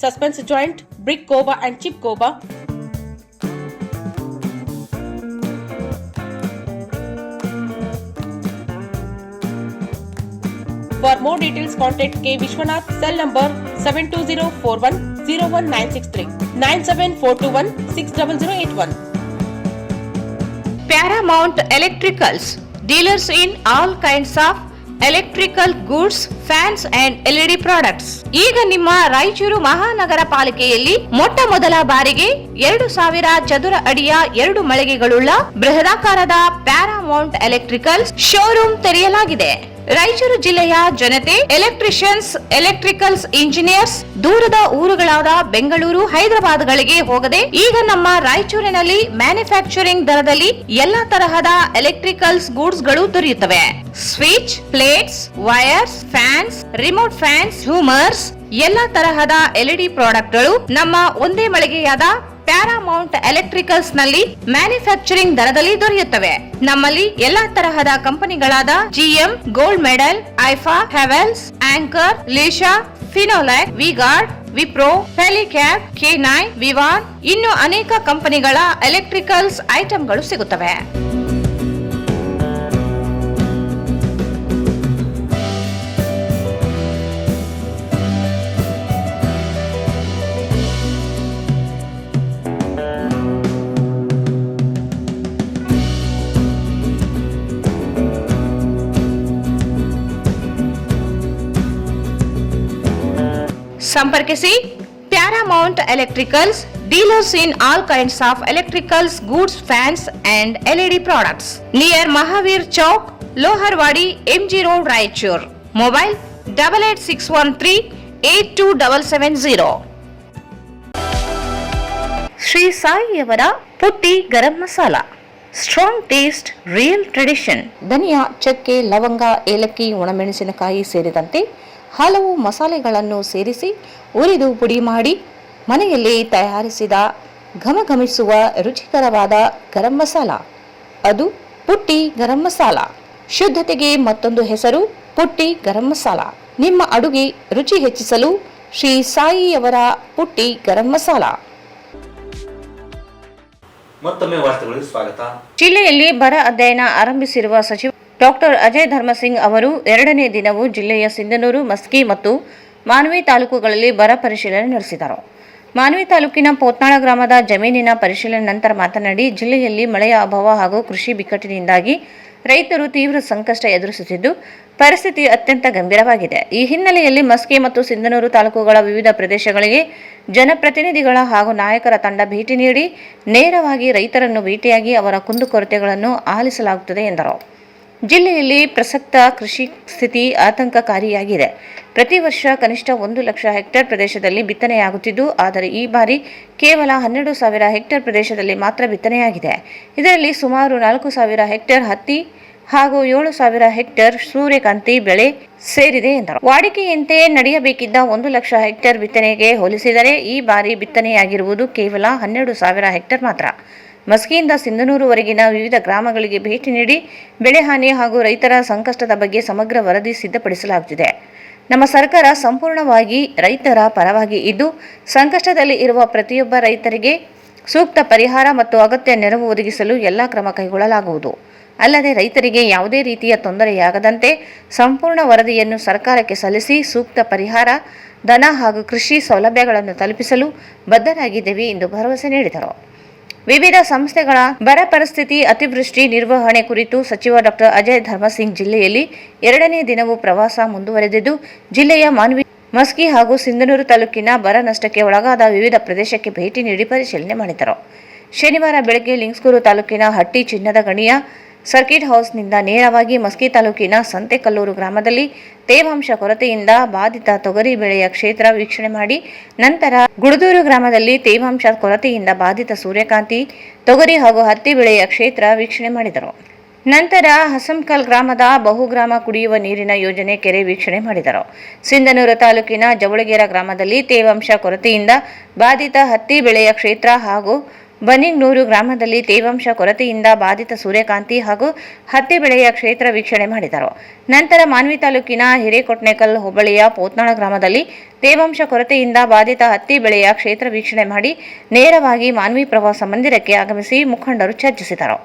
C: Suspense Joint, Brick Coba and Chip Coba. For more details, contact K. Vishwanath, cell number 72041-01963, 97421-60081.
B: Paramount Electricals, dealers in all kinds of electrical goods, fans and LED products. ಈಗ ನಿಮ್ಮ ರಾಯಚೂರು ಮಹಾನಗರ ಪಾಲಿಕೆಯಲ್ಲಿ ಮೊಟ್ಟ ಮೊದಲ ಬಾರಿಗೆ 2000 ಚದುರ ಅಡಿಯ 2 ಮಳಿಗೆಗಳುಳ್ಳ ಬೃಹದಾಕಾರದ ಪ್ಯಾರಾಮೌಂಟ್ ಎಲೆಕ್ಟ್ರಿಕಲ್ಸ್ ಶೋರೂಮ್ ತೆರೆಯಲಾಗಿದೆ. ರಾಯಚೂರು ಜಿಲ್ಲೆಯ ಜನತೆ, ಎಲೆಕ್ಟ್ರಿಷಿಯನ್ಸ್, ಎಲೆಕ್ಟ್ರಿಕಲ್ಸ್ ಇಂಜಿನಿಯರ್ಸ್ ದೂರದ ಊರುಗಳಾದ ಬೆಂಗಳೂರು, ಹೈದರಾಬಾದ್ಗಳಿಗೆ ಹೋಗದೆ ಈಗ ನಮ್ಮ ರಾಯಚೂರಿನಲ್ಲಿ ಮ್ಯಾನುಫ್ಯಾಕ್ಚರಿಂಗ್ ದರದಲ್ಲಿ ಎಲ್ಲಾ ತರಹದ ಎಲೆಕ್ಟ್ರಿಕಲ್ಸ್ ಗೂಡ್ಸ್ ಗಳು ದೊರೆಯುತ್ತವೆ. Switch, plates, wires, fans, remote fans, ಹ್ಯೂಮರ್ಸ್, ಎಲ್ಲಾ ತರಹದ LED ಪ್ರಾಡಕ್ಟ್ ಗಳು ನಮ್ಮ ಒಂದೇ ಮಳಿಗೆಯಾದ ಪ್ಯಾರಾಮೌಂಟ್ ಎಲೆಕ್ಟ್ರಿಕಲ್ಸ್ ನಲ್ಲಿ ಮ್ಯಾನುಫ್ಯಾಕ್ಚರಿಂಗ್ ದರದಲ್ಲಿ ದೊರೆಯುತ್ತವೆ. ನಮ್ಮಲ್ಲಿ ಎಲ್ಲಾ ತರಹದ ಕಂಪನಿಗಳಾದ GM, ಗೋಲ್ಡ್ ಮೆಡಲ್, ಐಫಾ, ಹೆವೆಲ್ಸ್, ಆಂಕರ್, ಲೀಶಾ, ಫಿನೋಲ್ಯಾಕ್, ವಿಗಾರ್ಡ್, ವಿಪ್ರೋ, ಫೆಲಿಕ್ಯಾಪ್, K9, ವಿವಾನ್, ಇನ್ನು ಅನೇಕ ಕಂಪನಿಗಳ ಎಲೆಕ್ಟ್ರಿಕಲ್ಸ್ ಐಟಂಗಳು ಸಿಗುತ್ತವೆ. ಸಂಪರ್ಕಿಸಿ Paramount Electricals, dealers in all kinds of electricals goods, fans and LED products, near Mahavir Chowk, Loharwadi, MG road, Raichur. Mobile 886130 8270. Shri ಸಾಯಿಯವರ Putti garam masala. Strong taste, real tradition. ಧನಿಯಾ, ಚಕ್ಕೆ, ಲವಂಗ, ಏಲಕ್ಕಿ, ಒಣಮೆಣಸಿನಕಾಯಿ ಸೇರಿದಂತೆ ಹಲವು ಮಸಾಲೆಗಳನ್ನು ಸೇರಿಸಿ ಉರಿದು ಪುಡಿ ಮಾಡಿ ಮನೆಯಲ್ಲಿ ತಯಾರಿಸಿದ ಘಮಘಮಿಸುವ ರುಚಿಕರವಾದ ಗರಂ ಮಸಾಲ. ಅದು ಪುಟ್ಟಿ ಗರಂ ಮಸಾಲ. ಶುದ್ಧತೆಗೆ ಮತ್ತೊಂದು ಹೆಸರು ಪುಟ್ಟಿ ಗರಂ ಮಸಾಲ. ನಿಮ್ಮ ಅಡುಗೆ ರುಚಿ ಹೆಚ್ಚಿಸಲು ಶ್ರೀ ಸಾಯಿಯವರ ಪುಟ್ಟಿ ಗರಂ ಮಸಾಲ.
A: ಮತ್ತೊಮ್ಮೆ ವಾರ್ತೆಗಳಿಗೆ ಸ್ವಾಗತ.
B: ಜಿಲ್ಲೆಯಲ್ಲಿ ಬರ ಅಧ್ಯಯನ ಆರಂಭಿಸಿರುವ ಸಚಿವ ಡಾಕ್ಟರ್ ಅಜಯ್ ಧರ್ಮಸಿಂಗ್ ಅವರು 2ನೇ ದಿನವೂ ಜಿಲ್ಲೆಯ ಸಿಂಧನೂರು, ಮಸ್ಕಿ ಮತ್ತು ಮಾನ್ವಿ ತಾಲೂಕುಗಳಲ್ಲಿ ಬರ ಪರಿಶೀಲನೆ ನಡೆಸಿದರು. ಮಾನ್ವಿ ತಾಲೂಕಿನ ಪೋತ್ನಾಳ ಗ್ರಾಮದ ಜಮೀನಿನ ಪರಿಶೀಲನೆ ನಂತರ ಮಾತನಾಡಿ, ಜಿಲ್ಲೆಯಲ್ಲಿ ಮಳೆಯ ಅಭಾವ ಹಾಗೂ ಕೃಷಿ ಬಿಕ್ಕಟ್ಟಿನಿಂದಾಗಿ ರೈತರು ತೀವ್ರ ಸಂಕಷ್ಟ ಎದುರಿಸುತ್ತಿದ್ದು ಪರಿಸ್ಥಿತಿ ಅತ್ಯಂತ ಗಂಭೀರವಾಗಿದೆ. ಈ ಹಿನ್ನೆಲೆಯಲ್ಲಿ ಮಸ್ಕಿ ಮತ್ತು ಸಿಂಧನೂರು ತಾಲೂಕುಗಳ ವಿವಿಧ ಪ್ರದೇಶಗಳಿಗೆ ಜನಪ್ರತಿನಿಧಿಗಳ ಹಾಗೂ ನಾಯಕರ ತಂಡ ಭೇಟಿ ನೀಡಿ ನೇರವಾಗಿ ರೈತರನ್ನು ಭೇಟಿಯಾಗಿ ಅವರ ಕುಂದುಕೊರತೆಗಳನ್ನು ಆಲಿಸಲಾಗುತ್ತದೆ ಎಂದರು. ಜಿಲ್ಲೆಯಲ್ಲಿ ಪ್ರಸಕ್ತ ಕೃಷಿ ಸ್ಥಿತಿ ಆತಂಕಕಾರಿಯಾಗಿದೆ. ಪ್ರತಿ ವರ್ಷ ಕನಿಷ್ಠ 1 ಲಕ್ಷ ಹೆಕ್ಟೇರ್ ಪ್ರದೇಶದಲ್ಲಿ ಬಿತ್ತನೆಯಾಗುತ್ತಿದ್ದು, ಆದರೆ ಈ ಬಾರಿ ಕೇವಲ 12,000 ಹೆಕ್ಟೇರ್ ಪ್ರದೇಶದಲ್ಲಿ ಮಾತ್ರ ಬಿತ್ತನೆಯಾಗಿದೆ. ಇದರಲ್ಲಿ ಸುಮಾರು 4,000 ಹೆಕ್ಟೇರ್ ಹತ್ತಿ ಹಾಗೂ 7,000 ಹೆಕ್ಟೇರ್ ಸೂರ್ಯಕಾಂತಿ ಬೆಳೆ ಸೇರಿದೆ ಎಂದರು. ವಾಡಿಕೆಯಂತೆ ನಡೆಯಬೇಕಿದ್ದ 1 ಲಕ್ಷ ಹೆಕ್ಟೇರ್ ಬಿತ್ತನೆಗೆ ಹೋಲಿಸಿದರೆ ಈ ಬಾರಿ ಬಿತ್ತನೆಯಾಗಿರುವುದು ಕೇವಲ 12,000 ಹೆಕ್ಟೇರ್ ಮಾತ್ರ. ಮಸ್ಕಿಯಿಂದ ಸಿಂಧನೂರುವರೆಗಿನ ವಿವಿಧ ಗ್ರಾಮಗಳಿಗೆ ಭೇಟಿ ನೀಡಿ ಬೆಳೆ ಹಾನಿ ಹಾಗೂ ರೈತರ ಸಂಕಷ್ಟದ ಬಗ್ಗೆ ಸಮಗ್ರ ವರದಿ ಸಿದ್ಧಪಡಿಸಲಾಗುತ್ತಿದೆ. ನಮ್ಮ ಸರ್ಕಾರ ಸಂಪೂರ್ಣವಾಗಿ ರೈತರ ಪರವಾಗಿ ಇದ್ದು, ಸಂಕಷ್ಟದಲ್ಲಿ ಇರುವ ಪ್ರತಿಯೊಬ್ಬ ರೈತರಿಗೆ ಸೂಕ್ತ ಪರಿಹಾರ ಮತ್ತು ಅಗತ್ಯ ನೆರವು ಒದಗಿಸಲು ಎಲ್ಲ ಕ್ರಮ ಕೈಗೊಳ್ಳಲಾಗುವುದು. ಅಲ್ಲದೆ ರೈತರಿಗೆ ಯಾವುದೇ ರೀತಿಯ ತೊಂದರೆಯಾಗದಂತೆ ಸಂಪೂರ್ಣ ವರದಿಯನ್ನು ಸರ್ಕಾರಕ್ಕೆ ಸಲ್ಲಿಸಿ ಸೂಕ್ತ ಪರಿಹಾರ, ಧನ ಹಾಗೂ ಕೃಷಿ ಸೌಲಭ್ಯಗಳನ್ನು ತಲುಪಿಸಲು ಬದ್ಧರಾಗಿದ್ದೇವೆ ಎಂದು ಭರವಸೆ ನೀಡಿದರು. ವಿವಿಧ ಸಂಸ್ಥೆಗಳ ಬರ ಪರಿಸ್ಥಿತಿ, ಅತಿವೃಷ್ಟಿ ನಿರ್ವಹಣೆ ಕುರಿತು ಸಚಿವ ಡಾಕ್ಟರ್ ಅಜಯ್ ಧರ್ಮಸಿಂಗ್ ಜಿಲ್ಲೆಯಲ್ಲಿ 2ನೇ ದಿನವೂ ಪ್ರವಾಸ ಮುಂದುವರೆದಿದ್ದು, ಜಿಲ್ಲೆಯ ಮಾನ್ವಿ, ಮಸ್ಕಿ ಹಾಗೂ ಸಿಂಧನೂರು ತಾಲೂಕಿನ ಬರ ನಷ್ಟಕ್ಕೆ ಒಳಗಾದ ವಿವಿಧ ಪ್ರದೇಶಕ್ಕೆ ಭೇಟಿ ನೀಡಿ ಪರಿಶೀಲನೆ ಮಾಡಿದರು. ಶನಿವಾರ ಬೆಳಗ್ಗೆ ಲಿಂಗ್ಸ್ಗೂರು ತಾಲೂಕಿನ ಹಟ್ಟಿ ಚಿನ್ನದ ಗಣಿಯ ಸರ್ಕಿಟ್ ಹೌಸ್ನಿಂದ ನೇರವಾಗಿ ಮಸ್ಕಿ ತಾಲೂಕಿನ ಸಂತೆಕಲ್ಲೂರು ಗ್ರಾಮದಲ್ಲಿ ತೇವಾಂಶ ಕೊರತೆಯಿಂದ ಬಾಧಿತ ತೊಗರಿ ಬೆಳೆಯ ಕ್ಷೇತ್ರ ವೀಕ್ಷಣೆ ಮಾಡಿ, ನಂತರ ಗುಡದೂರು ಗ್ರಾಮದಲ್ಲಿ ತೇವಾಂಶ ಕೊರತೆಯಿಂದ ಬಾಧಿತ ಸೂರ್ಯಕಾಂತಿ, ತೊಗರಿ ಹಾಗೂ ಹತ್ತಿ ಬೆಳೆಯ ಕ್ಷೇತ್ರ ವೀಕ್ಷಣೆ ಮಾಡಿದರು. ನಂತರ ಹಸಂಕಲ್ ಗ್ರಾಮದ ಬಹುಗ್ರಾಮ ಕುಡಿಯುವ ನೀರಿನ ಯೋಜನೆ ಕೆರೆ ವೀಕ್ಷಣೆ ಮಾಡಿದರು. ಸಿಂಧನೂರು ತಾಲೂಕಿನ ಜವಳಗೇರ ಗ್ರಾಮದಲ್ಲಿ ತೇವಾಂಶ ಕೊರತೆಯಿಂದ ಬಾಧಿತ ಹತ್ತಿ ಬೆಳೆಯ ಕ್ಷೇತ್ರ ಹಾಗೂ ಬನ್ನಿಂಗ್ನೂರು ಗ್ರಾಮದಲ್ಲಿ ತೇವಾಂಶ ಕೊರತೆಯಿಂದ ಬಾಧಿತ ಸೂರ್ಯಕಾಂತಿ ಹಾಗೂ ಹತ್ತಿ ಬೆಳೆಯ ಕ್ಷೇತ್ರ ವೀಕ್ಷಣೆ ಮಾಡಿದರು. ನಂತರ ಮಾನ್ವಿ ತಾಲೂಕಿನ ಹಿರೇಕೊಟ್ನೇಕಲ್ ಹೋಬಳಿಯ ಪೋತ್ನಾಳ ಗ್ರಾಮದಲ್ಲಿ ತೇವಾಂಶ ಕೊರತೆಯಿಂದ ಬಾಧಿತ ಹತ್ತಿ ಬೆಳೆಯ ಕ್ಷೇತ್ರ ವೀಕ್ಷಣೆ ಮಾಡಿ ನೇರವಾಗಿ ಮಾನ್ವಿ ಪ್ರವಾಸ ಮಂದಿರಕ್ಕೆ ಆಗಮಿಸಿ ಮುಖಂಡರು ಚರ್ಚಿಸಿದರು.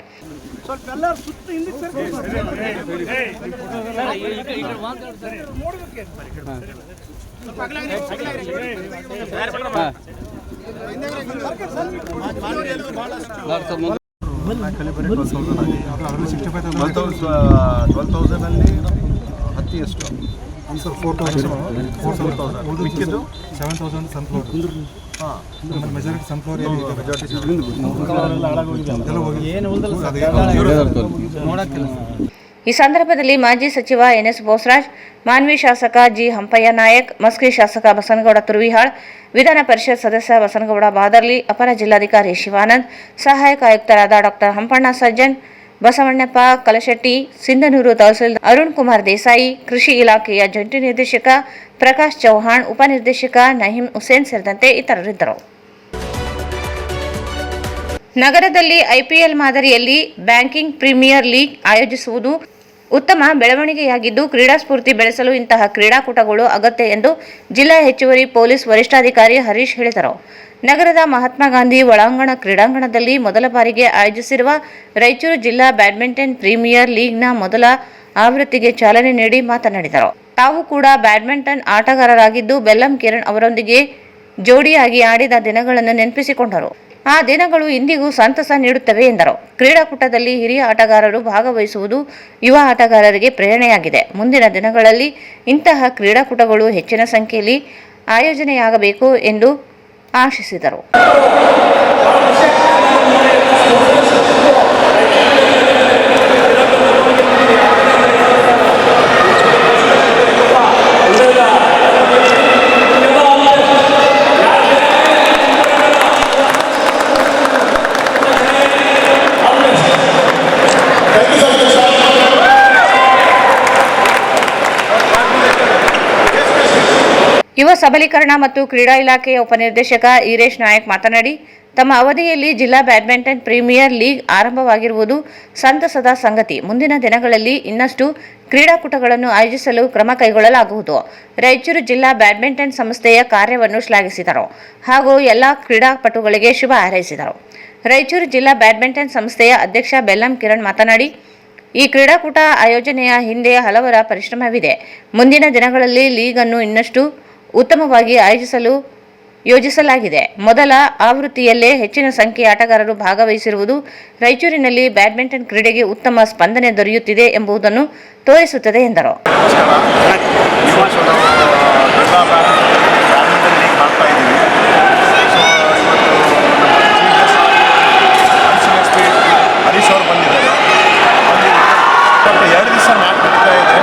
J: ಹತ್ತಿ ಎಷ್ಟು ಸರ್? 4,000 ಮಿಕ್ಕಿದ್ದು 7,000 ಸನ್ಫ್ಲವರ್. ಮೆಜಾರಿಟಿ ಸನ್ಫ್ಲವರ್
B: ಈ ಸಂದರ್ಭದಲ್ಲಿ ಮಾಜಿ ಸಚಿವ ಎನ್ಎಸ್ ಬೋಸರಾಜ್, ಮಾನ್ವಿ ಶಾಸಕ ಜಿ ಹಂಪಯ್ಯ ನಾಯಕ್, ಮಸ್ಕಿ ಶಾಸಕ ಬಸನಗೌಡ ತುರ್ವಿಹಾಳ್, ವಿಧಾನ ಪರಿಷತ್ ಸದಸ್ಯ ಬಸನಗೌಡ ಬಾದರ್ಲಿ, ಅಪರ ಜಿಲ್ಲಾಧಿಕಾರಿ ಶಿವಾನಂದ್, ಸಹಾಯಕ ಆಯುಕ್ತರಾದ ಡಾಕ್ಟರ್ ಹಂಪಣ್ಣ ಸಜ್ಜನ್, ಬಸವಣ್ಣಪ್ಪ ಕಲಶೆಟ್ಟಿ, ಸಿಂಧನೂರು ತಹಸೀಲ್ದಾರ್ ಅರುಣ್ ಕುಮಾರ್ ದೇಸಾಯಿ, ಕೃಷಿ ಇಲಾಖೆಯ ಜಂಟಿ ನಿರ್ದೇಶಕ ಪ್ರಕಾಶ್ ಚೌಹಾಣ್, ಉಪನಿರ್ದೇಶಕ ನಹೀಂ ಹುಸೇನ್ ಸೇರಿದಂತೆ ಇತರರಿದ್ದರು. ನಗರದಲ್ಲಿ ಐಪಿಎಲ್ ಮಾದರಿಯಲ್ಲಿ ಬ್ಯಾಂಕಿಂಗ್ ಪ್ರೀಮಿಯರ್ ಲೀಗ್ ಆಯೋಜಿಸುವುದು ಉತ್ತಮ ಬೆಳವಣಿಗೆಯಾಗಿದ್ದು, ಕ್ರೀಡಾ ಸ್ಫೂರ್ತಿ ಬೆಳೆಸಲು ಇಂತಹ ಕ್ರೀಡಾಕೂಟಗಳು ಅಗತ್ಯ ಎಂದು ಜಿಲ್ಲಾ ಹೆಚ್ಚುವರಿ ಪೊಲೀಸ್ ವರಿಷ್ಠಾಧಿಕಾರಿ ಹರೀಶ್ ಹೇಳಿದರು. ನಗರದ ಮಹಾತ್ಮ ಗಾಂಧಿ ಒಳಾಂಗಣ ಕ್ರೀಡಾಂಗಣದಲ್ಲಿ ಮೊದಲ ಬಾರಿಗೆ ಆಯೋಜಿಸಿರುವ ರಾಯಚೂರು ಜಿಲ್ಲಾ ಬ್ಯಾಡ್ಮಿಂಟನ್ ಪ್ರೀಮಿಯರ್ ಲೀಗ್ನ ಮೊದಲ ಆವೃತ್ತಿಗೆ ಚಾಲನೆ ನೀಡಿ ಮಾತನಾಡಿದರು. ತಾವು ಕೂಡ ಬ್ಯಾಡ್ಮಿಂಟನ್ ಆಟಗಾರರಾಗಿದ್ದು, ಬೆಲ್ಲಂ ಕಿರಣ್ ಅವರೊಂದಿಗೆ ಜೋಡಿಯಾಗಿ ಆಡಿದ ದಿನಗಳನ್ನು ನೆನಪಿಸಿಕೊಂಡರು. ಆ ದಿನಗಳು ಇಂದಿಗೂ ಸಂತಸ ನೀಡುತ್ತವೆ ಎಂದರು. ಕ್ರೀಡಾಕೂಟದಲ್ಲಿ ಹಿರಿಯ ಆಟಗಾರರು ಭಾಗವಹಿಸುವುದು ಯುವ ಆಟಗಾರರಿಗೆ ಪ್ರೇರಣೆಯಾಗಿದೆ. ಮುಂದಿನ ದಿನಗಳಲ್ಲಿ ಇಂತಹ ಕ್ರೀಡಾಕೂಟಗಳು ಹೆಚ್ಚಿನ ಸಂಖ್ಯೆಯಲ್ಲಿ ಆಯೋಜನೆಯಾಗಬೇಕು ಎಂದು ಆಶಿಸಿದರು. ಯುವ ಸಬಲೀಕರಣ ಮತ್ತು ಕ್ರೀಡಾ ಇಲಾಖೆಯ ಉಪನಿರ್ದೇಶಕ ಈರೇಶ್ ನಾಯಕ್ ಮಾತನಾಡಿ, ತಮ್ಮ ಅವಧಿಯಲ್ಲಿ ಜಿಲ್ಲಾ ಬ್ಯಾಡ್ಮಿಂಟನ್ ಪ್ರೀಮಿಯರ್ ಲೀಗ್ ಆರಂಭವಾಗಿರುವುದು ಸಂತಸದ ಸಂಗತಿ. ಮುಂದಿನ ದಿನಗಳಲ್ಲಿ ಇನ್ನಷ್ಟು ಕ್ರೀಡಾಕೂಟಗಳನ್ನು ಆಯೋಜಿಸಲು ಕ್ರಮ ಕೈಗೊಳ್ಳಲಾಗುವುದು. ರಾಯಚೂರು ಜಿಲ್ಲಾ ಬ್ಯಾಡ್ಮಿಂಟನ್ ಸಂಸ್ಥೆಯ ಕಾರ್ಯವನ್ನು ಶ್ಲಾಘಿಸಿದರು ಹಾಗೂ ಎಲ್ಲ ಕ್ರೀಡಾಪಟುಗಳಿಗೆ ಶುಭ ಹಾರೈಸಿದರು. ರಾಯಚೂರು ಜಿಲ್ಲಾ ಬ್ಯಾಡ್ಮಿಂಟನ್ ಸಂಸ್ಥೆಯ ಅಧ್ಯಕ್ಷ ಬೆಲ್ಲಂ ಕಿರಣ್ ಮಾತನಾಡಿ, ಈ ಕ್ರೀಡಾಕೂಟ ಆಯೋಜನೆಯ ಹಿಂದೆ ಹಲವರ ಪರಿಶ್ರಮವಿದೆ. ಮುಂದಿನ ದಿನಗಳಲ್ಲಿ ಲೀಗ್ ಅನ್ನು ಇನ್ನಷ್ಟು ಉತ್ತಮವಾಗಿ ಆಯೋಜಿಸಲು ಯೋಜಿಸಲಾಗಿದೆ. ಮೊದಲ ಆವೃತ್ತಿಯಲ್ಲೇ ಹೆಚ್ಚಿನ ಸಂಖ್ಯೆಯ ಆಟಗಾರರು ಭಾಗವಹಿಸಿರುವುದು ರಾಯಚೂರಿನಲ್ಲಿ ಬ್ಯಾಡ್ಮಿಂಟನ್ ಕ್ರೀಡೆಗೆ ಉತ್ತಮ ಸ್ಪಂದನೆ ದೊರೆಯುತ್ತಿದೆ ಎಂಬುದನ್ನು ತೋರಿಸುತ್ತದೆ ಎಂದರು.
J: ಹರೀಶ್ ಅವರು ಬಂದಿದ್ದಾರೆ. 2 ದಿವಸ ಮ್ಯಾಚ್ ನಡೀತಾ ಇದೆ.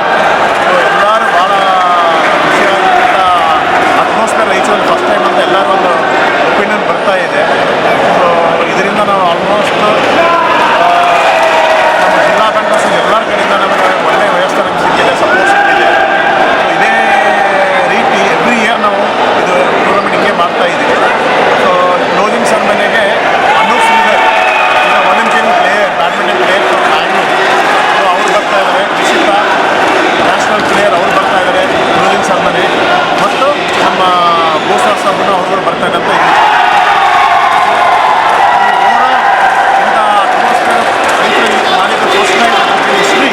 J: ಎಲ್ಲರೂ ಭಾಳ ಖುಷಿಯಾಗಿದ್ದ ಅಟ್ಮಾಸ್ಫಿಯರ್ ರಾಯಚೂರಲ್ಲಿ ಫಸ್ಟ್ ಟೈಮ್ ಅಂತ ಎಲ್ಲರೂ ಒಂದು ಒಪಿನಿಯನ್ ಬರ್ತಾ ಇದೆ. ಸೊ ಇದರಿಂದ ನಾವು ಆಲ್ಮೋಸ್ಟ್ ನಮ್ಮ ಜಿಲ್ಲಾ ಬ್ಯಾಂಕರ್ಸ್ ಎಲ್ಲರ ಕಡೆಯಿಂದ ನಮಗೆ ಒಳ್ಳೆಯ ವ್ಯವಸ್ಥೆ ನಮಗೆ ಸಿಕ್ಕಿದೆ, ಸಪೋರ್ಟ್ ಸಿಕ್ಕಿದೆ. ಸೊ ಇದೇ ರೀತಿ ಎವ್ರಿ ಇಯರ್ ನಾವು ಇದು ಟೂರ್ನಮೆಂಟ್ ಹಿಂಗೆ ಮಾಡ್ತಾ ಇದ್ದೀವಿ. ಸೊ ಕ್ಲೋಸಿಂಗ್ ಸೆರೆಮನಿಗೆ Anoop Sridhar Olympian player, badminton player from Bangalore, so ಅವ್ರು ಬರ್ತಾ ಇದ್ದಾರೆ. ನಿಶಿತಾ ನ್ಯಾಷನಲ್ ಪ್ಲೇಯರ್ ಅವ್ರು ಬರ್ತಾ ಇದ್ದಾರೆ ಕ್ಲೋಸಿಂಗ್ ಸೆರೆಮನಿ. ಮತ್ತು ನಮ್ಮ ಬೋಸರ್ ಸಬ್ನು ಅವ್ರು ಬರ್ತಾ ಇದ್ದಾರೆ ಅಂತ ಇದೆ. ಇಂಥ ಅಟ್ಮಾಸ್ಫಿಯರ್ ರೈತರು ಮಾಡಿದ ಫಸ್ಟ್ ಟೈಮ್ ಹಿಸ್ಟ್ರಿ.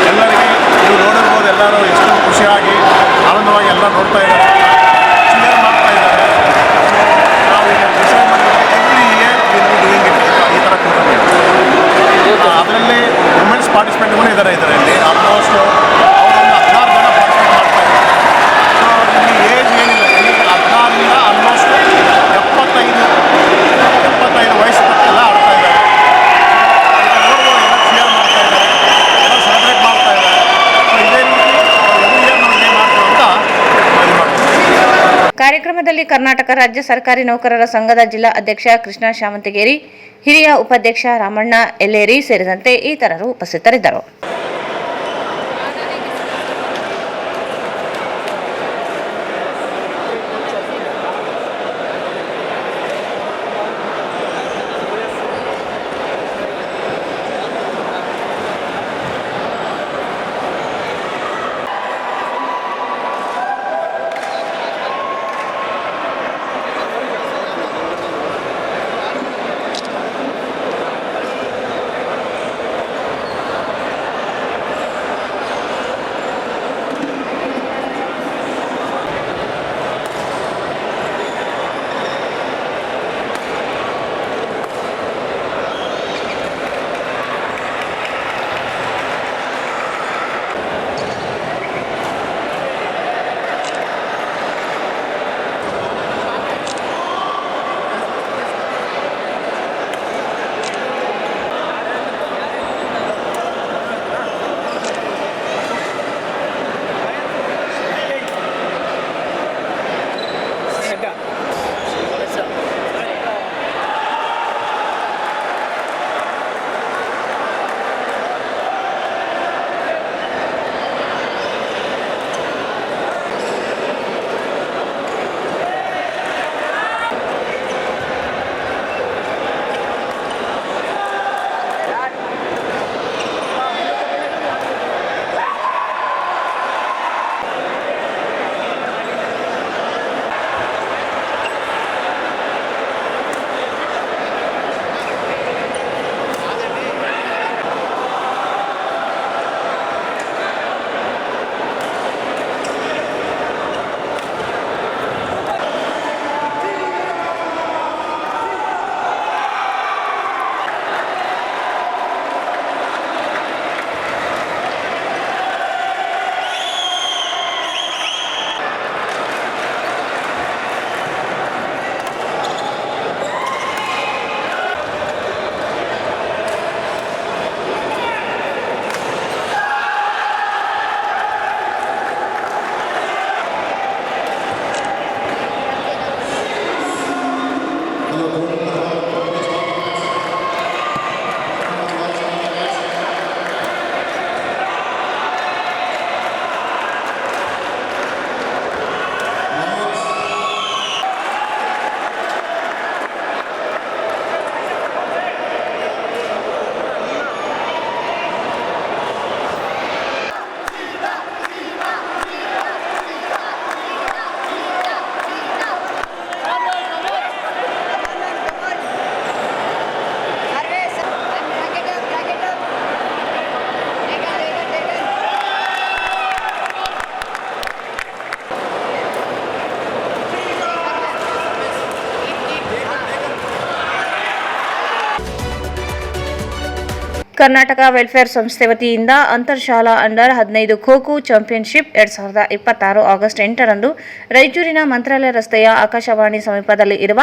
J: ಎಲ್ಲರಿಗೆ ನೀವು ನೋಡಿರ್ಬೋದು, ಎಲ್ಲರೂ ಎಷ್ಟು ಖುಷಿಯಾಗಿ ಆನಂದವಾಗಿ ಎಲ್ಲ ನೋಡ್ತಾ ಇದ್ದಾರೆ, ಕ್ಲಿಯರ್ ಮಾಡ್ತಾ ಇದ್ದಾರೆ. ನಾವು ಈಗ ಡಿಸೈಡ್ ಮಾಡಿದ್ರೆ ಎವ್ರಿ ಇಯರ್ ಡೂಯಿಂಗ್ ಇಟ್ ಈ ಥರ ಟೂರ್ನಮೆಂಟ್. ಅದರಲ್ಲಿ ವುಮೆನ್ಸ್ ಪಾರ್ಟಿಸಿಪೇಟ್ ಇದ್ದಾರೆ ಇದರಲ್ಲಿ. ಆಲ್ಮೋಸ್ಟ್ ಅವರೊಂದು 16 ಜನ ಪಾರ್ಟಿಸಿಪೇಟ್ ಮಾಡ್ತಾ ಇದ್ದಾರೆ. ಸೊ ಇಲ್ಲಿ ಏಜ್ ಏನಿಲ್ಲ, ಇಲ್ಲಿ 16ರಿಂದ ಆಲ್ಮೋಸ್ಟ್ 75 ವಯಸ್ಸು ತಕ್ಕೆಲ್ಲ ಆಡ್ತಾ ಇದ್ದಾರೆ. ನೋಡ್ಬೋದು, ಎಲ್ಲ ಕ್ಲಿಯರ್ ಮಾಡ್ತಾ ಇದ್ದಾರೆ, ಎಲ್ಲ ಸೆಲೆಬ್ರೇಟ್ ಮಾಡ್ತಾ ಇದ್ದಾರೆ. ಸೊ ಇದೇ ರೀತಿ ಎವ್ರಿ ಇಯರ್ ನಾವು ಇದೇ ಮಾಡ್ತೀವಿ ಅಂತ ಇದು ಮಾಡ್ತೀವಿ.
B: ಕಾರ್ಯಕ್ರಮದಲ್ಲಿ ಕರ್ನಾಟಕ ರಾಜ್ಯ ಸರ್ಕಾರಿ ನೌಕರರ ಸಂಘದ ಜಿಲ್ಲಾ ಅಧ್ಯಕ್ಷ ಕೃಷ್ಣ ಶಾವಂತಗೇರಿ, ಹಿರಿಯ ಉಪಾಧ್ಯಕ್ಷ ರಾಮಣ್ಣ ಎಲ್ಲೇರಿ ಸೇರಿದಂತೆ ಇತರರು ಉಪಸ್ಥಿತರಿದ್ದರು.
J: ನಮ್ಮ
B: ಕರ್ನಾಟಕ ವೆಲ್ಫೇರ್ ಸಂಸ್ಥೆ ವತಿಯಿಂದ ಅಂತರ್ಶಾಲಾ ಅಂಡರ್ 15 ಖೋ-ಖೋ ಚಾಂಪಿಯನ್ಶಿಪ್ 2026 ಆಗಸ್ಟ್ 8ರಂದು ರಾಯಚೂರಿನ ಮಂತ್ರಾಲಯ ರಸ್ತೆಯ ಆಕಾಶವಾಣಿ ಸಮೀಪದಲ್ಲಿ ಇರುವ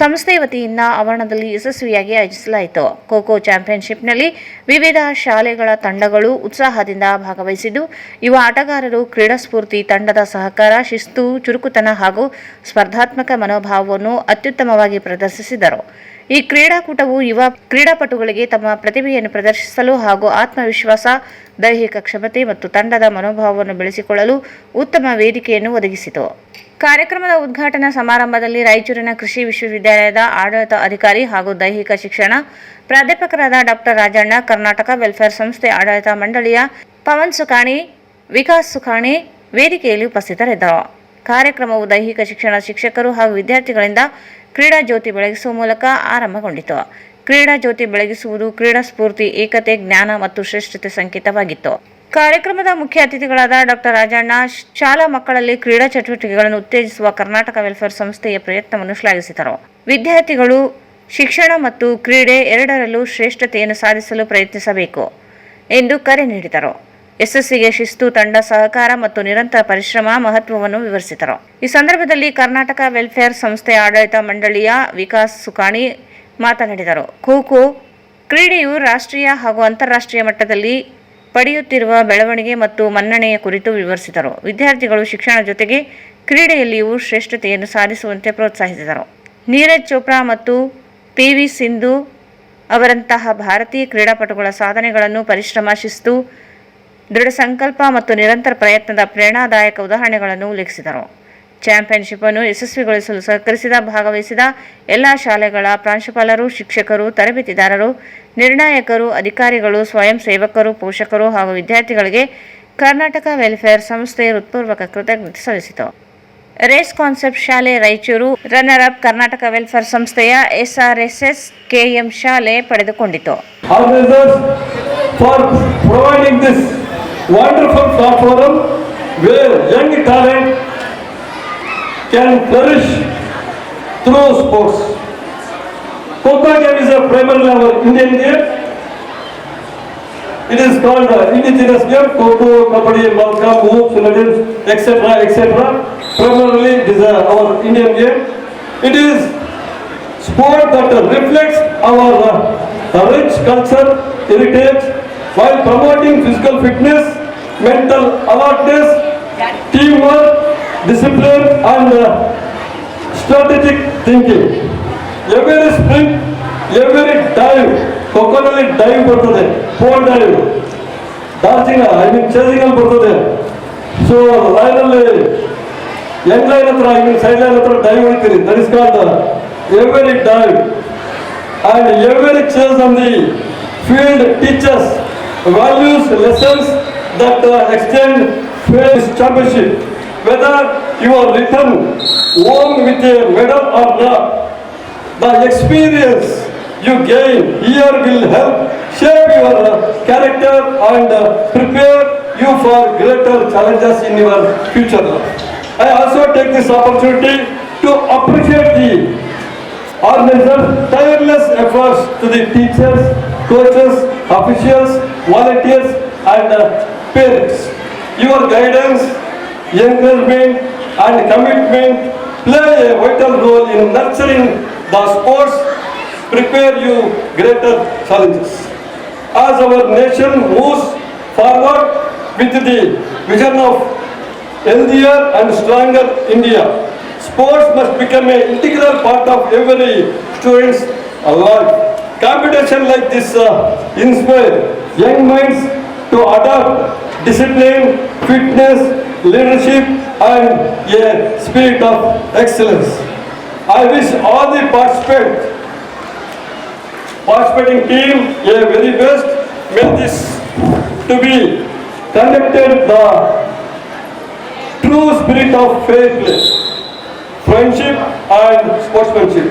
B: ಸಂಸ್ಥೆ ವತಿಯಿಂದ ಆವರಣದಲ್ಲಿ ಯಶಸ್ವಿಯಾಗಿ ಆಯೋಜಿಸಲಾಯಿತು. ಖೋ-ಖೋ ಚಾಂಪಿಯನ್ಶಿಪ್ನಲ್ಲಿ ವಿವಿಧ ಶಾಲೆಗಳ ತಂಡಗಳು ಉತ್ಸಾಹದಿಂದ ಭಾಗವಹಿಸಿದ್ದು, ಯುವ ಆಟಗಾರರು ಕ್ರೀಡಾ ಸ್ಫೂರ್ತಿ, ತಂಡದ ಸಹಕಾರ, ಶಿಸ್ತು, ಚುರುಕುತನ ಹಾಗೂ ಸ್ಪರ್ಧಾತ್ಮಕ ಮನೋಭಾವವನ್ನು ಅತ್ಯುತ್ತಮವಾಗಿ ಪ್ರದರ್ಶಿಸಿದರು. ಈ ಕ್ರೀಡಾಕೂಟವು ಯುವ ಕ್ರೀಡಾಪಟುಗಳಿಗೆ ತಮ್ಮ ಪ್ರತಿಭೆಯನ್ನು ಪ್ರದರ್ಶಿಸಲು ಹಾಗೂ ಆತ್ಮವಿಶ್ವಾಸ, ದೈಹಿಕ ಕ್ಷಮತೆ ಮತ್ತು ತಂಡದ ಮನೋಭಾವವನ್ನು ಬೆಳೆಸಿಕೊಳ್ಳಲು ಉತ್ತಮ ವೇದಿಕೆಯನ್ನು ಒದಗಿಸಿತು. ಕಾರ್ಯಕ್ರಮದ ಉದ್ಘಾಟನಾ ಸಮಾರಂಭದಲ್ಲಿ ರಾಯಚೂರಿನ ಕೃಷಿ ವಿಶ್ವವಿದ್ಯಾಲಯದ ಆಡಳಿತ ಅಧಿಕಾರಿ ಹಾಗೂ ದೈಹಿಕ ಶಿಕ್ಷಣ ಪ್ರಾಧ್ಯಾಪಕರಾದ ಡಾ ರಾಜಣ್ಣ, ಕರ್ನಾಟಕ ವೆಲ್ಫೇರ್ ಸಂಸ್ಥೆ ಆಡಳಿತ ಮಂಡಳಿಯ ಪವನ್ ಸುಖಾಣಿ, ವಿಕಾಸ್ ಸುಖಾಣಿ ವೇದಿಕೆಯಲ್ಲಿ ಉಪಸ್ಥಿತರಿದ್ದರು. ಕಾರ್ಯಕ್ರಮವು ದೈಹಿಕ ಶಿಕ್ಷಣ ಶಿಕ್ಷಕರು ಹಾಗೂ ವಿದ್ಯಾರ್ಥಿಗಳಿಂದ ಕ್ರೀಡಾ ಜ್ಯೋತಿ ಬೆಳಗಿಸುವ ಮೂಲಕ ಆರಂಭಗೊಂಡಿತು. ಕ್ರೀಡಾ ಜ್ಯೋತಿ ಬೆಳಗಿಸುವುದು ಕ್ರೀಡಾ ಸ್ಫೂರ್ತಿ, ಏಕತೆ, ಜ್ಞಾನ ಮತ್ತು ಶ್ರೇಷ್ಠತೆ ಸಂಕೇತವಾಗಿತ್ತು. ಕಾರ್ಯಕ್ರಮದ ಮುಖ್ಯ ಅತಿಥಿಗಳಾದ ಡಾ ರಾಜಣ್ಣ ಶಾಲಾ ಮಕ್ಕಳಲ್ಲಿ ಕ್ರೀಡಾ ಚಟುವಟಿಕೆಗಳನ್ನು ಉತ್ತೇಜಿಸುವ ಕರ್ನಾಟಕ ವೆಲ್ಫೇರ್ ಸಂಸ್ಥೆಯ ಪ್ರಯತ್ನವನ್ನು ಶ್ಲಾಘಿಸಿದರು. ವಿದ್ಯಾರ್ಥಿಗಳು ಶಿಕ್ಷಣ ಮತ್ತು ಕ್ರೀಡೆ ಎರಡರಲ್ಲೂ ಶ್ರೇಷ್ಠತೆಯನ್ನು ಸಾಧಿಸಲು ಪ್ರಯತ್ನಿಸಬೇಕು ಎಂದು ಕರೆ ನೀಡಿದರು. ಯಶಸ್ಸಿಗೆ ಶಿಸ್ತು, ತಂಡ ಸಹಕಾರ ಮತ್ತು ನಿರಂತರ ಪರಿಶ್ರಮ ಮಹತ್ವವನ್ನು ವಿವರಿಸಿದರು. ಈ ಸಂದರ್ಭದಲ್ಲಿ ಕರ್ನಾಟಕ ವೆಲ್ಫೇರ್ ಸಂಸ್ಥೆ ಆಡಳಿತ ಮಂಡಳಿಯ ವಿಕಾಸ್ ಸುಖಾಣಿ ಮಾತನಾಡಿದರು. ಖೋ-ಖೋ ಕ್ರೀಡೆಯು ರಾಷ್ಟ್ರೀಯ ಹಾಗೂ ಅಂತಾರಾಷ್ಟ್ರೀಯ ಮಟ್ಟದಲ್ಲಿ ಪಡೆಯುತ್ತಿರುವ ಬೆಳವಣಿಗೆ ಮತ್ತು ಮನ್ನಣೆಯ ಕುರಿತು ವಿವರಿಸಿದರು. ವಿದ್ಯಾರ್ಥಿಗಳು ಶಿಕ್ಷಣ ಜೊತೆಗೆ ಕ್ರೀಡೆಯಲ್ಲಿಯೂ ಶ್ರೇಷ್ಠತೆಯನ್ನು ಸಾಧಿಸುವಂತೆ ಪ್ರೋತ್ಸಾಹಿಸಿದರು. ನೀರಜ್ ಚೋಪ್ರಾ ಮತ್ತು PV ಸಿಂಧು ಅವರಂತಹ ಭಾರತೀಯ ಕ್ರೀಡಾಪಟುಗಳ ಸಾಧನೆಗಳನ್ನು ಪರಿಶ್ರಮ, ಶಿಸ್ತು, ದೃಢ ಸಂಕಲ್ಪ ಮತ್ತು ನಿರಂತರ ಪ್ರಯತ್ನದ ಪ್ರೇರಣಾದಾಯಕ ಉದಾಹರಣೆಗಳನ್ನು ಉಲ್ಲೇಖಿಸಿದರು. ಚಾಂಪಿಯನ್ಶಿಪ್ ಅನ್ನು ಯಶಸ್ವಿಗೊಳಿಸಲು ಸಹಕರಿಸಿದ ಭಾಗವಹಿಸಿದ ಎಲ್ಲ ಶಾಲೆಗಳ ಪ್ರಾಂಶುಪಾಲರು, ಶಿಕ್ಷಕರು, ತರಬೇತಿದಾರರು, ನಿರ್ಣಾಯಕರು, ಅಧಿಕಾರಿಗಳು, ಸ್ವಯಂ ಸೇವಕರು, ಪೋಷಕರು ಹಾಗೂ ವಿದ್ಯಾರ್ಥಿಗಳಿಗೆ ಕರ್ನಾಟಕ ವೆಲ್ಫೇರ್ ಸಂಸ್ಥೆ ಹೃತ್ಪೂರ್ವಕ ಕೃತಜ್ಞತೆ ಸಲ್ಲಿಸಿತು. ರೇಸ್ ಕಾನ್ಸೆಪ್ಟ್ ಶಾಲೆ Raichur runner up Karnataka welfare ಸಂಸ್ಥೆಯ SRSS KM ಶಾಲೆ ಪಡೆದುಕೊಂಡಿತು.
J: Wonderful platform where young talent can flourish through sports. Kho-kho game is a primarily our Indian game. It is called indigenous game. Kho-kho, kabaddi, malka, hoops, ladins, etc., etc. Primarily it is our Indian game. It is sport that reflects our rich culture, heritage, while promoting physical fitness, mental alertness, teamwork, discipline and strategic thinking. Every sprint, every dive, coconut dive ಬರ್ತದೆ, pole dive, dancing, chasing ಅಲ್ಲಿ ಬರ್ತದೆ. So line ಅಲ್ಲಿ young line ಹತ್ರ, side line ಹತ್ರ dive ಹೊಡಿತೀರಿ. That is called every dive. And every chase on the field teaches values, lessons that extend this championship. Whether you are returned home with a medal or not, the experience you gain here will help shape your character and prepare you for greater challenges in your future. I also take this opportunity to appreciate the organizers' tireless efforts to the teachers, coaches, officials, volunteers and parents. Your guidance, encouragement and commitment play a vital role in nurturing the sports, prepare you greater challenges. As our nation moves forward with the vision of healthier and stronger India, sports must become an integral part of every student's life. Competition like this inspire young minds to adopt discipline, fitness, leadership and a spirit of excellence. I wish all the participating team a very best. May this to be conducted the true spirit of fair play, friendship and sportsmanship.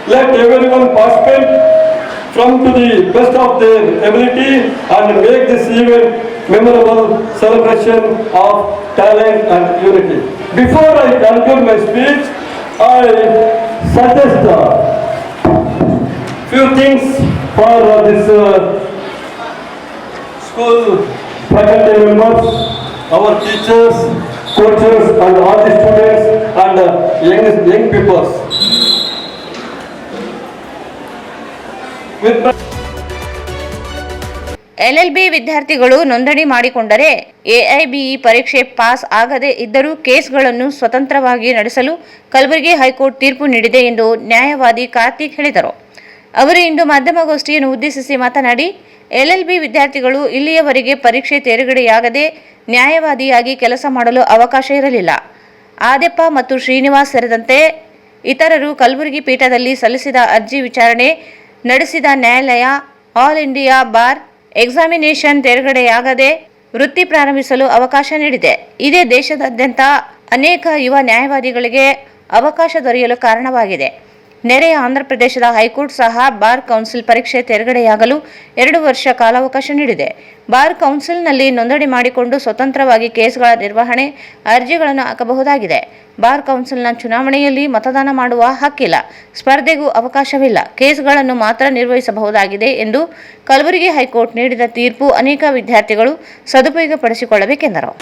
J: Let everyone participate from to the best of their ability and make this event memorable celebration of talent and unity. Before I conclude my speech, I suggest few things for this school faculty members, our teachers, coaches, and all the students and young people. With
B: LLB ವಿದ್ಯಾರ್ಥಿಗಳು ನೋಂದಣಿ ಮಾಡಿಕೊಂಡರೆ AIBE ಪರೀಕ್ಷೆ ಪಾಸ್ ಆಗದೇ ಇದ್ದರೂ ಕೇಸ್ಗಳನ್ನು ಸ್ವತಂತ್ರವಾಗಿ ನಡೆಸಲು ಕಲಬುರಗಿ ಹೈಕೋರ್ಟ್ ತೀರ್ಪು ನೀಡಿದೆ ಎಂದು ನ್ಯಾಯವಾದಿ ಕಾರ್ತಿಕ್ ಹೇಳಿದರು. ಅವರು ಇಂದು ಮಾಧ್ಯಮಗೋಷ್ಠಿಯನ್ನು ಉದ್ದೇಶಿಸಿ ಮಾತನಾಡಿ, LLB ವಿದ್ಯಾರ್ಥಿಗಳು ಇಲ್ಲಿಯವರೆಗೆ ಪರೀಕ್ಷೆ ತೇರ್ಗಡೆಯಾಗದೆ ನ್ಯಾಯವಾದಿಯಾಗಿ ಕೆಲಸ ಮಾಡಲು ಅವಕಾಶ ಇರಲಿಲ್ಲ. ಆದೆಪ್ಪ ಮತ್ತು ಶ್ರೀನಿವಾಸ್ ಸೇರಿದಂತೆ ಇತರರು ಕಲಬುರಗಿ ಪೀಠದಲ್ಲಿ ಸಲ್ಲಿಸಿದ ಅರ್ಜಿ ವಿಚಾರಣೆ ನಡೆಸಿದ ನ್ಯಾಯಾಲಯ ಆಲ್ ಇಂಡಿಯಾ ಬಾರ್ ಎಕ್ಸಾಮಿನೇಷನ್ ತೇರ್ಗಡೆಯಾಗದೆ ವೃತ್ತಿ ಪ್ರಾರಂಭಿಸಲು ಅವಕಾಶ ನೀಡಿದೆ. ಇದೇ ದೇಶದಾದ್ಯಂತ ಅನೇಕ ಯುವ ನ್ಯಾಯವಾದಿಗಳಿಗೆ ಅವಕಾಶ ದೊರೆಯಲು ಕಾರಣವಾಗಿದೆ. ನೆರೆಯ ಆಂಧ್ರಪ್ರದೇಶದ ಹೈಕೋರ್ಟ್ ಸಹ ಬಾರ್ ಕೌನ್ಸಿಲ್ ಪರೀಕ್ಷೆ ತೇರ್ಗಡೆಯಾಗಲು 2 ವರ್ಷ ಕಾಲಾವಕಾಶ ನೀಡಿದೆ. ಬಾರ್ ಕೌನ್ಸಿಲ್ನಲ್ಲಿ ನೋಂದಣಿ ಮಾಡಿಕೊಂಡು ಸ್ವತಂತ್ರವಾಗಿ ಕೇಸ್ಗಳ ನಿರ್ವಹಣೆ ಅರ್ಜಿಗಳನ್ನು ಹಾಕಬಹುದಾಗಿದೆ. ಬಾರ್ ಕೌನ್ಸಿಲ್ನ ಚುನಾವಣೆಯಲ್ಲಿ ಮತದಾನ ಮಾಡುವ ಹಕ್ಕಿಲ್ಲ, ಸ್ಪರ್ಧೆಗೂ ಅವಕಾಶವಿಲ್ಲ, ಕೇಸ್ಗಳನ್ನು ಮಾತ್ರ ನಿರ್ವಹಿಸಬಹುದಾಗಿದೆ ಎಂದು ಕಲಬುರಗಿ ಹೈಕೋರ್ಟ್ ನೀಡಿದ ತೀರ್ಪು ಅನೇಕ ವಿದ್ಯಾರ್ಥಿಗಳು ಸದುಪಯೋಗಪಡಿಸಿಕೊಳ್ಳಬೇಕೆಂದರು.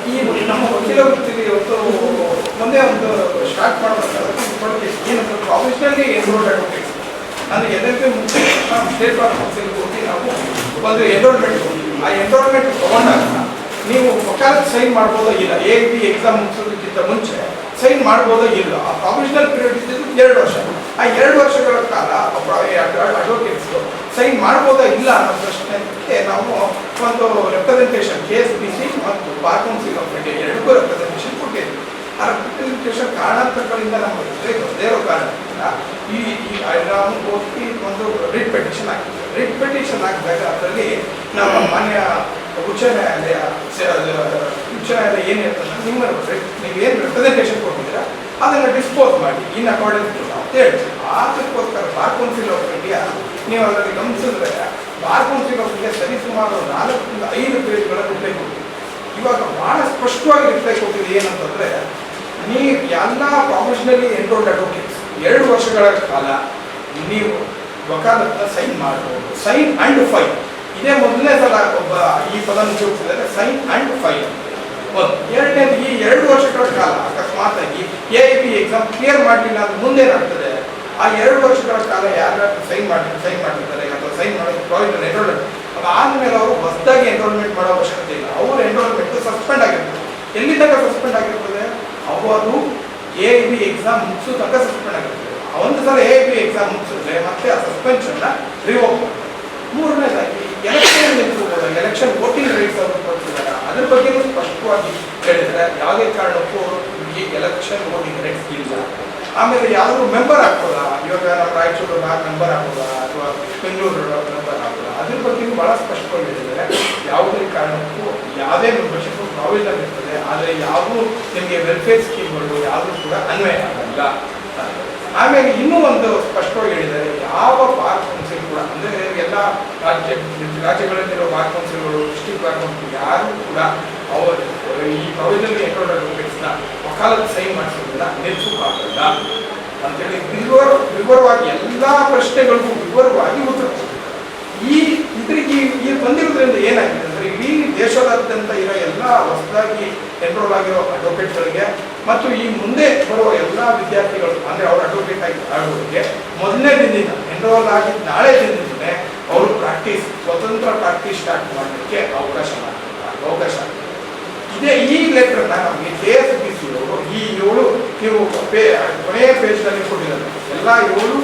L: ಈ ನಮ್ಮ ವಕೀಲ ವೃತ್ತಿಗೆ ಇವತ್ತು ಮುಂದೆ ಒಂದು ಸ್ಟಾರ್ಟ್ ಮಾಡಬೇಕಾದ್ರೆ ಏನಂತ ಪ್ರೊಫೆಷನಲಿ ಎನ್ರೋಲ್ಡ್ ಅಡ್ವೊಕೇಟ್ಸ್ ಅಂದರೆ ಎಲ್ಲರಿಗೂ ಮುಂಚೆ ಸ್ಟೇಟ್ ಬಾರ್ ಕೌನ್ಸಿಲ್ಗೆ ಹೋಗಿ ನಾವು ಒಂದು ಎನ್ರೋಲ್ಮೆಂಟ್ ಆ ಎನ್ರೋಲ್ಮೆಂಟ್ ತೊಗೊಂಡಾಗ ನೀವು ವಕಾಲತ್ ಸೈನ್ ಮಾಡ್ಬೋದೋ ಇಲ್ಲ, AIB ಎಕ್ಸಾಮ್ ಮುಗಿಸೋದಕ್ಕಿಂತ ಮುಂಚೆ ಸೈನ್ ಮಾಡ್ಬೋದೋ ಇಲ್ಲ. ಆ ಪ್ರೊಫೆಷನಲ್ ಪೀರಿಯಡ್ ಇದ್ದಿದ್ದು 2 ವರ್ಷ. ಆ 2 ವರ್ಷಗಳ ಕಾಲ ಅಡ್ವೊಕೇಟ್ಸ್ಗಳು ಸೈನ್ ಮಾಡ್ಬೋದಾ ಇಲ್ಲ ಅನ್ನೋ ಪ್ರಶ್ನೆಗೆ ನಾವು ಒಂದು ರೆಪ್ರೆಸೆಂಟೇಷನ್ KSBC ಮತ್ತು ಬಾರ್ ಕೌನ್ಸಿಲ್ ಆಫ್ ಇಂಡಿಯಾ ಎರಡಕ್ಕೂ ರೆಪ್ರೆಸೆಂಟೇಷನ್ ಕೊಟ್ಟಿದ್ವಿ. ಆ ರೆಪ್ರೆಸೆಂಟೇಷನ್ ಕಾರಣಾಂತರಗಳಿಂದ ನಮ್ಮ ಇರೋ ಕಾರಣದಿಂದ ನಾವು ಹೋಗಿ ಒಂದು ರಿಟ್ ಪೆಟಿಷನ್ ಹಾಕಿದ್ವಿ. ರಿಟ್ ಪೆಟಿಷನ್ ಹಾಕಿದಾಗ ಅದರಲ್ಲಿ ನಮ್ಮ ಮಾನ್ಯ ಉಚ್ಚ ನ್ಯಾಯಾಲಯ ಏನು ಹೇಳ್ತದೆ, ನೀವೇನು ರೆಪ್ರೆಸೆಂಟೇಷನ್ ಕೊಟ್ಟಿದ್ದೀರಾ ಅದನ್ನು ಡಿಸ್ಪೋಸ್ ಮಾಡಿ ಇನ್ ಅಕಾರ್ಡೆನ್ಸ್ ಅಂತ ಹೇಳ್ತೀವಿ. ಅದಕ್ಕೋಸ್ಕರ ಬಾರ್ ಕೌನ್ಸಿಲ್ ಆಫ್ ಇಂಡಿಯಾ ನೀವು ಅದರಲ್ಲಿ ಗಮನಿಸಿದ್ರೆ ಬಾರ್ ಕೌನ್ಸಿಲ್ ಆಫ್ ಇಂಡಿಯಾ ಸರಿಸುಮಾರು 4 ರಿಂದ 5 ಪೇಜ್ಗಳ ರಿಪ್ಲೈ ಕೊಟ್ಟಿದೆ. ಇವಾಗ ಭಾಳ ಸ್ಪಷ್ಟವಾಗಿ ರಿಪ್ಲೈ ಕೊಟ್ಟಿದೆ. ಏನಂತಂದರೆ, ನೀವು ಎಲ್ಲ ಪ್ರೊಫೆಷನಲಿ ಎನ್ರೋಲ್ಡ್ ಅಡ್ವೊಕೇಟ್ಸ್ 2 ವರ್ಷಗಳ ಕಾಲ ನೀವು ವಕಾಲತ್ನ ಸೈನ್ ಮಾಡಬಹುದು. ಸೈನ್ ಅಂಡ್ ಫೈಲ್ ಇದೇ ಮೊದಲನೇ ಸಲ ಒಬ್ಬ ಈ ಪದವನ್ನು ಉಪಯೋಗಿಸಿದರೆ ಸೈನ್ ಅಂಡ್ ಫೈಲ್ ಒಂದು. ಎರಡನೇದು, ಈ 2 ವರ್ಷಗಳ ಕಾಲ ಅಕಸ್ಮಾತ್ ಆಗಿ AIB ಎಕ್ಸಾಮ್ ಕ್ಲಿಯರ್ ಮಾಡಲಿಲ್ಲ ಅಂದ್ರೆ ಮುಂದೇನಾಗ್ತದೆ, ಆ 2 ವರ್ಷಗಳ ಕಾಲ ಯಾರು ಸೈನ್ ಮಾಡಿರ್ತಾರೆ ಅಥವಾ ಸೈನ್ ಮಾಡೋದು ಪ್ರಾವಿಷನಲ್ ಎನ್ರೋಲ್ಮೆಂಟ್ ಆದಮೇಲೆ ಅವರು ಹೊಸದಾಗಿ ಎನ್ರೋಲ್ಮೆಂಟ್ ಮಾಡೋ ಅವಶ್ಯಕತೆ ಇಲ್ಲ. ಅವರ ಎನ್ರೋಲ್ಮೆಂಟ್ ಸಸ್ಪೆಂಡ್ ಆಗಿರ್ತದೆ. ಎಲ್ಲಿ ತನಕ ಸಸ್ಪೆಂಡ್ ಆಗಿರ್ತದೆ, ಅವರು AIB ಎಕ್ಸಾಮ್ ಮುಗಿಸೋ ತನಕ ಸಸ್ಪೆಂಡ್ ಆಗಿರ್ತದೆ. ಒಂದು ಸಲ AIB ಎಕ್ಸಾಮ್ ಮುಗಿಸಿದ್ರೆ ಮತ್ತೆ ಆ ಸಸ್ಪೆನ್ಷನ್ನ ರಿವೋಕ್ ಮಾಡ್ತಾರೆ. ಮೂರನೇದಾಗಿ ಎಲೆಕ್ಷನ್ ನಿಂತಿರ್ಬೋದು, ಎಲೆಕ್ಷನ್ ವೋಟಿಂಗ್ ರೈಟ್ಸ್ ಅವರು ಕೊಡ್ತಿದ್ದಾರೆ. ಅದ್ರ ಬಗ್ಗೆನೂ ಸ್ಪಷ್ಟವಾಗಿ ಹೇಳಿದರೆ ಯಾವುದೇ ಕಾರಣಕ್ಕೂ ಈ ಎಲೆಕ್ಷನ್ ವೋಟಿಂಗ್ ರೈಟ್ಸ್ ಇಲ್ಲ. ಆಮೇಲೆ ಯಾರು ಮೆಂಬರ್ ಆಗ್ಬೋದಾ, ಇವಾಗ ನಮ್ಮ ರಾಯಚೂರು ಮೆಂಬರ್ ಆಗ್ಬೋದಾ ಅಥವಾ ಬೆಂಗಳೂರು ಮೆಂಬರ್ ಆಗ್ಬೋದಾ, ಅದ್ರ ಬಗ್ಗೆಯೂ ಭಾಳ ಸ್ಪಷ್ಟವಾಗಿ ಹೇಳಿದ್ದಾರೆ. ಯಾವುದೇ ಕಾರಣಕ್ಕೂ ಯಾವುದೇ ಮೆಂಬರ್ಶಿಪ್ ಪ್ರಾವಿಷನಲ್ ಇರ್ತದೆ, ಆದರೆ ಯಾವುದೂ ನಿಮಗೆ ವೆಲ್ಫೇರ್ ಸ್ಕೀಮ್ಗಳು ಯಾವುದೂ ಕೂಡ ಅನ್ವಯ ಆಗಲ್ಲ. ಆಮೇಲೆ ಇನ್ನೂ ಒಂದು ಸ್ಪಷ್ಟವಾಗಿ ಹೇಳಿದ್ದಾರೆ, ಯಾವ ಬಾರ್ ಕೌನ್ಸಿಲ್ ಕೂಡ ಅಂದರೆ ಎಲ್ಲ ರಾಜ್ಯಗಳಲ್ಲಿರೋ ಬಾರ್ ಕೌನ್ಸಿಲ್ಗಳು, ಡಿಸ್ಟ್ರಿಕ್ಟ್ ಬಾರ್ ಕೌನ್ಸಿಲ್ ಯಾರು ಕೂಡ ಅವರು ಈ ಪ್ರೊವಿಷನಲ್ ಎನ್ರೋಲ್ಡ್ ಅಡ್ವೊಕೇಟ್ಸ್ನ ವಕಾಲತ್ ಸೈನ್ ಮಾಡಿಸೋದನ್ನ ನಿಲ್ಲಿಸೋಕ್ಕಾಗಲ್ಲ ಅಂತೇಳಿ ವಿವರವಾಗಿ ಎಲ್ಲ ಪ್ರಶ್ನೆಗಳಿಗೂ ವಿವರವಾಗಿ ಉತ್ತರ. ಈ ಬಂದಿರೋದ್ರಿಂದ ಏನಾಗಿದೆ ಅಂದರೆ, ಇಡೀ ದೇಶದಾದ್ಯಂತ ಇರೋ ಎಲ್ಲ ಹೊಸದಾಗಿ ಎನ್ರೋಲ್ ಆಗಿರೋ ಅಡ್ವೊಕೇಟ್ಗಳಿಗೆ ಮತ್ತು ಈ ಮುಂದೆ ಬರುವ ಎಲ್ಲ ವಿದ್ಯಾರ್ಥಿಗಳು ಅಂದರೆ ಅವರು ಅಡ್ವೊಕೇಟ್ ಆಗೋರಿಗೆ ಮೊದಲನೇ ದಿನದಿಂದ ಎನ್ರೋಲ್ ಆಗಿದ್ದು ನಾಳೆ ದಿನದಿಂದಲೇ ಅವರು ಸ್ವತಂತ್ರ ಪ್ರಾಕ್ಟೀಸ್ ಸ್ಟಾರ್ಟ್ ಮಾಡಲಿಕ್ಕೆ ಅವಕಾಶ ಇದೆ. ಈ ಲೆಟರ್ನ ನಮಗೆ KSBC ಅವರು ಈ 7 ನೀವು ಕೊನೆಯ ಪೇಜ್ನಲ್ಲಿ ಕೊಟ್ಟಿದ್ದಾರೆ. ಎಲ್ಲ 7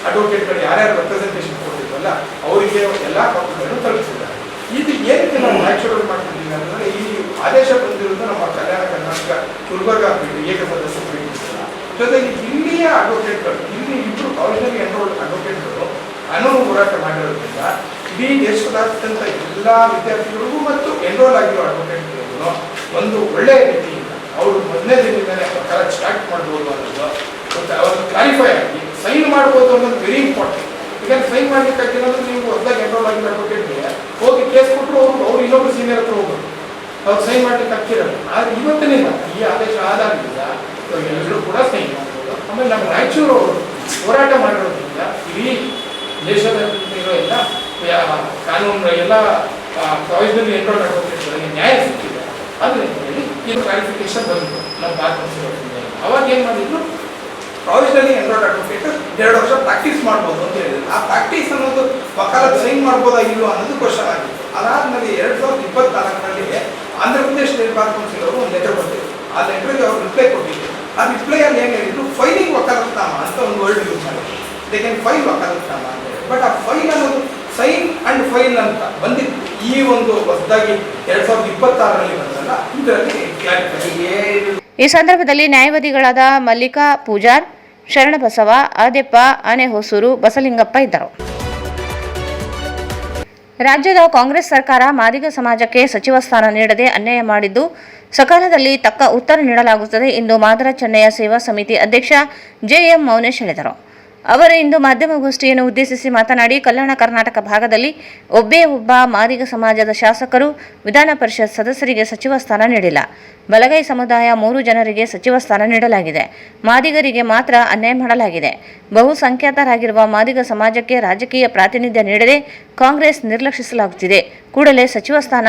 L: ಅಡ್ವೊಕೇಟ್ಗಳು ಯಾರ್ಯಾರು ರೆಪ್ರೆಸೆಂಟೇಷನ್ ಕೊಟ್ಟಿದ್ವಲ್ಲ ಅವರಿಗೆ ಎಲ್ಲ ಕಾಪಿಗಳನ್ನು ತಲುಪಿಸಿದ್ದಾರೆ. ಇದು ಏನಕ್ಕೆ ನಾವು ನ್ಯಾಚುರಲ್ ಮಾಡ್ತಿದ್ದೀವಿ ಅಂದರೆ, ಈ ಆದೇಶ ಬಂದಿರೋದು ನಮ್ಮ ಕಲ್ಯಾಣ ಕರ್ನಾಟಕ ಗುಲ್ಬರ್ಗಾ ಪೀಠ ಏಕಸದಸ್ಯ ಪೀಠ ಜೊತೆಗೆ ಇಲ್ಲಿಯ ಅಡ್ವೊಕೇಟ್ಗಳು, ಇಲ್ಲಿ 2 ಪ್ರೊವಿಷನಲಿ ಎನ್ರೋಲ್ಡ್ ಅಡ್ವೊಕೇಟ್ಗಳು ಕಾನೂನು ಹೋರಾಟ ಮಾಡಿರೋದ್ರಿಂದ ಇಡೀ ದೇಶದಾದ್ಯಂತ ಎಲ್ಲ ವಿದ್ಯಾರ್ಥಿಗಳಿಗೂ ಮತ್ತು ಎನ್ರೋಲ್ ಆಗಿರೋ ಅಡ್ವೊಕೇಟ್ಗಳಿಗೂ ಒಂದು ಒಳ್ಳೆಯ ರೀತಿಯಿಂದ ಅವರು ಮೊದಲನೇ ದಿನದಿಂದಲೇ ವಕಾಲತ್ ಸ್ಟಾರ್ಟ್ ಮಾಡ್ಬೋದು ಅನ್ನೋದು ಒಂದು ಕ್ಲಾರಿಫೈ ಆಗಿ ಸೈನ್ ಮಾಡ್ಬೋದು ಅನ್ನೋದು ವೆರಿ ಇಂಪಾರ್ಟೆಂಟ್. ಈಗ ಸೈನ್ ಮಾಡ್ಲಿಕ್ಕಾಗಿರೋದು ನೀವು ಹೊಸದಾಗಿ ಎನ್ರೋಲ್ ಆಗಿರೋ ಅಡ್ವೊಕೇಟ್ಗೆ ಹೋಗಿ ಕೇಸ್ ಕೊಟ್ಟರು ಅವ್ರು ಇನ್ನೊಬ್ರು ಸೀನಿಯರ್ ಹತ್ರ ಹೋಗ್ಬೋದು, ಅವ್ರು ಸೈನ್ ಮಾಡ್ಲಿಕ್ಕೆ ಆಗ್ತಿರಲ್ಲ. ಆದರೆ ಇವತ್ತಿನಿಂದ ಈ ಆದೇಶ ಆದಾಗಿಂದ ಎಲ್ಲರೂ ಕೂಡ ಸೈನ್ ಮಾಡ್ಬೋದು. ಆಮೇಲೆ ನಮ್ಮ ರಾಯಚೂರು ಅವರು ಹೋರಾಟ ಮಾಡಿರೋದ್ರಿಂದ ಇಡೀ ದೇಶದಾದ್ಯಂತ ಇರೋ ಎಲ್ಲ ಕಾನೂನು ಎಲ್ಲ ಪ್ರಾವಿಷನಲ್ ಎನ್ರೋಲ್ಡ್ ಅಡ್ವೊಕೇಟ್ಗಳಿಗೆ ನ್ಯಾಯ ಸಿಕ್ಕಿದೆ. ಅದರಿಂದ ಇದು ಕ್ಲಾರಿಫಿಕೇಶನ್ ಬಂತು ನಮ್ಮ ಭಾರತ. ಅವಾಗ ಏನು ಮಾಡಿದ್ರು, ಪ್ರಾವಿಷನಲಿ ಎನ್ರೋಲ್ಡ್ ಅಡ್ವೊಕೇಟ್ 2 ವರ್ಷ ಪ್ರಾಕ್ಟೀಸ್ ಮಾಡ್ಬೋದು ಅಂತ ಹೇಳಿದ್ರು. ಆ ಪ್ರಾಕ್ಟೀಸ್ ಅನ್ನೋದು ವಕಾಲತ್ ಸೈನ್ ಮಾಡ್ಬೋದಾ ಇಲ್ವೋ ಅನ್ನೋದು ಕ್ವಶನ್ ಆಗಿತ್ತು. ಅದಾದ್ಮೇಲೆ 2024ರಲ್ಲಿ Andhra Pradesh state bar council ಅವರು ಒಂದು ಲೆಟರ್ ಬಂದಿದ್ರು. ಆ ಲೆಟರ್ಗೆ ಅವರು ರಿಪ್ಲೈ ಕೊಟ್ಟಿದ್ರು. ಆ ರಿಪ್ಲೈಯಲ್ಲಿ ಏನು ಹೇಳಿದ್ರು, ಫೈಲಿಂಗ್ ವಕಾಲತ್ನಾಮ ಅಂತ ಒಂದು ವರ್ಡ್ ಯೂಸ್ ಮಾಡಿದ್ರು. ದೇ ಕ್ಯಾನ್ ಫೈಲ್ ವಕಾಲತ್ನಾಮ ಅಂತ ಹೇಳಿ. ಬಟ್ ಆ ಫೈಲ್ ಅನ್ನೋದು ಸೈನ್ ಅಂಡ್ ಫೈಲ್ ಅಂತ ಬಂದಿತ್ತು. ಈ ಒಂದು ಹೊಸದಾಗಿ 2026ರಲ್ಲಿ ಬಂದಲ್ಲ, ಇದರಲ್ಲಿ ಕ್ಲಾರಿಫೈ.
B: ಈ ಸಂದರ್ಭದಲ್ಲಿ ನ್ಯಾಯವಾದಿಗಳಾದ ಮಲ್ಲಿಕಾ ಪೂಜಾರ್, ಶರಣಬಸವ, ಆದೆಪ್ಪ, ಆನೆಹೊಸೂರು, ಬಸಲಿಂಗಪ್ಪ ಇದ್ದರು. ರಾಜ್ಯದ ಕಾಂಗ್ರೆಸ್ ಸರ್ಕಾರ ಮಾದಿಗ ಸಮಾಜಕ್ಕೆ ಸಚಿವ ಸ್ಥಾನ ನೀಡದೆ ಅನ್ಯಾಯ ಮಾಡಿದ್ದು, ಸಕಾಲದಲ್ಲಿ ತಕ್ಕ ಉತ್ತರ ನೀಡಲಾಗುತ್ತದೆ ಎಂದು ಮಾದರ ಚೆನ್ನಯ್ಯ ಸೇವಾ ಸಮಿತಿ ಅಧ್ಯಕ್ಷ ಜೆಎಂ ಮೌನೇಶ್ ಹೇಳಿದರು. ಅವರು ಇಂದು ಮಾಧ್ಯಮಗೋಷ್ಠಿಯನ್ನು ಉದ್ದೇಶಿಸಿ ಮಾತನಾಡಿ, ಕಲ್ಯಾಣ ಕರ್ನಾಟಕ ಭಾಗದಲ್ಲಿ ಒಬ್ಬೇ ಒಬ್ಬ ಮಾದಿಗ ಸಮಾಜದ ಶಾಸಕರು, ವಿಧಾನ ಪರಿಷತ್ ಸದಸ್ಯರಿಗೆ ಸಚಿವ ಸ್ಥಾನ ನೀಡಿಲ್ಲ. ಬಲಗೈ ಸಮುದಾಯ 3 ಜನರಿಗೆ ಸಚಿವ ಸ್ಥಾನ ನೀಡಲಾಗಿದೆ. ಮಾದಿಗರಿಗೆ ಮಾತ್ರ ಅನ್ಯಾಯ ಮಾಡಲಾಗಿದೆ. ಬಹುಸಂಖ್ಯಾತರಾಗಿರುವ ಮಾದಿಗ ಸಮಾಜಕ್ಕೆ ರಾಜಕೀಯ ಪ್ರಾತಿನಿಧ್ಯ ನೀಡದೆ ಕಾಂಗ್ರೆಸ್ ನಿರ್ಲಕ್ಷಿಸಲಾಗುತ್ತಿದೆ. ಕೂಡಲೇ ಸಚಿವ ಸ್ಥಾನ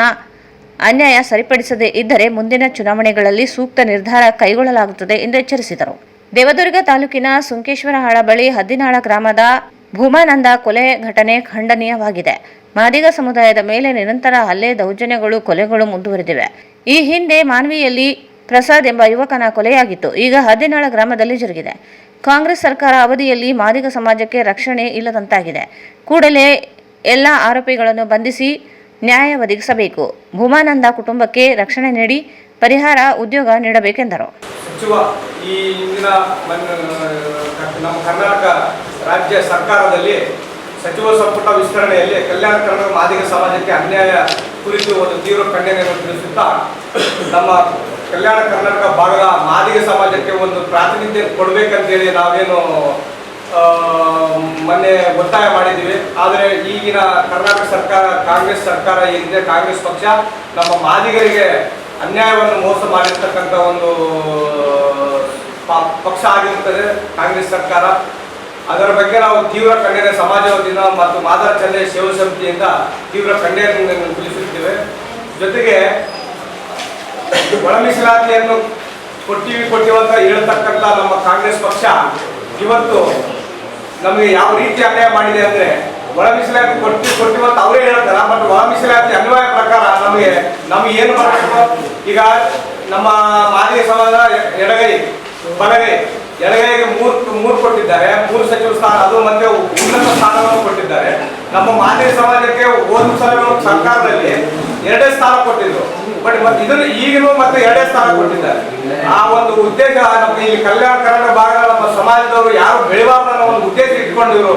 B: ಅನ್ಯಾಯ ಸರಿಪಡಿಸದೇ ಇದ್ದರೆ ಮುಂದಿನ ಚುನಾವಣೆಗಳಲ್ಲಿ ಸೂಕ್ತ ನಿರ್ಧಾರ ಕೈಗೊಳ್ಳಲಾಗುತ್ತದೆ ಎಂದು ಎಚ್ಚರಿಸಿದರು. ದೇವದುರ್ಗ ತಾಲೂಕಿನ ಸುಂಕೇಶ್ವರಹಾಳ ಬಳಿ ಹದ್ದಿನಾಳ ಗ್ರಾಮದ ಭೂಮಾನಂದ ಕೊಲೆ ಘಟನೆ ಖಂಡನೀಯವಾಗಿದೆ. ಮಾದಿಗ ಸಮುದಾಯದ ಮೇಲೆ ನಿರಂತರ ಹಲ್ಲೆ, ದೌರ್ಜನ್ಯಗಳು, ಕೊಲೆಗಳು ಮುಂದುವರೆದಿವೆ. ಈ ಹಿಂದೆ ಮಾನ್ವಿಯಲ್ಲಿ ಪ್ರಸಾದ್ ಎಂಬ ಯುವಕನ ಕೊಲೆಯಾಗಿತ್ತು. ಈಗ ಹದ್ದಿನಾಳ ಗ್ರಾಮದಲ್ಲಿ ಜರುಗಿದೆ. ಕಾಂಗ್ರೆಸ್ ಸರ್ಕಾರ ಅವಧಿಯಲ್ಲಿ ಮಾದಿಗ ಸಮಾಜಕ್ಕೆ ರಕ್ಷಣೆ ಇಲ್ಲದಂತಾಗಿದೆ. ಕೂಡಲೇ ಎಲ್ಲ ಆರೋಪಿಗಳನ್ನು ಬಂಧಿಸಿ ನ್ಯಾಯ ಒದಗಿಸಬೇಕು. ಭೂಮಾನಂದ ಕುಟುಂಬಕ್ಕೆ ರಕ್ಷಣೆ ನೀಡಿ ಪರಿಹಾರ ಉದ್ಯೋಗ ನೀಡಬೇಕೆಂದರು.
M: ಸಚಿವ ಈ ಇಂದಿನ ನಮ್ಮ ಕರ್ನಾಟಕ ರಾಜ್ಯ ಸರ್ಕಾರದಲ್ಲಿ ಸಚಿವ ಸಂಪುಟ ವಿಸ್ತರಣೆಯಲ್ಲಿ ಕಲ್ಯಾಣ ಕರ್ನಾಟಕ ಮಾದಿಗ ಸಮಾಜಕ್ಕೆ ಅನ್ಯಾಯ ಕುರಿತು ಒಂದು ತೀವ್ರ ಖಂಡನೆಯನ್ನು ತಿಳಿಸುತ್ತಾ, ನಮ್ಮ ಕಲ್ಯಾಣ ಕರ್ನಾಟಕ ಭಾಗದ ಮಾದಿಗ ಸಮಾಜಕ್ಕೆ ಒಂದು ಪ್ರಾತಿನಿಧ್ಯ ಕೊಡಬೇಕಂತೇಳಿ ನಾವೇನು ಮೊನ್ನೆ ಒತ್ತಾಯ ಮಾಡಿದ್ದೀವಿ. ಆದರೆ ಈಗಿನ ಕರ್ನಾಟಕ ಸರ್ಕಾರ, ಕಾಂಗ್ರೆಸ್ ಸರ್ಕಾರ ಏನಿದೆ, ಕಾಂಗ್ರೆಸ್ ಪಕ್ಷ ನಮ್ಮ ಮಾದಿಗರಿಗೆ ಅನ್ಯಾಯವನ್ನು ಮೋಸ ಮಾಡಿರ್ತಕ್ಕಂಥ ಒಂದು ಪಕ್ಷ ಆಗಿರುತ್ತದೆ ಕಾಂಗ್ರೆಸ್ ಸರ್ಕಾರ. ಅದರ ಬಗ್ಗೆ ನಾವು ತೀವ್ರ ಖಂಡನೆ ಸಮಾಜ ವತಿಯಿಂದ ಮತ್ತು ಮಾದರ ಚೆನ್ನಯ್ಯ ಸೇವಾ ಸಮಿತಿಯಿಂದ ತೀವ್ರ ಖಂಡನೆಯನ್ನು ತಿಳಿಸುತ್ತೇವೆ. ಜೊತೆಗೆ ಒಳ ಮೀಸಲಾತಿಯನ್ನು ಕೊಟ್ಟಿವಿ ಅಂತ ಹೇಳ್ತಕ್ಕಂಥ ನಮ್ಮ ಕಾಂಗ್ರೆಸ್ ಪಕ್ಷ ಇವತ್ತು ನಮಗೆ ಯಾವ ರೀತಿ ಅನ್ಯಾಯ ಮಾಡಿದೆ ಅಂದರೆ, ಒಳ ಮೀಸಲಾತಿ ಕೊಟ್ಟಿವಂತ ಅವರೇ ಹೇಳ್ತಾರೆ. ಬಟ್ ಒಳ ಮೀಸಲಾತಿ ಅನ್ವಯ ಪ್ರಕಾರ ನಮಗೆ ಏನು ಮಾಡಬೇಕು? ಈಗ ನಮ್ಮ ಮಾದಿಗ ಸಮಾಜ ಎಡಗೈ ಬಲಗೈ, ಎಡಗೈಗೆ ಮೂರು ಕೊಟ್ಟಿದ್ದಾರೆ, 3 ಸಚಿವ ಸ್ಥಾನ, ಅದು ಮತ್ತೆ ಉನ್ನತ ಸ್ಥಾನವನ್ನು ಕೊಟ್ಟಿದ್ದಾರೆ. ನಮ್ಮ ಮಾದಿಗ ಸಮಾಜಕ್ಕೆ ಹೋದ ಸಲ ಸರ್ಕಾರದಲ್ಲಿ 2 ಸ್ಥಾನ ಕೊಟ್ಟಿದ್ರು. ಬಟ್ ಮತ್ತೆ ಇದನ್ನು ಈಗಲೂ ಮತ್ತೆ 2 ಸ್ಥಾನ ಕೊಟ್ಟಿದ್ದಾರೆ. ಆ ಒಂದು ಉದ್ದೇಶ ನಮ್ಮ ಈ ಕಲ್ಯಾಣ ಕರ್ನಾಟಕ ಭಾಗದ ನಮ್ಮ ಸಮಾಜದವರು ಯಾರು ಬೆಳೆಬಾರ್ದು ಅನ್ನೋ ಒಂದು ಉದ್ದೇಶ ಇಟ್ಕೊಂಡಿದ್ರು.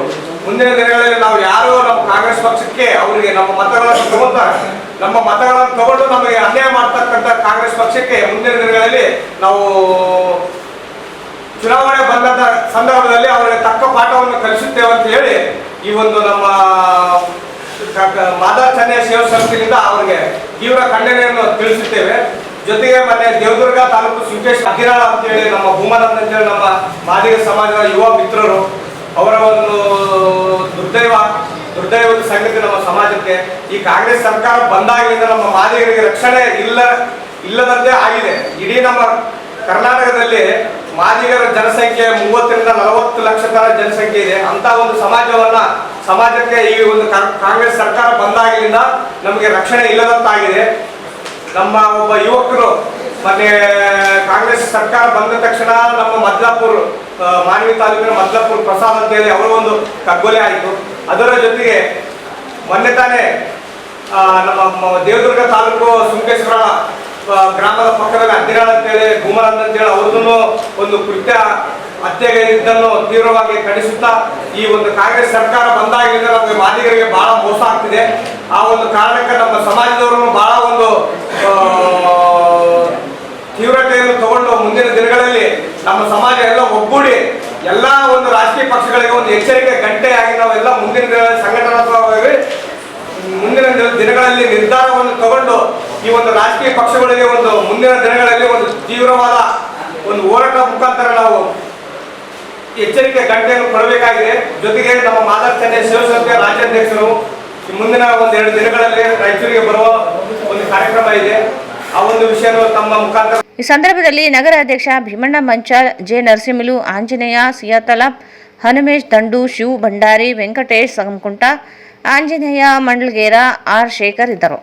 M: ಮುಂದಿನ ದಿನಗಳಲ್ಲಿ ನಾವು ಯಾರು ನಮ್ಮ ಕಾಂಗ್ರೆಸ್ ಪಕ್ಷಕ್ಕೆ ಅವರಿಗೆ ನಮ್ಮ ಮತಗಳನ್ನು ತಗೊಳ್ತಾರೆ, ನಮ್ಮ ಮತಗಳನ್ನು ತಗೊಂಡು ನಮಗೆ ಅನ್ಯಾಯ ಮಾಡ್ತಕ್ಕಂಥ ಕಾಂಗ್ರೆಸ್ ಪಕ್ಷಕ್ಕೆ ಮುಂದಿನ ದಿನಗಳಲ್ಲಿ ನಾವು ಚುನಾವಣೆ ಬಂದಂತ ಸಂದರ್ಭದಲ್ಲಿ ಅವರಿಗೆ ತಕ್ಕ ಪಾಠವನ್ನು ಕಲಿಸುತ್ತೇವೆ ಅಂತ ಹೇಳಿ ಈ ಒಂದು ನಮ್ಮ ಮಾದರ ಚೆನ್ನಯ್ಯ ಸೇವಾ ಸಮಿತಿಯಿಂದ ಅವರಿಗೆ ತೀವ್ರ ಖಂಡನೆಯನ್ನು ತಿಳಿಸುತ್ತೇವೆ. ಜೊತೆಗೆ ಮೊನ್ನೆ ದೇವದುರ್ಗ ತಾಲೂಕು ಸುಂಕೇಶ್ ಹದ್ದಿನಾಳ ಅಂತೇಳಿ ನಮ್ಮ ಭೂಮಾನಂದ ಅಂತೇಳಿ ನಮ್ಮ ಮಾದಿಗ ಸಮಾಜದ ಯುವ ಮಿತ್ರರು, ಅವರ ಒಂದು ದುರ್ದೈವದ ಸಂಗತಿ ನಮ್ಮ ಸಮಾಜಕ್ಕೆ. ಈ ಕಾಂಗ್ರೆಸ್ ಸರ್ಕಾರ ಬಂದಾಗಲಿಂದ ನಮ್ಮ ಮಾದಿಗರಿಗೆ ರಕ್ಷಣೆ ಇಲ್ಲದಂತೆ ಆಗಿದೆ. ಇಡೀ ನಮ್ಮ ಕರ್ನಾಟಕದಲ್ಲಿ ಮಾದಿಗರ ಜನಸಂಖ್ಯೆ 30 ರಿಂದ 40 ಲಕ್ಷ ಜನಸಂಖ್ಯೆ ಇದೆ. ಅಂತ ಒಂದು ಸಮಾಜಕ್ಕೆ ಈ ಒಂದು ಕಾಂಗ್ರೆಸ್ ಸರ್ಕಾರ ಬಂದಾಗಲಿಂದ ನಮಗೆ ರಕ್ಷಣೆ ಇಲ್ಲದಂತಾಗಿದೆ. ನಮ್ಮ ಒಬ್ಬ ಯುವಕರು ಮತ್ತೆ ಕಾಂಗ್ರೆಸ್ ಸರ್ಕಾರ ಬಂದ ತಕ್ಷಣ ನಮ್ಮ ಮದ್ಲಾಪುರ್, ಮಾನ್ವಿ ತಾಲೂಕಿನ ಮದ್ಲಾಪುರ್ ಪ್ರಸಾದ್ ಅಂತೇಳಿ ಅವರ ಒಂದು ಕಗ್ಗೊಲೆ ಆಯಿತು. ಅದರ ಜೊತೆಗೆ ಮೊನ್ನೆ ತಾನೇ ನಮ್ಮ ದೇವದುರ್ಗ ತಾಲೂಕು ಸುಂಕೇಶ್ವರ ಗ್ರಾಮದ ಪಕ್ಕದಲ್ಲಿ ಹದ್ದಿನಾಳ ಅಂತೇಳಿ ಭೂಮರಂದ್ ಅಂತೇಳಿ ಅವ್ರದ್ದು ಒಂದು ಕೃತ್ಯ ಹತ್ಯೆಗಿದ್ದನ್ನು ತೀವ್ರವಾಗಿ ಖಂಡಿಸುತ್ತಾ, ಈ ಒಂದು ಕಾಂಗ್ರೆಸ್ ಸರ್ಕಾರ ಬಂದಾಗಿಂದ ನಮಗೆ ಮಾದಿಗರಿಗೆ ಬಹಳ ಮೋಸ ಆಗ್ತಿದೆ. ಆ ಒಂದು ಕಾರಣಕ್ಕೆ ನಮ್ಮ ಸಮಾಜದವರು ಬಹಳ ಒಂದು ತೀವ್ರತೆಯನ್ನು ತಗೊಂಡು ಮುಂದಿನ ದಿನಗಳಲ್ಲಿ ನಮ್ಮ ಸಮಾಜ ಎಲ್ಲ ಒಗ್ಗೂಡಿ ಎಲ್ಲ ಒಂದು ರಾಜಕೀಯ ಪಕ್ಷಗಳಿಗೆ ಒಂದು ಎಚ್ಚರಿಕೆ ಗಂಟೆಯಾಗಿ ನಾವೆಲ್ಲ ಮುಂದಿನ ದಿನಗಳಲ್ಲಿ ಸಂಘಟನಾತ್ಮಕವಾಗಿ ಮುಂದಿನ ದಿನಗಳಲ್ಲಿ ನಿರ್ಧಾರವನ್ನು ತಗೊಂಡು ಈ ಒಂದು ರಾಜಕೀಯ ಪಕ್ಷಗಳಿಗೆ ಒಂದು ಮುಂದಿನ ದಿನಗಳಲ್ಲಿ ಒಂದು ತೀವ್ರವಾದ ಒಂದು ಹೋರಾಟ ಮುಖಾಂತರ ನಾವು ಎಚ್ಚರಿಕೆ ಗಂಟೆಯನ್ನು ಕೊಡಬೇಕಾಗಿದೆ. ಜೊತೆಗೆ ನಮ್ಮ ಮಾದರ್ ಚೆನ್ನೈ ಶಿವಸಂಸ್ಥೆಯ ರಾಜ್ಯಾಧ್ಯಕ್ಷರು ಮುಂದಿನ 1-2 ದಿನಗಳಲ್ಲಿ ರಾಯಚೂರಿಗೆ ಬರುವ ಒಂದು ಕಾರ್ಯಕ್ರಮ ಇದೆ. ಆ ಒಂದು ವಿಷಯವನ್ನು ತಮ್ಮ ಮುಖಾಂತರ
B: ಈ ಸಂದರ್ಭದಲ್ಲಿ ನಗರ ಅಧ್ಯಕ್ಷ ಭೀಮಣ್ಣ ಮಂಚಾಳ್, ಜೆ ನರಸಿಂಹಲು, ಆಂಜನೇಯ, ಸಿಯಾತಲಪ್, ಹನುಮೇಶ್ ದಂಡು, ಶಿವ್ ಭಂಡಾರಿ, ವೆಂಕಟೇಶ್ ಸಂಕುಂಟ, ಆಂಜನೇಯ ಮಂಡಲ್ಗೇರ, ಆರ್ ಶೇಖರ್ ಇದ್ದರು.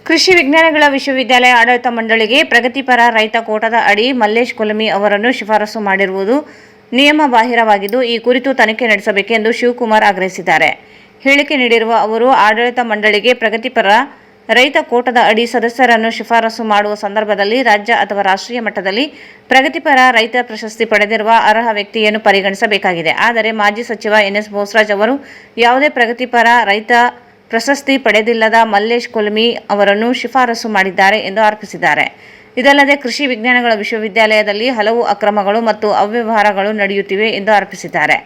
B: ಕೃಷಿ ವಿಜ್ಞಾನಗಳ ವಿಶ್ವವಿದ್ಯಾಲಯ ಆಡಳಿತ ಮಂಡಳಿಗೆ ಪ್ರಗತಿಪರ ರೈತ ಕೋಟಾದ ಅಡಿ ಮಲ್ಲೇಶ್ ಕೊಲಮಿ ಅವರನ್ನು ಶಿಫಾರಸು ಮಾಡಿರುವುದು ನಿಯಮ ಬಾಹಿರವಾಗಿದ್ದು, ಈ ಕುರಿತು ತನಿಖೆ ನಡೆಸಬೇಕೆಂದು ಶಿವಕುಮಾರ್ ಆಗ್ರಹಿಸಿದ್ದಾರೆ. ಹೇಳಿಕೆ ನೀಡಿರುವ ಅವರು, ಆಡಳಿತ ಮಂಡಳಿಗೆ ಪ್ರಗತಿಪರ ರೈತ ಕೋಟಾದ ಅಡಿ ಸದಸ್ಯರನ್ನು ಶಿಫಾರಸು ಮಾಡುವ ಸಂದರ್ಭದಲ್ಲಿ ರಾಜ್ಯ ಅಥವಾ ರಾಷ್ಟ್ರೀಯ ಮಟ್ಟದಲ್ಲಿ ಪ್ರಗತಿಪರ ರೈತ ಪ್ರಶಸ್ತಿ ಪಡೆದಿರುವ ಅರ್ಹ ವ್ಯಕ್ತಿಯನ್ನು ಪರಿಗಣಿಸಬೇಕಾಗಿದೆ. ಆದರೆ ಮಾಜಿ ಸಚಿವ ಎನ್.ಎಸ್. ಬೋಸರಾಜ್ ಅವರು ಯಾವುದೇ ಪ್ರಗತಿಪರ ರೈತ ಪ್ರಶಸ್ತಿ ಪಡೆದಿಲ್ಲದ ಮಲ್ಲೇಶ್ ಕೊಲಮಿ ಅವರನ್ನು ಶಿಫಾರಸು ಮಾಡಿದ್ದಾರೆ ಎಂದು ಆರೋಪಿಸಿದ್ದಾರೆ. ಇದಲ್ಲದೆ ಕೃಷಿ ವಿಜ್ಞಾನಗಳ ವಿಶ್ವವಿದ್ಯಾಲಯದಲ್ಲಿ ಹಲವು ಅಕ್ರಮಗಳು ಮತ್ತು ಅವ್ಯವಹಾರಗಳು ನಡೆಯುತ್ತಿವೆ ಎಂದು ಆರೋಪಿಸಿದ್ದಾರೆ.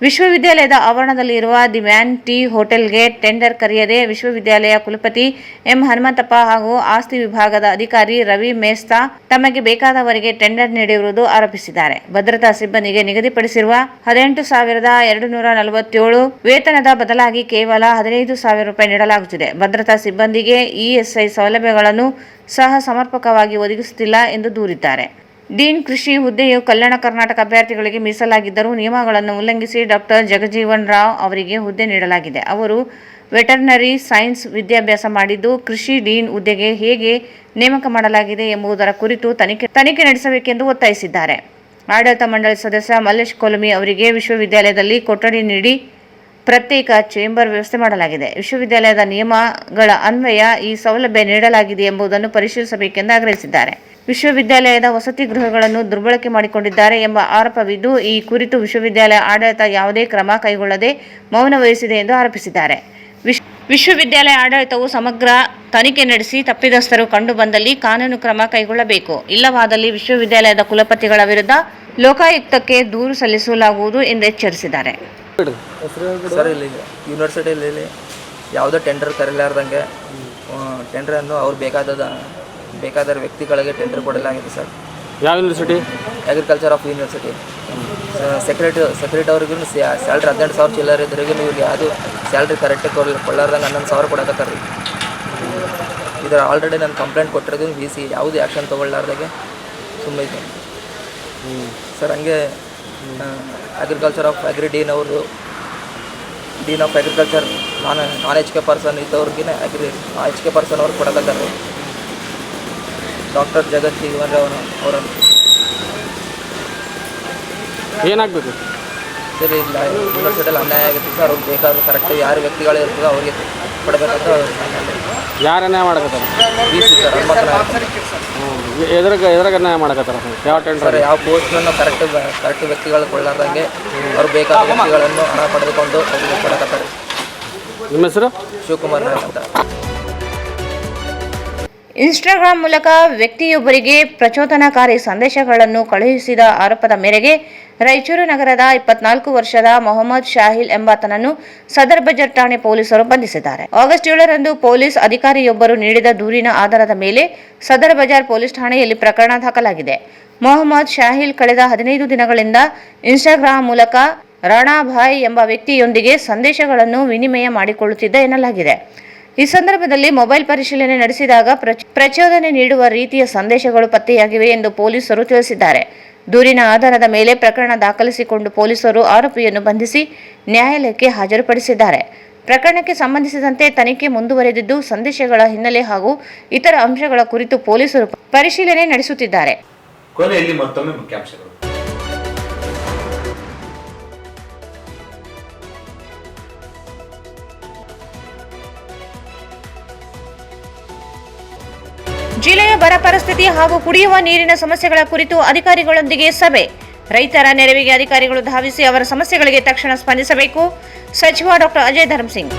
B: ವಿಶ್ವವಿದ್ಯಾಲಯದ ಆವರಣದಲ್ಲಿ ಇರುವ ದಿ ಮ್ಯಾನ್ ಟೀ ಹೋಟೆಲ್ಗೆ ಟೆಂಡರ್ ಕರೆಯದೆ ವಿಶ್ವವಿದ್ಯಾಲಯ ಕುಲಪತಿ ಎಂ ಹನುಮಂತಪ್ಪ ಹಾಗೂ ಆಸ್ತಿ ವಿಭಾಗದ ಅಧಿಕಾರಿ ರವಿ ಮೇಸ್ತಾ ತಮಗೆ ಬೇಕಾದವರಿಗೆ ಟೆಂಡರ್ ನೀಡಿರುವುದು ಆರೋಪಿಸಿದ್ದಾರೆ. ಭದ್ರತಾ ಸಿಬ್ಬಂದಿಗೆ ನಿಗದಿಪಡಿಸಿರುವ 18,247 ವೇತನದ ಬದಲಾಗಿ ಕೇವಲ 15,000 ರೂಪಾಯಿ ನೀಡಲಾಗುತ್ತಿದೆ. ಭದ್ರತಾ ಸಿಬ್ಬಂದಿಗೆ ಇಎಸ್ಐ ಸೌಲಭ್ಯಗಳನ್ನು ಸಹ ಸಮರ್ಪಕವಾಗಿ ಒದಗಿಸುತ್ತಿಲ್ಲ ಎಂದು ದೂರಿದ್ದಾರೆ. ಡೀನ್ ಕೃಷಿ ಹುದ್ದೆಯು ಕಲ್ಯಾಣ ಕರ್ನಾಟಕ ಅಭ್ಯರ್ಥಿಗಳಿಗೆ ಮೀಸಲಾಗಿದ್ದರೂ ನಿಯಮಗಳನ್ನು ಉಲ್ಲಂಘಿಸಿ ಡಾಕ್ಟರ್ ಜಗಜೀವನ್ ರಾವ್ ಅವರಿಗೆ ಹುದ್ದೆ ನೀಡಲಾಗಿದೆ. ಅವರು ವೆಟರ್ನರಿ ಸೈನ್ಸ್ ವಿದ್ಯಾಭ್ಯಾಸ ಮಾಡಿದ್ದು, ಕೃಷಿ ಡೀನ್ ಹುದ್ದೆಗೆ ಹೇಗೆ ನೇಮಕ ಮಾಡಲಾಗಿದೆ ಎಂಬುದರ ಕುರಿತು ತನಿಖೆ ನಡೆಸಬೇಕೆಂದು ಒತ್ತಾಯಿಸಿದ್ದಾರೆ. ಆಡಳಿತ ಮಂಡಳಿ ಸದಸ್ಯ ಮಲ್ಲೇಶ್ ಕೊಲಮಿ ಅವರಿಗೆ ವಿಶ್ವವಿದ್ಯಾಲಯದಲ್ಲಿ ಕೊಠಡಿ ನೀಡಿ ಪ್ರತ್ಯೇಕ ಚೇಂಬರ್ ವ್ಯವಸ್ಥೆ ಮಾಡಲಾಗಿದೆ. ವಿಶ್ವವಿದ್ಯಾಲಯದ ನಿಯಮಗಳ ಅನ್ವಯ ಈ ಸೌಲಭ್ಯ ನೀಡಲಾಗಿದೆ ಎಂಬುದನ್ನು ಪರಿಶೀಲಿಸಬೇಕೆಂದು ಆಗ್ರಹಿಸಿದ್ದಾರೆ. ವಿಶ್ವವಿದ್ಯಾಲಯದ ವಸತಿ ಗೃಹಗಳನ್ನು ದುರ್ಬಳಕೆ ಮಾಡಿಕೊಂಡಿದ್ದಾರೆ ಎಂಬ ಆರೋಪವಿದ್ದು, ಈ ಕುರಿತು ವಿಶ್ವವಿದ್ಯಾಲಯ ಆಡಳಿತ ಯಾವುದೇ ಕ್ರಮ ಕೈಗೊಳ್ಳದೆ ಮೌನ ವಹಿಸಿದೆ ಎಂದು ಆರೋಪಿಸಿದ್ದಾರೆ. ವಿಶ್ವವಿದ್ಯಾಲಯ ಆಡಳಿತವು ಸಮಗ್ರ ತನಿಖೆ ನಡೆಸಿ ತಪ್ಪಿತಸ್ಥರು ಕಂಡುಬಂದಲ್ಲಿ ಕಾನೂನು ಕ್ರಮ ಕೈಗೊಳ್ಳಬೇಕು. ಇಲ್ಲವಾದಲ್ಲಿ ವಿಶ್ವವಿದ್ಯಾಲಯದ ಕುಲಪತಿಗಳ ವಿರುದ್ಧ ಲೋಕಾಯುಕ್ತಕ್ಕೆ ದೂರು ಸಲ್ಲಿಸಲಾಗುವುದು ಎಂದು ಎಚ್ಚರಿಸಿದ್ದಾರೆ.
N: ಸರ್, ಇಲ್ಲಿ ಯೂನಿವರ್ಸಿಟಿಯಲ್ಲಿ ಯಾವುದೋ ಟೆಂಡರ್ ಕರೆಯಲಾರ್ದಂಗೆ ಟೆಂಡರನ್ನು ಅವ್ರು ಬೇಕಾದ ವ್ಯಕ್ತಿಗಳಿಗೆ ಟೆಂಡರ್ ಕೊಡಲಾಗಿದೆ ಸರ್.
O: ಯಾವ university?
N: Agriculture of university. Secretary ಅವ್ರಿಗೂ ಸ್ಯಾಲ್ರಿ 18,000 ಚಿಲ್ಲರ್ ಇದ್ರಿಗೂ ಇವ್ರಿಗೆ ಯಾವುದು ಸ್ಯಾಲ್ರಿ ಕರೆಕ್ಟಾಗಿ ಕೊಡಲಾರ್ದಂಗೆ 11,000 ಕೊಡಕತ್ತಾರೆ ರೀ. ಇದರ ಆಲ್ರೆಡಿ ನಾನು ಕಂಪ್ಲೇಂಟ್ ಕೊಟ್ಟಿರೋದು VC ಯಾವುದೇ ಆ್ಯಕ್ಷನ್ ತೊಗೊಳ್ಳಾರ್ದಾಗೆ ಸುಮ್ಮನೆ ಸರ್. ಹಂಗೆ ಅಗ್ರಿಕಲ್ಚರ್ ಆಫ್ ಡೀನ್ ಅವರು ಡೀನ್ ಆಫ್ ಅಗ್ರಿಕಲ್ಚರ್ ನಾನ್ HK ಪರ್ಸನ್ ಇದ್ದವ್ರಿಗಿನ HK ಪರ್ಸನ್ ಅವ್ರಿಗೆ ಕೊಡಕತ್ತಾರೆ. ಡಾಕ್ಟರ್ ಜಗಜೀವನ್ ರಾವ್ ಅವರನ್ನು
O: ಏನಾಗಬೇಕು
N: ಸರ್? ಇಲ್ಲ, ಯೂನಿವರ್ಸಿಟಿಯಲ್ಲಿ ಅನ್ಯಾಯ ಆಗುತ್ತೆ ಸರ್. ಅವ್ರಿಗೆ ಬೇಕಾದ್ರೆ ಕರೆಕ್ಟಾಗಿ ಯಾರು ವ್ಯಕ್ತಿಗಳು ಇರ್ತದೋ ಅವ್ರಿಗೆ ಕೊಡಬೇಕಂತ.
O: ಯಾರು ಅನ್ಯಾಯ ಮಾಡಕತ್ತಾರೆ?
N: VC sir, ಹನುಮಂತನಾಯಕ್.
O: ಎದ್ರಾಗ ಅನ್ಯಾಯ ಮಾಡಕತ್ತಾರೆ? ಯಾವ ಟೆಂಡರ್?
N: ಸರ್, ಯಾವ ಪೋಸ್ಟನ್ನು ಕರೆಕ್ಟ್ ವ್ಯಕ್ತಿಗಳು ಕೊಳ್ಳಾರ್ದಂಗೆ ಅವ್ರು ಬೇಕಾದ ವ್ಯಕ್ತಿಗಳನ್ನು ಹಣ ಪಡೆದುಕೊಂಡು ಅವ್ರಿಗೆ ಕೊಡಕತ್ತಾರೆ.
O: ನಿಮ್ಮ ಹೆಸರು?
N: ಶಿವಕುಮಾರ್ ನಾಯಕ್ ಅಂತ.
B: ಇನ್ಸ್ಟಾಗ್ರಾಂ ಮೂಲಕ ವ್ಯಕ್ತಿಯೊಬ್ಬರಿಗೆ ಪ್ರಚೋದನಾಕಾರಿ ಸಂದೇಶಗಳನ್ನು ಕಳುಹಿಸಿದ ಆರೋಪದ ಮೇರೆಗೆ ರಾಯಚೂರು ನಗರದ 24 ವರ್ಷದ ಮೊಹಮ್ಮದ್ ಶಾಹಿಲ್ ಎಂಬಾತನನ್ನು ಸದರ್ ಬಜಾರ್ ಠಾಣೆ ಪೊಲೀಸರು ಬಂಧಿಸಿದ್ದಾರೆ. ಆಗಸ್ಟ್ 7ರಂದು ಪೊಲೀಸ್ ಅಧಿಕಾರಿಯೊಬ್ಬರು ನೀಡಿದ ದೂರಿನ ಆಧಾರದ ಮೇಲೆ ಸದರ್ ಬಜಾರ್ ಪೊಲೀಸ್ ಠಾಣೆಯಲ್ಲಿ ಪ್ರಕರಣ ದಾಖಲಾಗಿದೆ. ಮೊಹಮ್ಮದ್ ಶಾಹಿಲ್ ಕಳೆದ 15 ದಿನಗಳಿಂದ ಇನ್ಸ್ಟಾಗ್ರಾಂ ಮೂಲಕ ರಾಣಾಭಾಯ್ ಎಂಬ ವ್ಯಕ್ತಿಯೊಂದಿಗೆ ಸಂದೇಶಗಳನ್ನು ವಿನಿಮಯ ಮಾಡಿಕೊಳ್ಳುತ್ತಿದ್ದ ಎನ್ನಲಾಗಿದೆ. ಈ ಸಂದರ್ಭದಲ್ಲಿ ಮೊಬೈಲ್ ಪರಿಶೀಲನೆ ನಡೆಸಿದಾಗ ಪ್ರಚೋದನೆ ನೀಡುವ ರೀತಿಯ ಸಂದೇಶಗಳು ಪತ್ತೆಯಾಗಿವೆ ಎಂದು ಪೊಲೀಸರು ತಿಳಿಸಿದ್ದಾರೆ. ದೂರಿನ ಆಧಾರದ ಮೇಲೆ ಪ್ರಕರಣ ದಾಖಲಿಸಿಕೊಂಡು ಪೊಲೀಸರು ಆರೋಪಿಯನ್ನು ಬಂಧಿಸಿ ನ್ಯಾಯಾಲಯಕ್ಕೆ ಹಾಜರುಪಡಿಸಿದ್ದಾರೆ. ಪ್ರಕರಣಕ್ಕೆ ಸಂಬಂಧಿಸಿದಂತೆ ತನಿಖೆ ಮುಂದುವರೆದಿದ್ದು, ಸಂದೇಶಗಳ ಹಿನ್ನೆಲೆ ಹಾಗೂ ಇತರ ಅಂಶಗಳ ಕುರಿತು ಪೊಲೀಸರು ಪರಿಶೀಲನೆ ನಡೆಸುತ್ತಿದ್ದಾರೆ.
A: ಕೊನೆಯಲ್ಲಿ ಮತ್ತೊಮ್ಮೆ ಮುಖ್ಯಾಂಶಗಳು.
B: ಜಿಲ್ಲೆಯ ಬರ ಪರಿಸ್ಥಿತಿ ಹಾಗೂ ಕುಡಿಯುವ ನೀರಿನ ಸಮಸ್ಯೆಗಳ ಕುರಿತು ಅಧಿಕಾರಿಗಳೊಂದಿಗೆ ಸಭೆ. ರೈತರ ನೆರವಿಗೆ ಅಧಿಕಾರಿಗಳು ಧಾವಿಸಿ ಅವರ ಸಮಸ್ಯೆಗಳಿಗೆ ತಕ್ಷಣ ಸ್ಪಂದಿಸಬೇಕು. ಸಚಿವ ಡಾಕ್ಟರ್ ಅಜಯ್ ಧರ್ಮಸಿಂಗ್.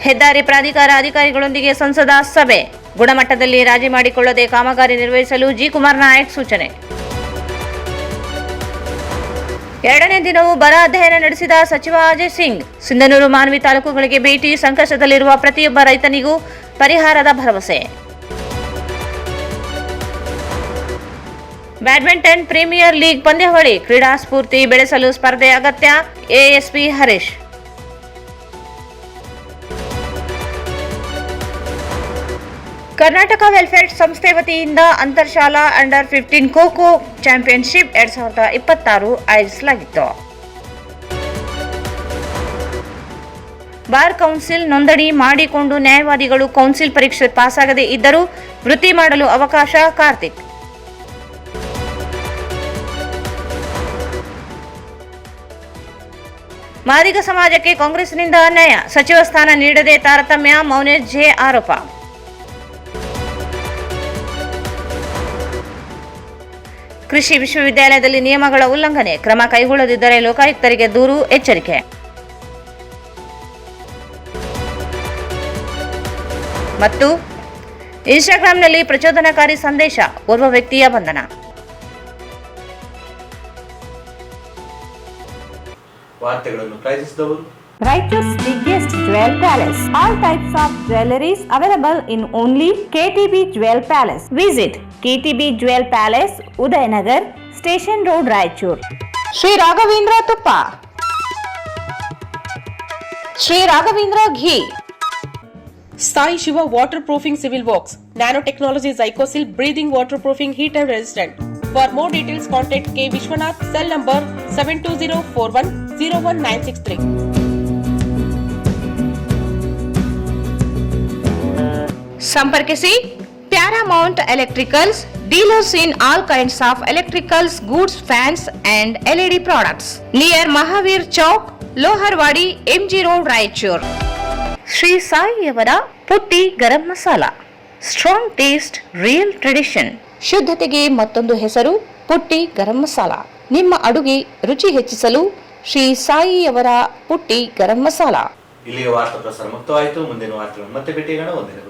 B: ಹೆದ್ದಾರಿ ಪ್ರಾಧಿಕಾರ ಅಧಿಕಾರಿಗಳೊಂದಿಗೆ ಸಂಸದ ಸಭೆ. ಗುಣಮಟ್ಟದಲ್ಲಿ ರಾಜಿ ಮಾಡಿಕೊಳ್ಳದೆ ಕಾಮಗಾರಿ ನಿರ್ವಹಿಸಲು ಜಿ. ಕುಮಾರ್ ನಾಯಕ್ ಸೂಚನೆ. ಎರಡನೇ ದಿನವೂ ಬರ ಅಧ್ಯಯನ ನಡೆಸಿದ ಸಚಿವ ಅಜಯ್ ಸಿಂಗ್. ಸಿಂಧನೂರು ಮಾನ್ವಿ ತಾಲೂಕುಗಳಿಗೆ ಭೇಟಿ. ಸಂಕಷ್ಟದಲ್ಲಿರುವ ಪ್ರತಿಯೊಬ್ಬ ರೈತನಿಗೂ ಪರಿಹಾರದ ಭರವಸೆ. ಬ್ಯಾಡ್ಮಿಂಟನ್ ಪ್ರೀಮಿಯರ್ ಲೀಗ್ ಪಂದ್ಯಾವಳಿ ಕ್ರೀಡಾ ಸ್ಫೂರ್ತಿ ಬೆಳೆಸಲು ಸ್ಪರ್ಧೆ ಅಗತ್ಯ ಎಎಸ್ಪಿ ಹರೀಶ್. ಕರ್ನಾಟಕ ವೆಲ್ಫೇರ್ ಸಂಸ್ಥೆ ವತಿಯಿಂದ ಅಂತರ್ಶಾಲಾ ಅಂಡರ್ 15 ಖೋ-ಖೋ ಚಾಂಪಿಯನ್ಶಿಪ್ 2026 ಆಯೋಜಿಸಲಾಗಿತ್ತು. ಬಾರ್ ಕೌನ್ಸಿಲ್ ನೋಂದಣಿ ಮಾಡಿಕೊಂಡು ನ್ಯಾಯವಾದಿಗಳು ಕೌನ್ಸಿಲ್ ಪರೀಕ್ಷೆ ಪಾಸಾಗದೇ ಇದ್ದರೂ ವೃತ್ತಿ ಮಾಡಲು ಅವಕಾಶ. ಕಾರ್ತಿಕ್. ಮಾದಿಗ ಸಮಾಜಕ್ಕೆ ಕಾಂಗ್ರೆಸ್ನಿಂದ ಅನ್ಯಾಯ, ಸಚಿವ ಸ್ಥಾನ ನೀಡದೆ ತಾರತಮ್ಯ, ಮೌನೇಶ್ ಜೆ ಆರೋಪ. ಕೃಷಿ ವಿಶ್ವವಿದ್ಯಾಲಯದಲ್ಲಿ ನಿಯಮಗಳ ಉಲ್ಲಂಘನೆ, ಕ್ರಮ ಕೈಗೊಳ್ಳದಿದ್ದರೆ ಲೋಕಾಯುಕ್ತರಿಗೆ ದೂರು, ಎಚ್ಚರಿಕೆ. ಮತ್ತು ಇನ್ಸ್ಟಾಗ್ರಾಂನಲ್ಲಿ ಪ್ರಚೋದನಕಾರಿ ಸಂದೇಶ, ಓರ್ವ ವ್ಯಕ್ತಿಯ ಬಂಧನ.
A: ವಾರ್ತೆಗಳನ್ನು ಪ್ರಾಯೋಜಿಸಿದವರು
B: Raichur's biggest jewel palace. All types of jewelries available in only KTB Jewel Palace. Visit KTB Jewel Palace, Udayanagar, Station Road, Raichur. Sri Raghavendra Tuppa, Sri Raghavendra Ghee,
C: Sai Shiva Waterproofing Civil Works, Nanotechnology Zycosil Breathing Waterproofing Heater Resistant. For more details, contact K. Vishwanath, cell number 7204101963.
B: ಸಂಪರ್ಕಿಸಿ Paramount Electricals, dealers in all kinds of electricals goods, fans and LED products, near Mahavir Chowk, Loharwadi, MG road, Raichur. Shri ಸಾಯಿಯವರ Putti garam masala, strong taste, real tradition. ಶುದ್ಧತೆಗೆ ಮತ್ತೊಂದು ಹೆಸರು ಪುಟ್ಟಿ ಗರಂ ಮಸಾಲ. ನಿಮ್ಮ ಅಡುಗೆ ರುಚಿ ಹೆಚ್ಚಿಸಲು ಶ್ರೀ ಸಾಯಿಯವರ ಪುಟ್ಟಿ ಗರಂ ಮಸಾಲ.
A: ಇಲ್ಲಿಗೆ ವಾರ್ತಾ ಪ್ರಸಾರ ಮುಕ್ತವಾಯಿತು. ಮುಂದಿನ ವಾರ್ತೆಗಳನ್ನು ಮತ್ತೆ ಭೇಟಿಯಾಗೋಣ. ವಂದನೆಗಳು.